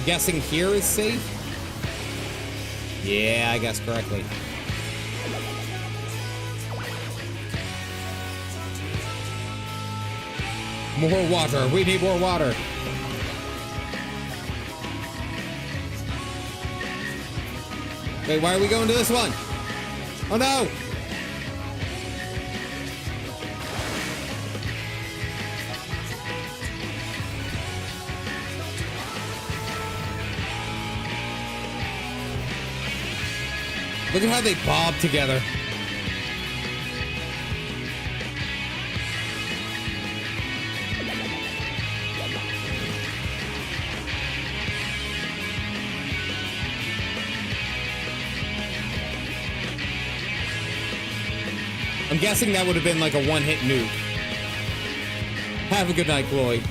S1: Guessing here is safe? Yeah, I guessed correctly. More water. We need more water. Wait, why are we going to this one? Oh no! Look at how they bob together. I'm guessing that would have been like a one-hit nuke. Have a good night, Chloe.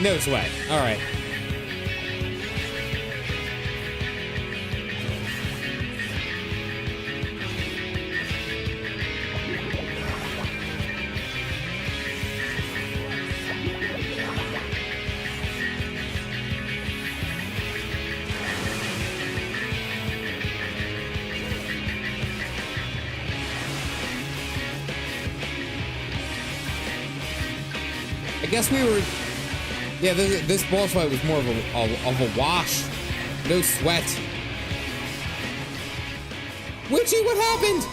S1: No sweat. All right. I guess we were, yeah, this boss fight was more of a wash. No sweat. Witchy, what happened?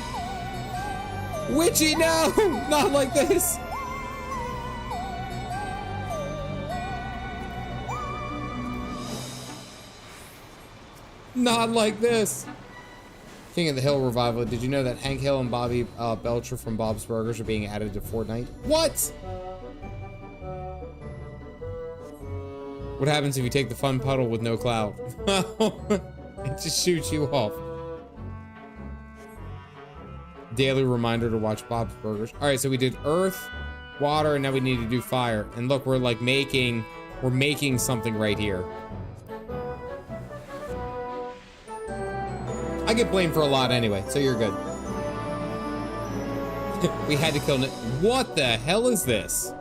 S1: Witchy, no! Not like this. Not like this. King of the Hill revival. Did you know that Hank Hill and Bobby Belcher from Bob's Burgers are being added to Fortnite? What? What happens if you take the fun puddle with no cloud? It just shoots you off. Daily reminder to watch Bob's Burgers. All right, so we did earth, water, and now we need to do fire. And look, we're like making something right here. I get blamed for a lot anyway, so you're good. We had to kill Nick. What the hell is this?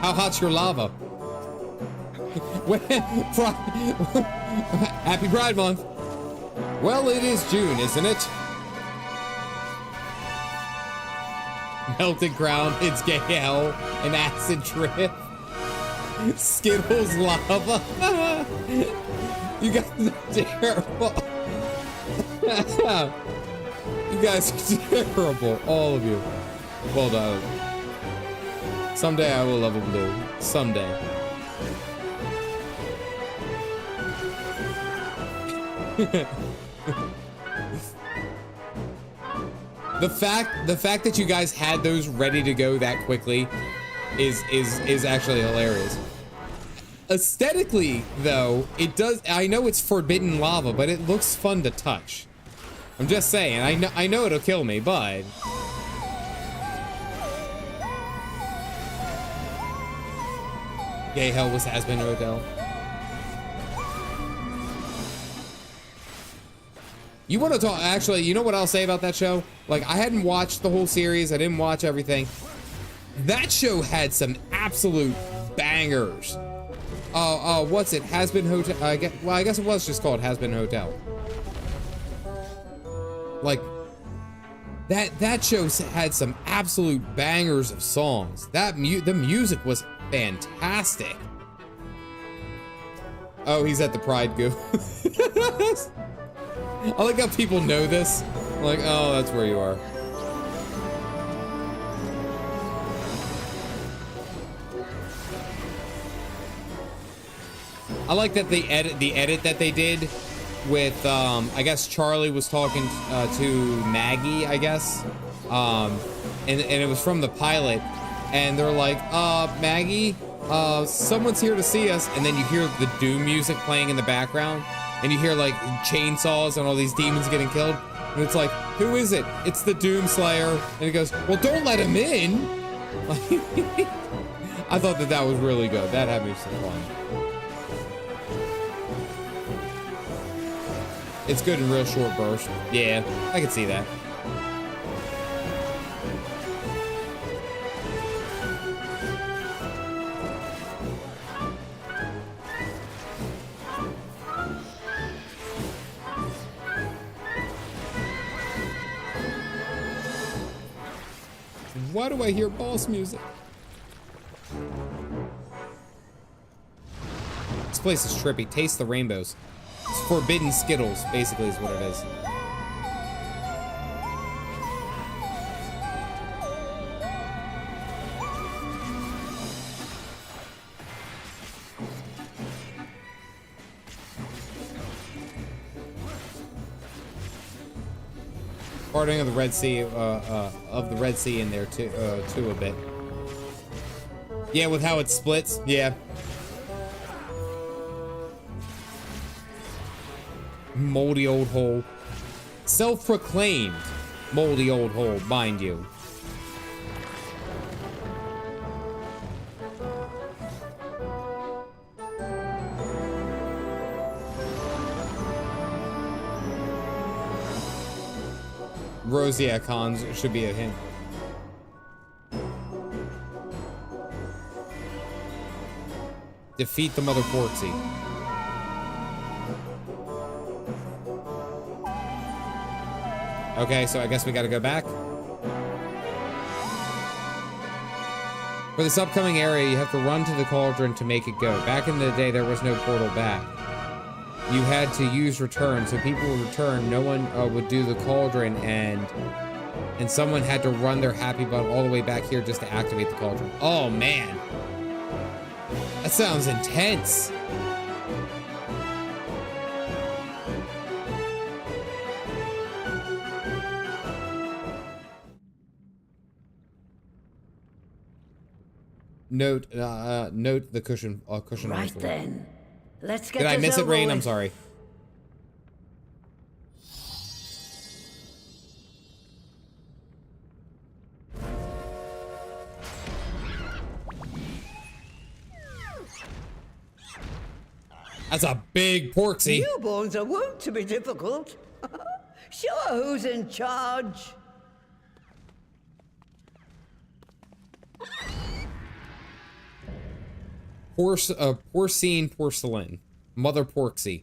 S1: How hot's your lava? Happy Pride Month. Well, it is June, isn't it? Melted crown, it's gay hell, an acid trip. Skittles lava. You guys are terrible. You guys are terrible, all of you. Well done. Someday I will level blue. Someday. The fact that you guys had those ready to go that quickly is actually hilarious. Aesthetically, though, it does. I know it's forbidden lava, but it looks fun to touch. I'm just saying. I know it'll kill me, but. Gay hell was has-been hotel. You want to talk? Actually, you know what I'll say about that show? Like, I hadn't watched the whole series. I didn't watch everything. That show had some absolute bangers. What's it? Has-been hotel. I guess it was just called Has-been Hotel. Like, that show had some absolute bangers of songs. The music was fantastic. Oh, he's at the Pride Goo. I like how people know this. Like, oh, that's where you are. I like that the edit that they did with I guess Charlie was talking to Maggie, I guess. And it was from the pilot, and they're like, Maggie, someone's here to see us, and then you hear the Doom music playing in the background. And you hear like chainsaws and all these demons getting killed. And it's like, who is it? It's the Doom Slayer. And he goes, well, don't let him in. I thought that was really good. That had me some fun. It's good in real short bursts. Yeah, I can see that. Why do I hear boss music? This place is trippy. Taste the rainbows. It's forbidden Skittles, basically, is what it is. Parting of the Red Sea, in there too a bit. Yeah, with how it splits. Yeah. Moldy old hole. Self-proclaimed moldy old hole, mind you. Rosia cons should be a hint. Defeat the Mother Porksy. Okay, so I guess we gotta go back. For this upcoming area, you have to run to the cauldron to make it go. Back in the day, there was no portal back. You had to use return, so people would return. No one would do the cauldron, and someone had to run their happy butt all the way back here just to activate the cauldron. Oh man, that sounds intense. Note the cushion. Cushion.
S19: Right then, let's get.
S1: Did I miss it, Rain? I'm
S19: with.
S1: sorry. That's a big porksy.
S19: Newborns are wont to be difficult. Sure, who's in charge?
S1: Porcine porcelain, Mother Porksy.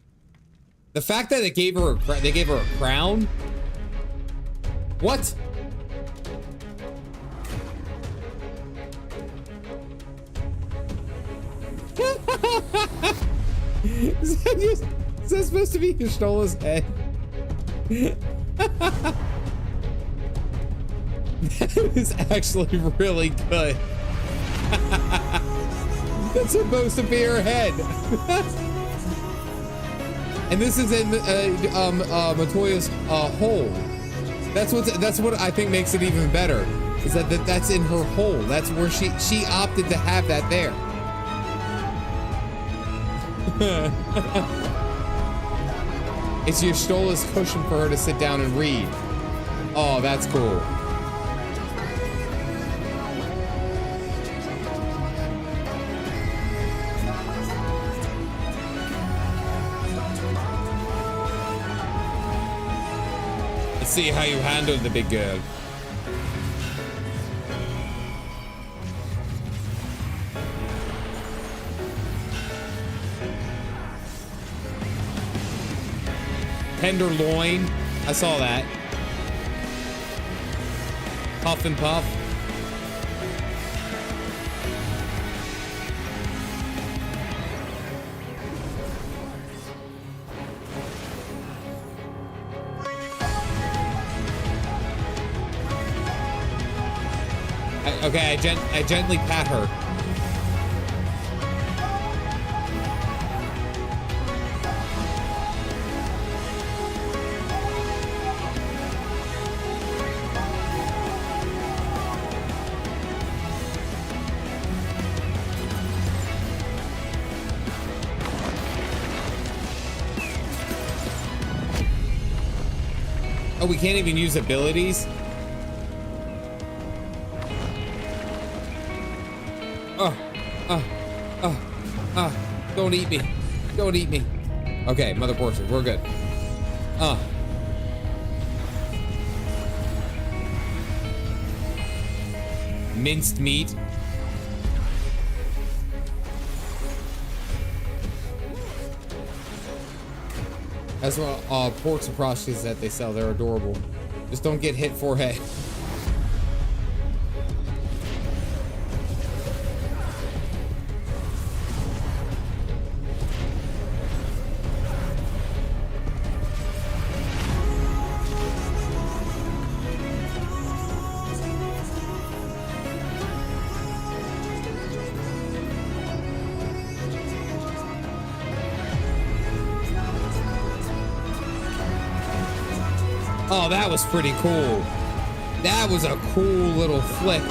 S1: The fact that they gave her a crown. What? Is that supposed to be Ishtola's head? That is actually really good. That's supposed to be her head. And this is in Matoya's hole. That's what I think makes it even better. Is that's in her hole. That's where she opted to have that there. It's Ishtola's cushion for her to sit down and read. Oh, that's cool. Let's see how you handle the big girl. Tenderloin. I saw that. Puff and puff. Okay, I gently pat her. Oh, we can't even use abilities? Don't eat me. Don't eat me. Okay, Mother Porksy, we're good. Minced meat. That's what porks and prostitutes that they sell. They're adorable. Just don't get hit forehead. Oh, that was pretty cool. That was a cool little flick.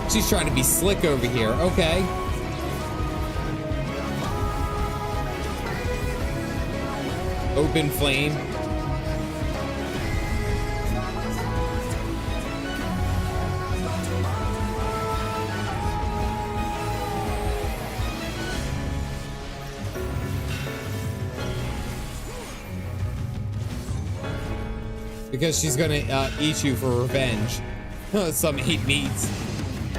S1: She's trying to be slick over here. Okay. Open flame. Because she's gonna eat you for revenge. Some 8 meats.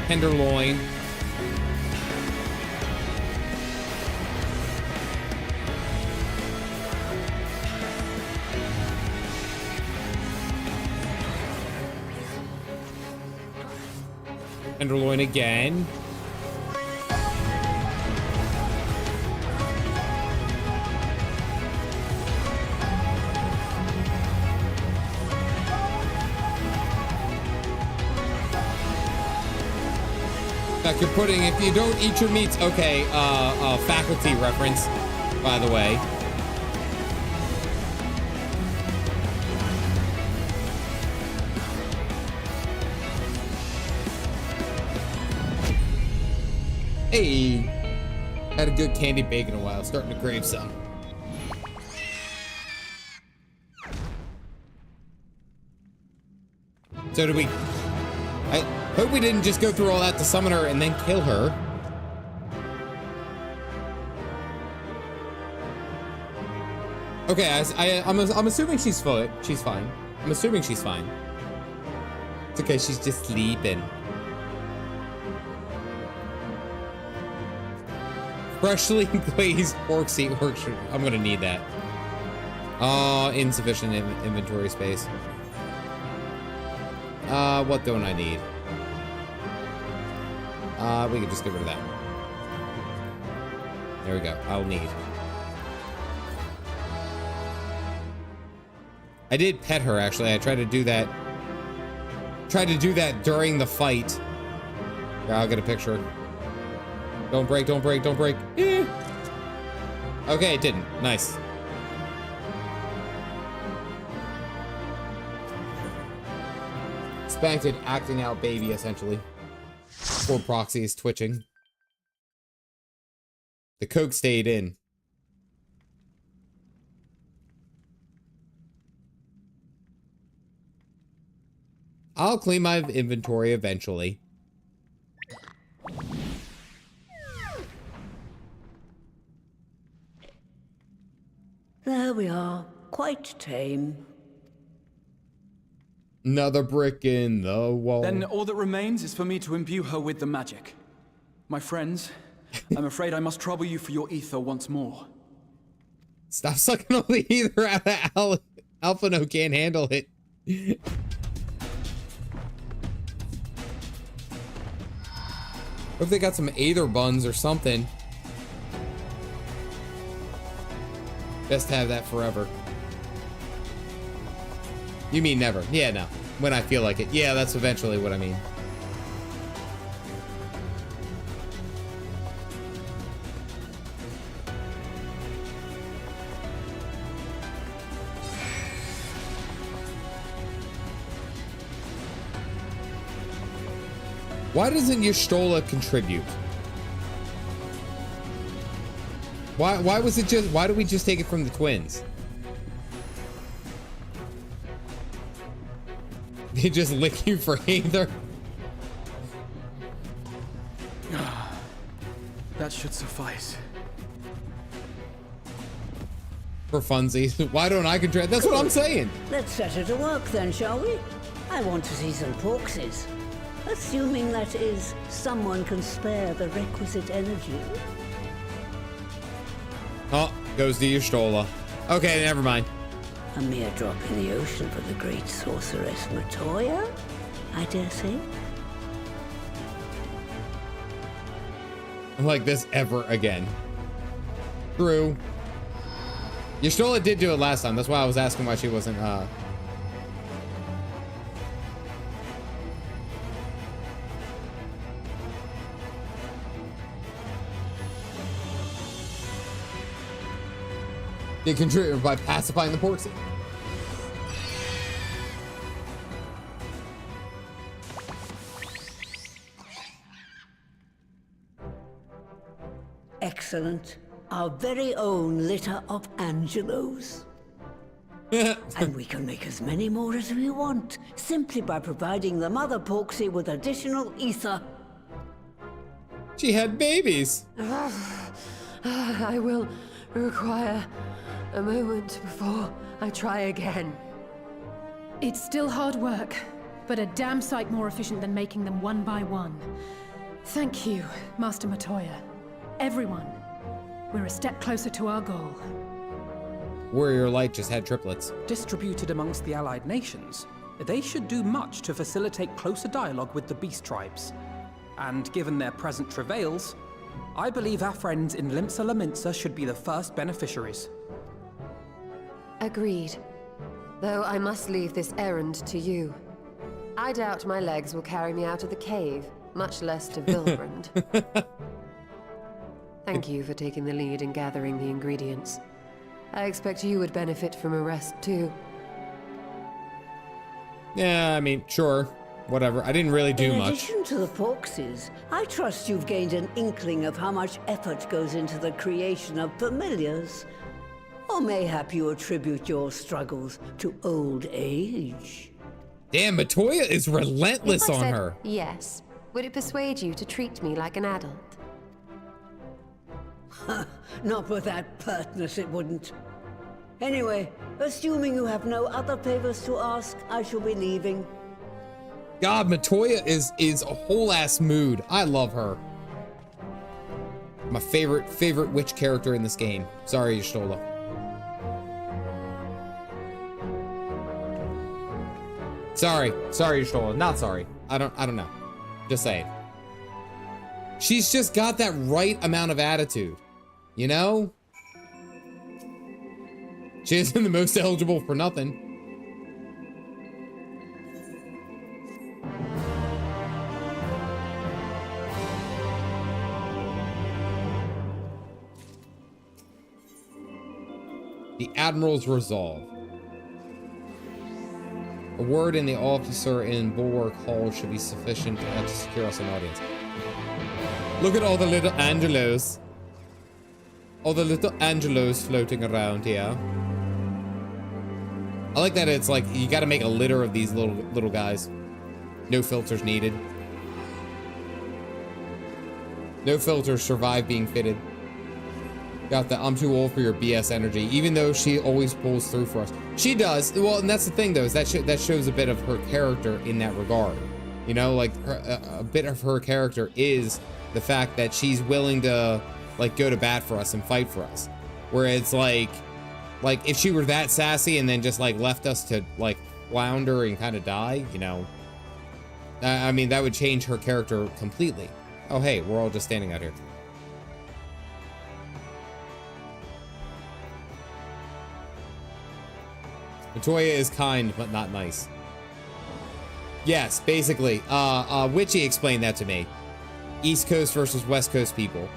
S1: Tenderloin. Tenderloin again. Like you're putting, if you don't eat your meats, okay, faculty reference, by the way. Hey, had a good candy bacon in a while, starting to crave some. So did we, I hope we didn't just go through all that to summon her and then kill her. Okay, I'm assuming she's fine. She's fine. I'm assuming she's fine. It's okay, she's just sleeping. Freshly glazed porksy orchard. I'm gonna need that. Oh, insufficient inventory space. What don't I need? We can just get rid of that. There we go. I'll need. I did pet her, actually. I tried to do that. Tried to do that during the fight. Yeah, I'll get a picture. Don't break, don't break, don't break. Eh. Okay, it didn't. Nice. Spanked it, acting out baby, essentially. Poor proxy is twitching. The coke stayed in. I'll clean my inventory eventually.
S19: There we are. Quite tame.
S1: Another brick in the wall.
S8: Then all that remains is for me to imbue her with the magic. My friends, I'm afraid I must trouble you for your ether once more.
S1: Stop sucking all the ether out of Alphino can't handle it. Hope they got some Aether buns or something. Best to have that forever. You mean never? Yeah, no. When I feel like it. Yeah, that's eventually what I mean. Why doesn't Y'shtola contribute? Why was it just, why did we just take it from the twins? They just lick you for either.
S8: That should suffice.
S1: For funsies. Why don't I contribute? That's what I'm saying.
S19: Let's set her to work then, shall we? I want to see some porksies. Assuming, that is, someone can spare the requisite energy.
S1: Oh, goes to Y'shtola. Okay, never mind.
S19: A mere drop in the ocean for the great sorceress Matoya, I dare say.
S1: Like this ever again. True. Y'shtola did do it last time. That's why I was asking why she wasn't, They contribute by pacifying the porksy.
S19: Excellent. Our very own litter of Angelos. And we can make as many more as we want, simply by providing the mother porksy with additional ether.
S1: She had babies.
S11: I will require a moment before I try again.
S6: It's still hard work, but a damn sight more efficient than making them one by one. Thank you, Master Matoya. Everyone, we're a step closer to our goal.
S1: Warrior Light just had triplets.
S3: Distributed amongst the allied nations, they should do much to facilitate closer dialogue with the beast tribes. And given their present travails, I believe our friends in Limsa Laminsa should be the first beneficiaries.
S11: Agreed. Though I must leave this errand to you. I doubt my legs will carry me out of the cave, much less to Vilbrand. Thank you for taking the lead in gathering the ingredients. I expect you would benefit from a rest too.
S1: Yeah, I mean, sure. Whatever. I didn't really do much.
S19: In addition to the porksies, I trust you've gained an inkling of how much effort goes into the creation of familiars. Or mayhap you attribute your struggles to old age.
S1: Damn, Matoya is relentless
S11: If I
S1: on
S11: said
S1: her.
S11: yes, would it persuade you to treat me like an adult?
S19: Not with that pertness, it wouldn't. Anyway, assuming you have no other favors to ask, I shall be leaving.
S1: God, Matoya is a whole ass mood. I love her. My favorite witch character in this game. Sorry, Ishgard Lla. Sorry, Ishgard Lla. Not sorry. I don't know. Just saying. She's just got that right amount of attitude. You know? She isn't the most eligible for nothing. The Admiral's Resolve. A word in the officer in Bulwark Hall should be sufficient to secure us an audience. Look at all the little Angelos. All the little Angelos floating around here. I like that it's like, you gotta make a litter of these little guys. No filters needed. No filters survive being fitted. Got the I'm too old for your BS energy, even though she always pulls through for us. She does. Well, and that's the thing, though, is that shows a bit of her character in that regard. You know, like, a bit of her character is the fact that she's willing to, like, go to bat for us and fight for us. Whereas, like, if she were that sassy and then just, like, left us to, like, flounder and kind of die, you know, I mean, that would change her character completely. Oh, hey, we're all just standing out here. Matoya is kind, but not nice. Yes, basically. Witchy explained that to me. East Coast versus West Coast people.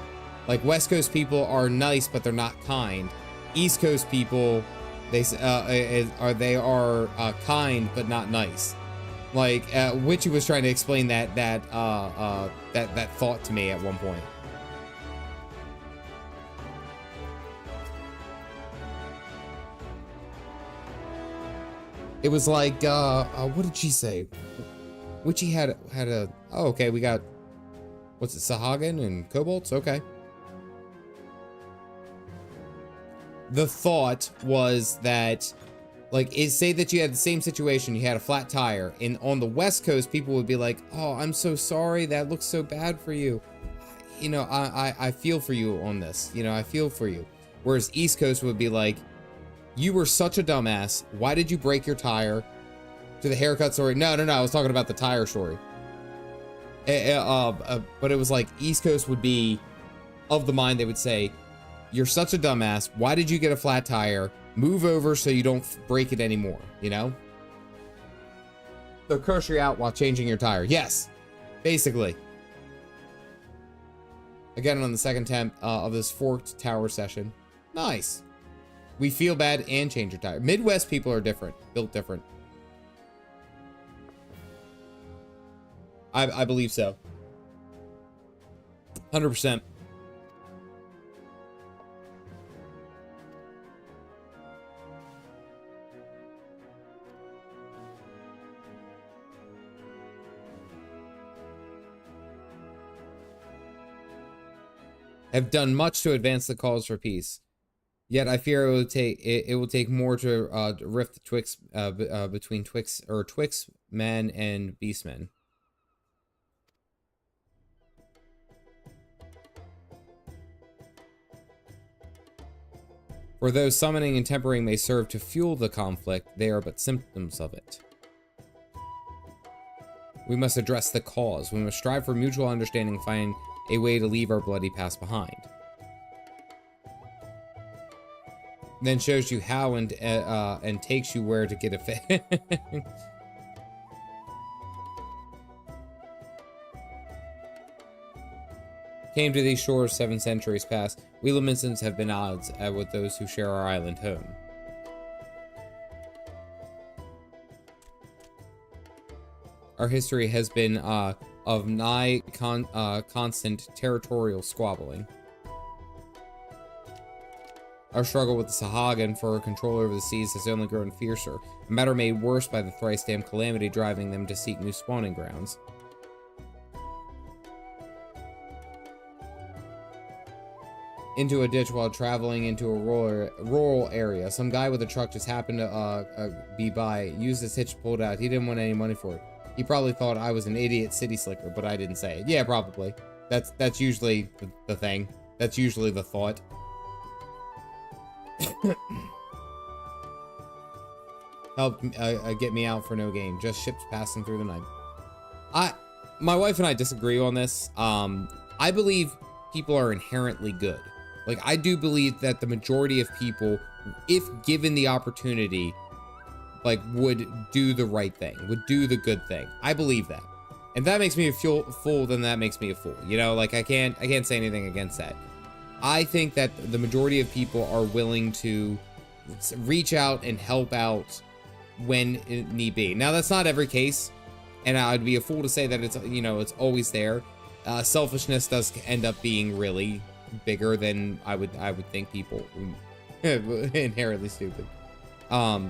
S1: Like, West Coast people are nice, but they're not kind. East Coast people, they are kind, but not nice. Like, Witchy was trying to explain that thought to me at one point. It was like, what did she say? Witchy had a, oh, okay, we got, what's it, Sahagin and Kobolds? Okay. The thought was that, like, say that you had the same situation, you had a flat tire, and on the West Coast, people would be like, oh, I'm so sorry, that looks so bad for you. You know, I feel for you on this, you know, I feel for you. Whereas East Coast would be like, you were such a dumbass. Why did you break your tire? To the haircut story. No, I was talking about the tire story. But it was like East Coast would be of the mind. They would say, you're such a dumbass. Why did you get a flat tire? Move over so you don't break it anymore, you know? They'll curse you out while changing your tire. Yes, basically. Again, on the second attempt of this forked tower session. Nice. We feel bad and change your tire. Midwest people are different, built different. I believe so. 100%. Have done much to advance the cause for peace. Yet I fear it will take more to rift the between Twix men and beastmen. For though summoning and tempering may serve to fuel the conflict, they are but symptoms of it. We must address the cause. We must strive for mutual understanding and find a way to leave our bloody past behind. Then shows you how and takes you where to get a fit. Came to these shores 7 centuries past. We Laminsons have been odds with those who share our island home. Our history has been of nigh constant territorial squabbling. Our struggle with the Sahagin for control over the seas has only grown fiercer, a matter made worse by the thrice-damned calamity driving them to seek new spawning grounds. Into a ditch while traveling into a rural area. Some guy with a truck just happened to be by, used his hitch, pulled out. He didn't want any money for it. He probably thought I was an idiot city slicker, but I didn't say it. Yeah, probably. That's usually the thing. That's usually the thought. Helped get me out for no gain. Just ships passing through the night. My wife and I disagree on this. I believe people are inherently good. Like, I do believe that the majority of people, if given the opportunity, like, would do the right thing, would do the good thing. I believe that. And if that makes me a fool, then that makes me a fool. You know, like, I can't say anything against that. I think that the majority of people are willing to reach out and help out when it need be. Now, that's not every case, and I'd be a fool to say that it's, you know, it's always there. Selfishness does end up being really bigger than I would think people inherently stupid.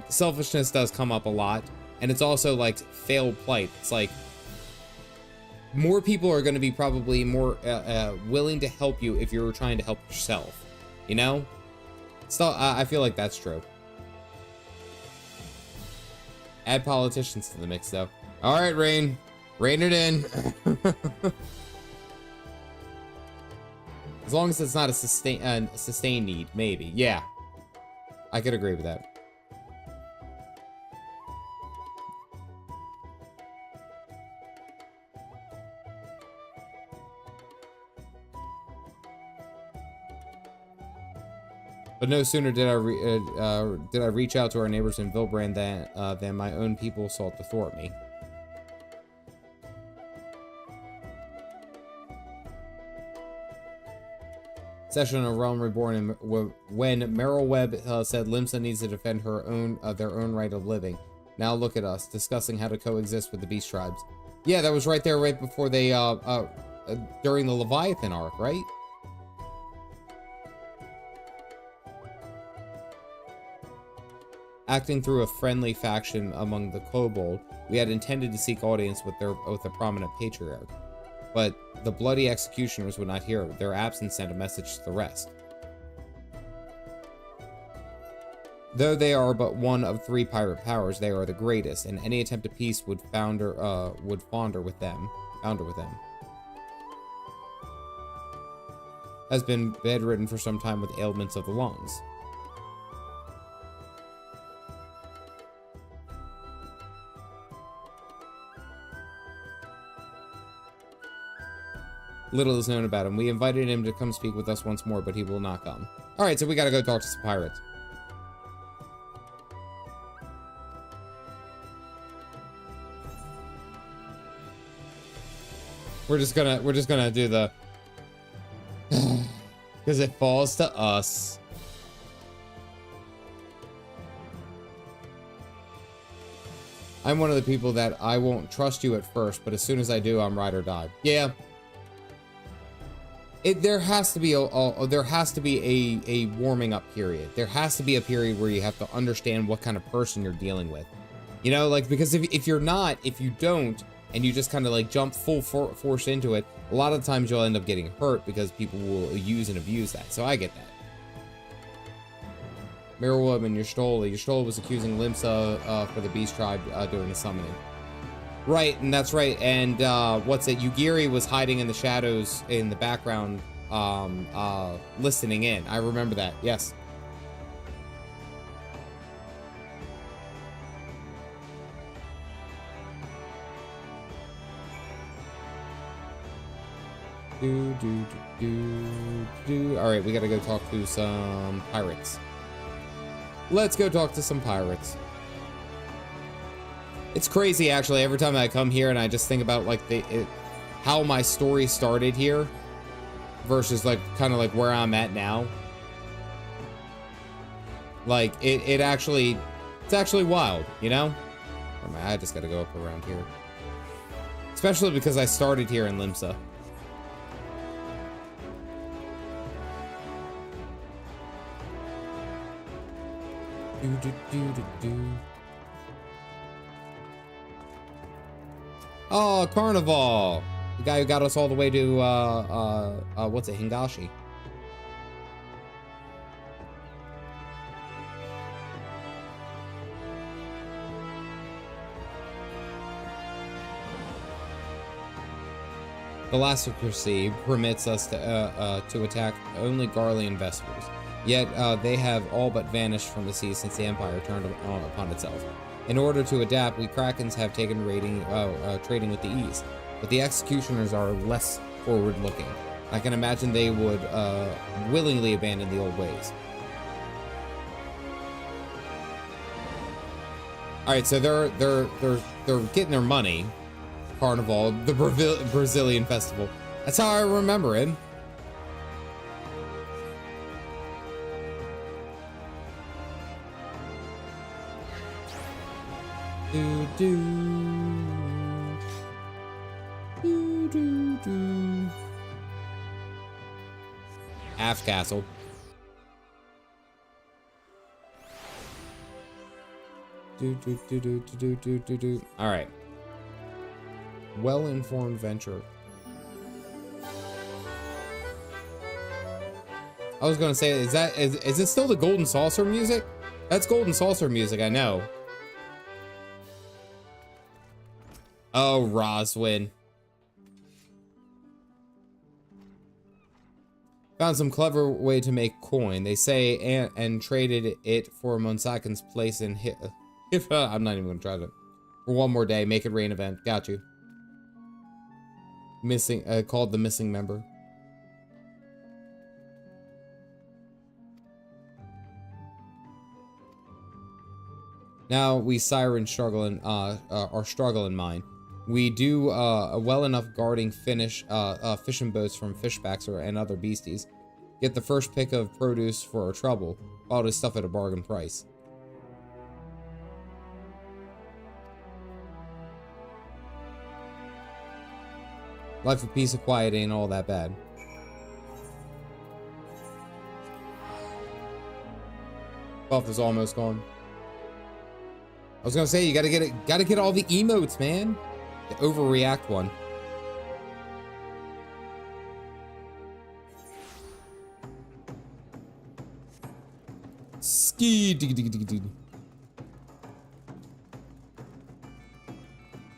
S1: Selfishness does come up a lot, and it's also like failed plight. It's like more people are going to be probably more willing to help you if you're trying to help yourself, you know? So I feel like that's true. Add politicians to the mix, though. All right, Rain, rein it in. As long as it's not a sustained need, maybe. Yeah, I could agree with that. But no sooner did I reach out to our neighbors in Vilbrand than my own people sought to thwart me. Session of Realm Reborn, when Meryl Webb said Limsa needs to defend her own their own right of living. Now look at us discussing how to coexist with the beast tribes. Yeah, that was right there, right before they during the Leviathan arc, right? Acting through a friendly faction among the kobold, we had intended to seek audience with a prominent patriarch. But the bloody executioners would not hear. Their absence sent a message to the rest. Though they are but one of 3 pirate powers, they are the greatest, and any attempt at peace would founder with them. Has been bedridden for some time with ailments of the lungs. Little is known about him. We invited him to come speak with us once more, but he will not come. Alright, so we gotta go talk to some pirates. We're just gonna do the because it falls to us. I'm one of the people that I won't trust you at first, but as soon as I do, I'm ride or die. Yeah. There has to be a warming up period. There has to be a period where you have to understand what kind of person you're dealing with. You know, like, because if you don't, and you just kind of like jump full force into it, a lot of times you'll end up getting hurt because people will use and abuse that. So I get that. Mirrorwood and Y'shtola. Y'shtola was accusing Limsa for the Beast Tribe doing the summoning. Right, and that's right. And what's it? Yugiri was hiding in the shadows in the background, listening in. I remember that. Yes. All right, we gotta go talk to some pirates. Let's go talk to some pirates. It's crazy, actually. Every time I come here and I just think about like how my story started here versus like kind of like where I'm at now. Like it's actually wild, you know? I just gotta go up around here, especially because I started here in Limsa. Oh, Carnival! The guy who got us all the way to, what's it, Hingashi. The Velocipracy permits us to attack only Garlean vessels. Yet they have all but vanished from the sea since the Empire turned upon itself. In order to adapt, we Krakens have taken trading with the East, but the Executioners are less forward-looking. I can imagine they would willingly abandon the old ways. All right, so they're getting their money. Carnival, the Brazilian festival. That's how I remember it. Half Castle. All right. Well-informed venture. I was gonna say, is it still the Golden Saucer music? That's Golden Saucer music, I know. Oh, Roswin. Found some clever way to make coin. They say and traded it for Monsakin's place in I'm not even gonna try to. For one more day, make it rain event. Got you. Missing, called the missing member. Now we siren struggle in, our struggle in mind. We do a well enough guarding fishing boats from fishbacks and other beasties. Get the first pick of produce for our trouble. All this stuff at a bargain price. Life of peace and quiet ain't all that bad. Buff is almost gone. I was gonna say you gotta get all the emotes, man. The overreact one. Ski.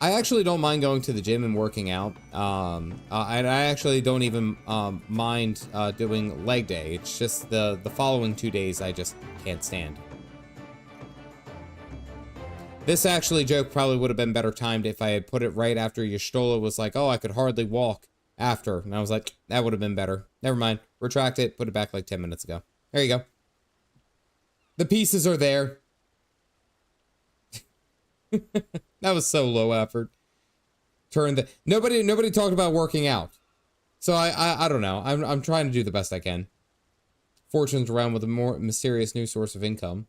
S1: I actually don't mind going to the gym and working out. I actually don't even mind doing leg day. It's just the following 2 days I just can't stand. This actually joke probably would have been better timed if I had put it right after Y'shtola was like, oh, I could hardly walk after. And I was like, that would have been better. Never mind. Retract it. Put it back like 10 minutes ago. There you go. The pieces are there. That was so low effort. Nobody talked about working out. So I don't know. I'm trying to do the best I can. Fortune's around with a more mysterious new source of income.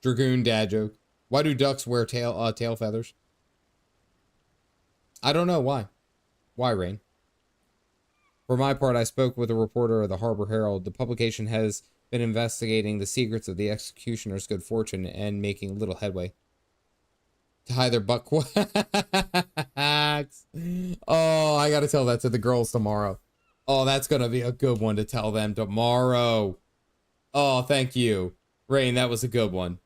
S1: Dragoon dad joke. Why do ducks wear tail feathers? I don't know why. Why, Rain? For my part, I spoke with a reporter of the Harbor Herald. The publication has been investigating the secrets of the executioner's good fortune and making little headway. To hide their butt quacks. Oh, I gotta tell that to the girls tomorrow. Oh, that's gonna be a good one to tell them tomorrow. Oh, thank you. Rain, that was a good one.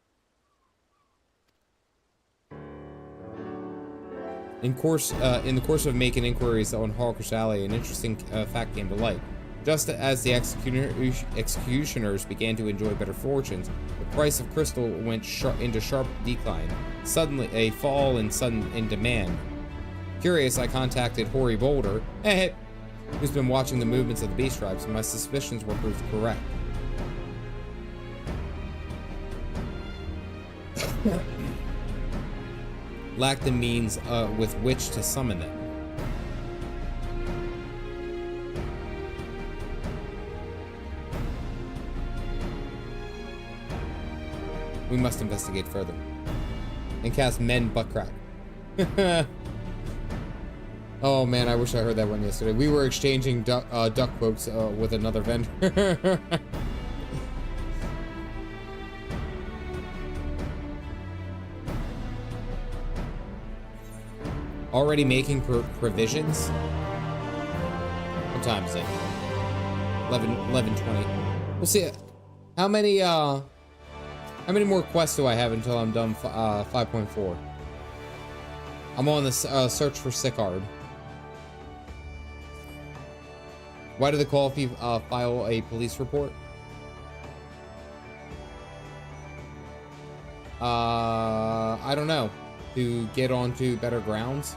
S1: In the course of making inquiries on Hawkish Alley, an interesting fact came to light. Just as the executioners began to enjoy better fortunes, the price of crystal went into sharp decline. Suddenly, a fall in demand. Curious, I contacted Hoary Boulder, who's been watching the movements of the beast tribes, and my suspicions were proved correct. Lacked the means with which to summon them. We must investigate further. And cast Men Buttcrack. Oh man, I wish I heard that one yesterday. We were exchanging duck quotes with another vendor. Already making provisions? What time is it? 11:20. We'll see. How many more quests do I have until I'm done 5.4? I'm on the search for Ishgard. Why did the Coffee file a police report? I don't know. To get onto better grounds.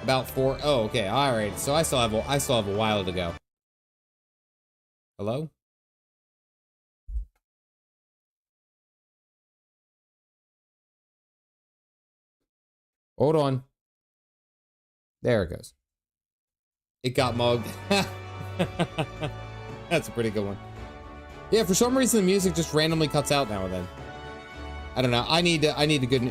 S1: About 4. Oh, okay. All right. So I still have a while to go. Hello? Hold on. There it goes. It got mugged. That's a pretty good one. Yeah, for some reason the music just randomly cuts out now and then. I don't know. I need a good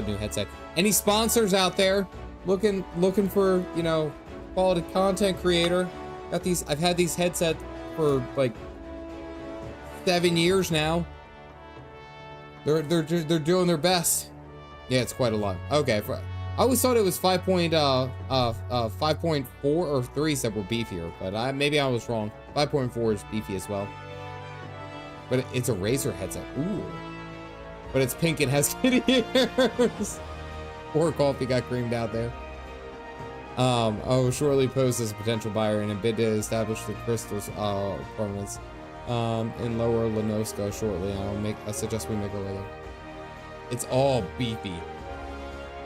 S1: new headset. Any sponsors out there looking for, you know, quality content creator? Got these. I've had these headsets for like 7 years now. They're doing their best. Yeah, it's quite a lot. Okay, I always thought it was 5.4 or 3s that were beefier, but maybe I was wrong. 5.4 is beefy as well. But it's a Razer headset. Ooh. But it's pink and has kitty ears. Poor Coffee got creamed out there. I will shortly pose as a potential buyer in a bid to establish the crystal's prominence in Lower Lenoska shortly. I suggest we make our way there. It's all beefy.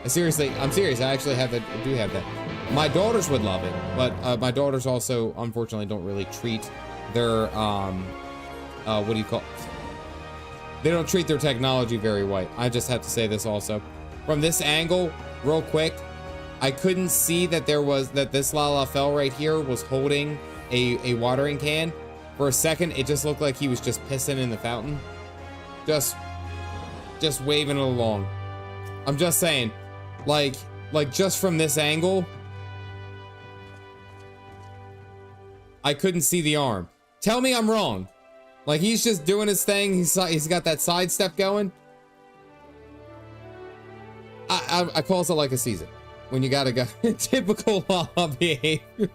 S1: I'm serious. I actually do have that. My daughters would love it, but my daughters also, unfortunately, don't really treat their what do you call? They don't treat their technology very well. I just have to say this also. From this angle, real quick, I couldn't see that this Lla fell right here was holding a watering can. For a second, it just looked like he was just pissing in the fountain. Just waving it along. I'm just saying, like just from this angle, I couldn't see the arm. Tell me I'm wrong. Like, he's just doing his thing. He's got that sidestep going. I call it like a season. When you gotta go. Typical Lla behavior.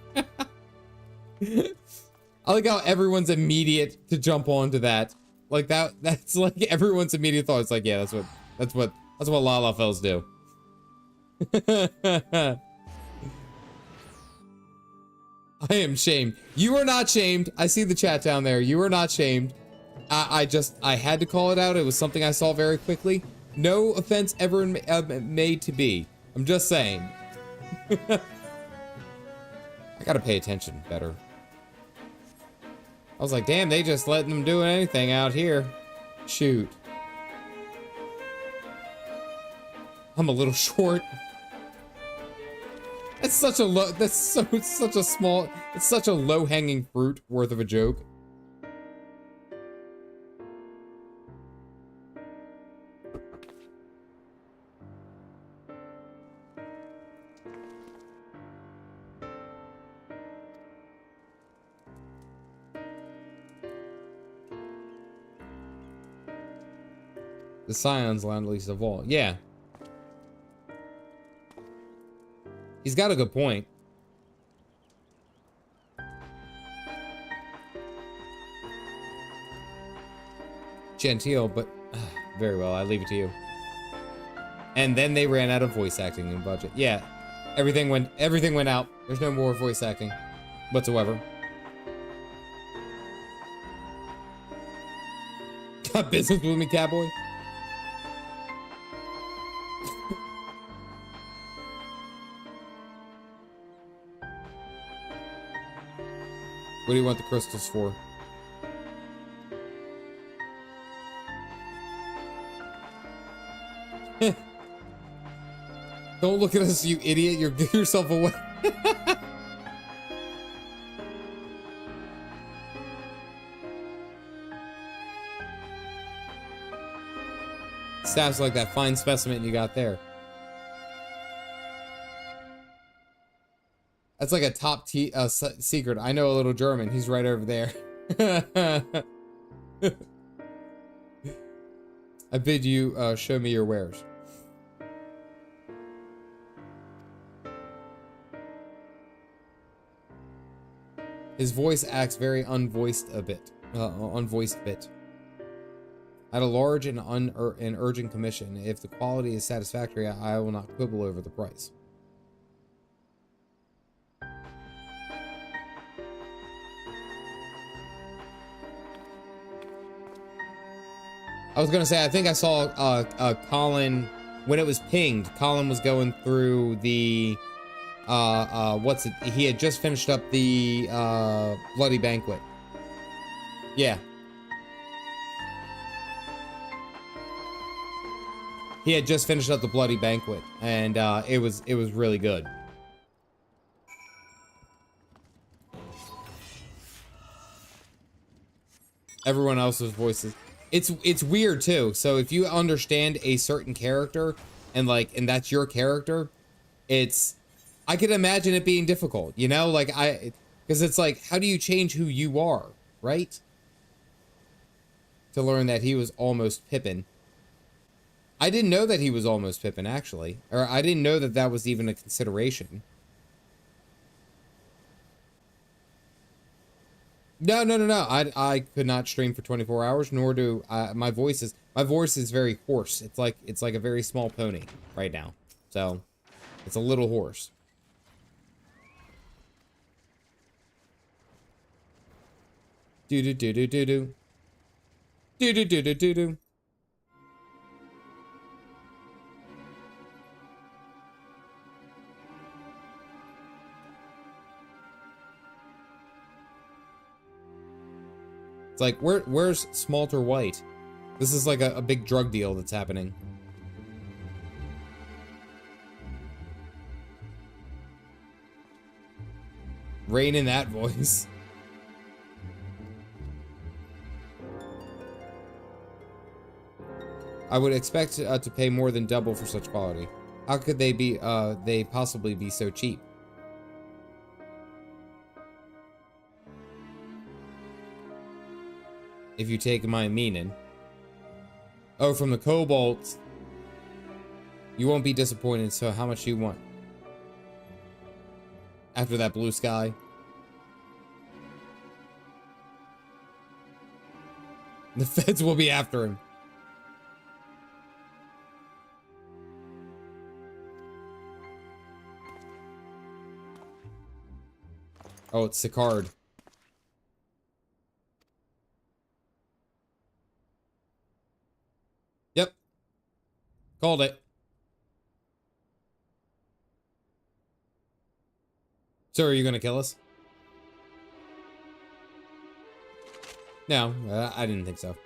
S1: I like how everyone's immediate to jump onto that. Like that's like everyone's immediate thought. It's like, yeah, that's what Lla fells do. I am shamed. You are not shamed. I see the chat down there. You are not shamed. I had to call it out. It was something I saw very quickly. No offense ever made to be. I'm just saying. I gotta pay attention better. I was like, damn, they just letting them do anything out here. Shoot. I'm a little short. It's such a low-hanging fruit worth of a joke. The Scions land least of all. Yeah. He's got a good point. genteel, but very well, I leave it to you. And then they ran out of voice acting and budget. Yeah, everything went out. There's no more voice acting whatsoever. Got business with me, cowboy? What do you want the crystals for? Don't look at us, you idiot. You're giving yourself away. Sounds like that fine specimen you got there. That's like a top secret. I know a little German. He's right over there. I bid you show me your wares. His voice acts very unvoiced a bit. Unvoiced bit. At a large and urgent commission, if the quality is satisfactory, I will not quibble over the price. I was gonna say, I think I saw Colin, when it was pinged, Colin was going through the he had just finished up the Bloody Banquet. Yeah. He had just finished up the Bloody Banquet, and it was really good. Everyone else's voices. It's weird too. So if you understand a certain character and that's your character, I could imagine it being difficult, you know, because it's like, how do you change who you are, right? To learn that he was almost Pippin. I didn't know that he was almost Pippin, actually. Or I didn't know that that was even a consideration. No. I could not stream for 24 hours, nor do my voice is very hoarse. It's like a very small pony right now. So it's a little hoarse. Do do do do do do. Do do do do do do. It's like, where's Smalter White? This is like a big drug deal that's happening. Rain in that voice. I would expect to pay more than double for such quality. How could they be, they possibly be so cheap? If you take my meaning. Oh, from the Cobalt. You won't be disappointed, so how much do you want? After that blue sky. The feds will be after him. Oh, it's Ishgard. Yep. Called it. So are you gonna kill us? No, I didn't think so.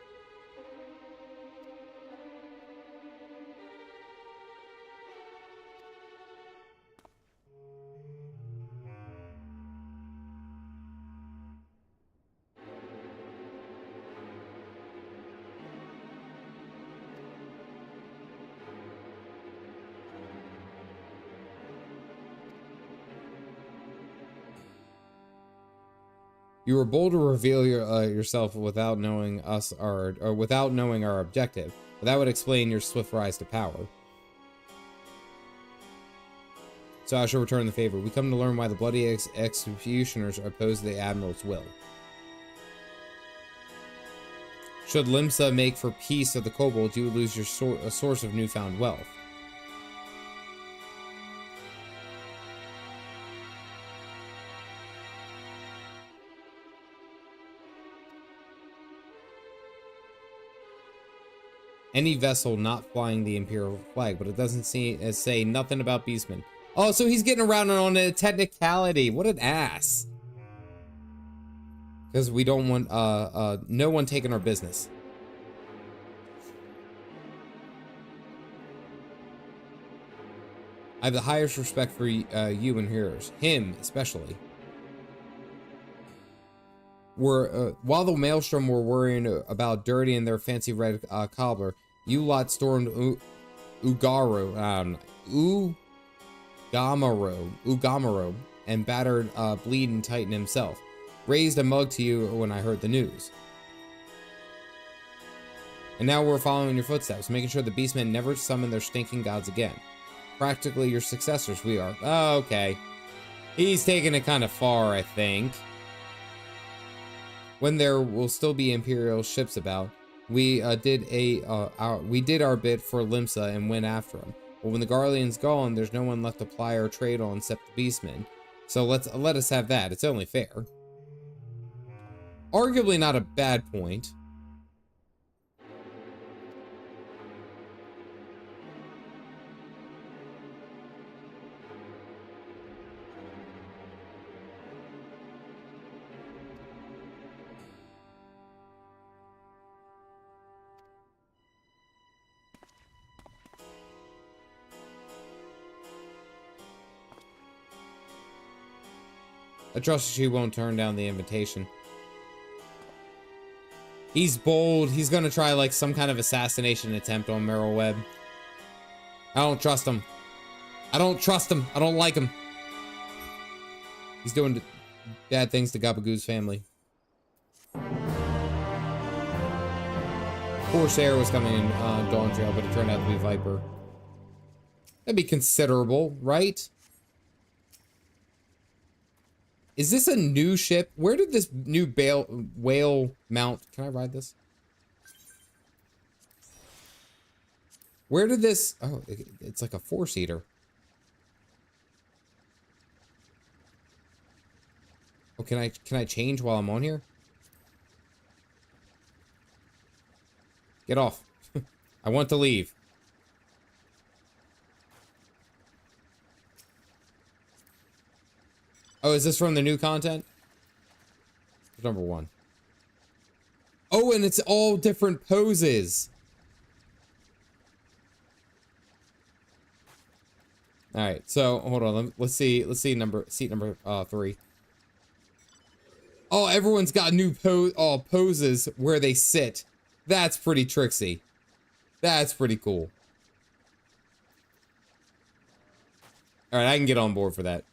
S1: You were bold to reveal yourself without knowing us, or without knowing our objective. But that would explain your swift rise to power. So I shall return the favor. We come to learn why the bloody executioners oppose the Admiral's will. Should Limsa make for peace of the kobolds, you would lose your a source of newfound wealth. Any vessel not flying the Imperial flag, but it doesn't say nothing about Beastmen. Oh, so he's getting around on a technicality. What an ass. Because we don't want no one taking our business. I have the highest respect for you and hearers. Him, especially. While the Maelstrom were worrying about Dirty and their fancy red cobbler, you lot stormed Ugamaro, and battered Bleeding Titan himself. Raised a mug to you when I heard the news. And now we're following your footsteps, making sure the Beastmen never summon their stinking gods again. Practically your successors, we are. Oh, okay. He's taking it kind of far, I think. When there will still be Imperial ships about, we did our bit for Limsa and went after him. But when the Garlean's gone, there's no one left to ply our trade on except the Beastmen. So let us have that. It's only fair. Arguably not a bad point. I trust she won't turn down the invitation. He's bold. He's gonna try like some kind of assassination attempt on Meryl Webb. I don't trust him. I don't trust him. I don't like him. He's doing bad things to Gabagoo's family. Corsair was coming in Dawn Trail, but it turned out to be Viper. That'd be considerable, right? Is this a new ship? Where did this new whale mount? Can I ride this? Where did this? Oh, it's like a 4-seater. Oh, can I change while I'm on here? Get off. I want to leave. Oh, is this from the new content? Number 1. Oh, and it's all different poses. All right, so hold on. Let's see seat number 3. Oh, everyone's got new poses where they sit. That's pretty tricksy. That's pretty cool. All right, I can get on board for that.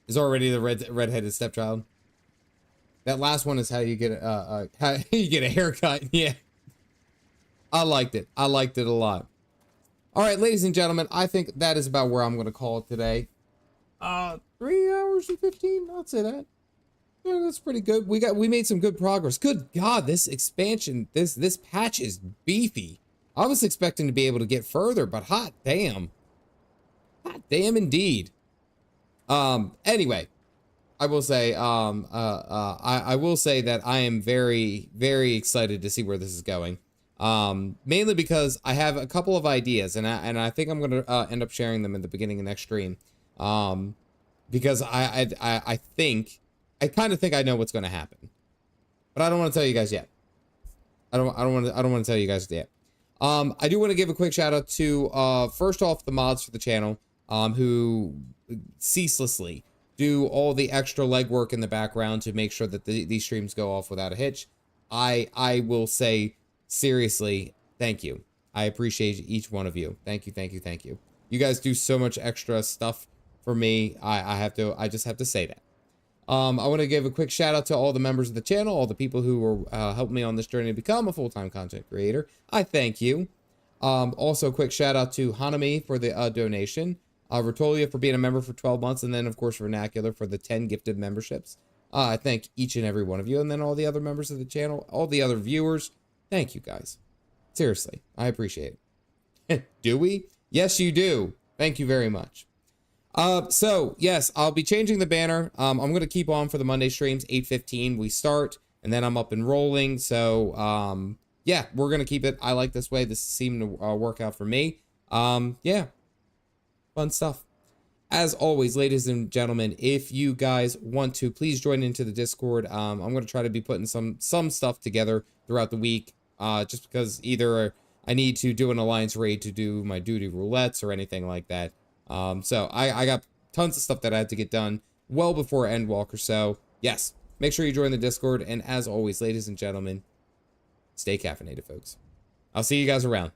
S1: Is already the redheaded stepchild. That last one is how you get how you get a haircut. Yeah, I liked it. I liked it a lot. All right, ladies and gentlemen, I think that is about where I'm going to call it today. 3 hours and 15. I'd say that. Yeah, that's pretty good. We made some good progress. Good God, this expansion, this patch is beefy. I was expecting to be able to get further, but hot damn indeed. Anyway, I will say, I will say that I am very, very excited to see where this is going. Mainly because I have a couple of ideas, and I think I'm going to end up sharing them in the beginning of next stream. Because I kind of think I know what's going to happen, but I don't want to tell you guys yet. I don't want to tell you guys yet. I do want to give a quick shout out to first off the mods for the channel, who ceaselessly do all the extra legwork in the background to make sure that these streams go off without a hitch. I will say seriously, thank you. I appreciate each one of you. Thank you, thank you, thank you. You guys do so much extra stuff for me. I just have to say that. I want to give a quick shout out to all the members of the channel, all the people who are helping me on this journey to become a full-time content creator. I thank you. Also, a quick shout out to Hanami for the donation. Ratolia for being a member for 12 months, and then of course Vernacular for the 10 gifted memberships. I thank each and every one of you, and then all the other members of the channel, all the other viewers. Thank you guys. Seriously, I appreciate it. Do we? Yes, you do. Thank you very much. So yes, I'll be changing the banner. I'm going to keep on for the Monday streams, 8:15 we start, and then I'm up and rolling. So yeah, we're going to keep it. I like this way. This seemed to work out for me. Yeah, fun stuff. As always, ladies and gentlemen, if you guys want to, please join into the Discord. I'm going to try to be putting some stuff together throughout the week, just because either I need to do an alliance raid to do my duty roulettes or anything like that. So I got tons of stuff that I had to get done well before Endwalker. So yes, make sure you join the Discord. And as always, ladies and gentlemen, stay caffeinated, folks. I'll see you guys around.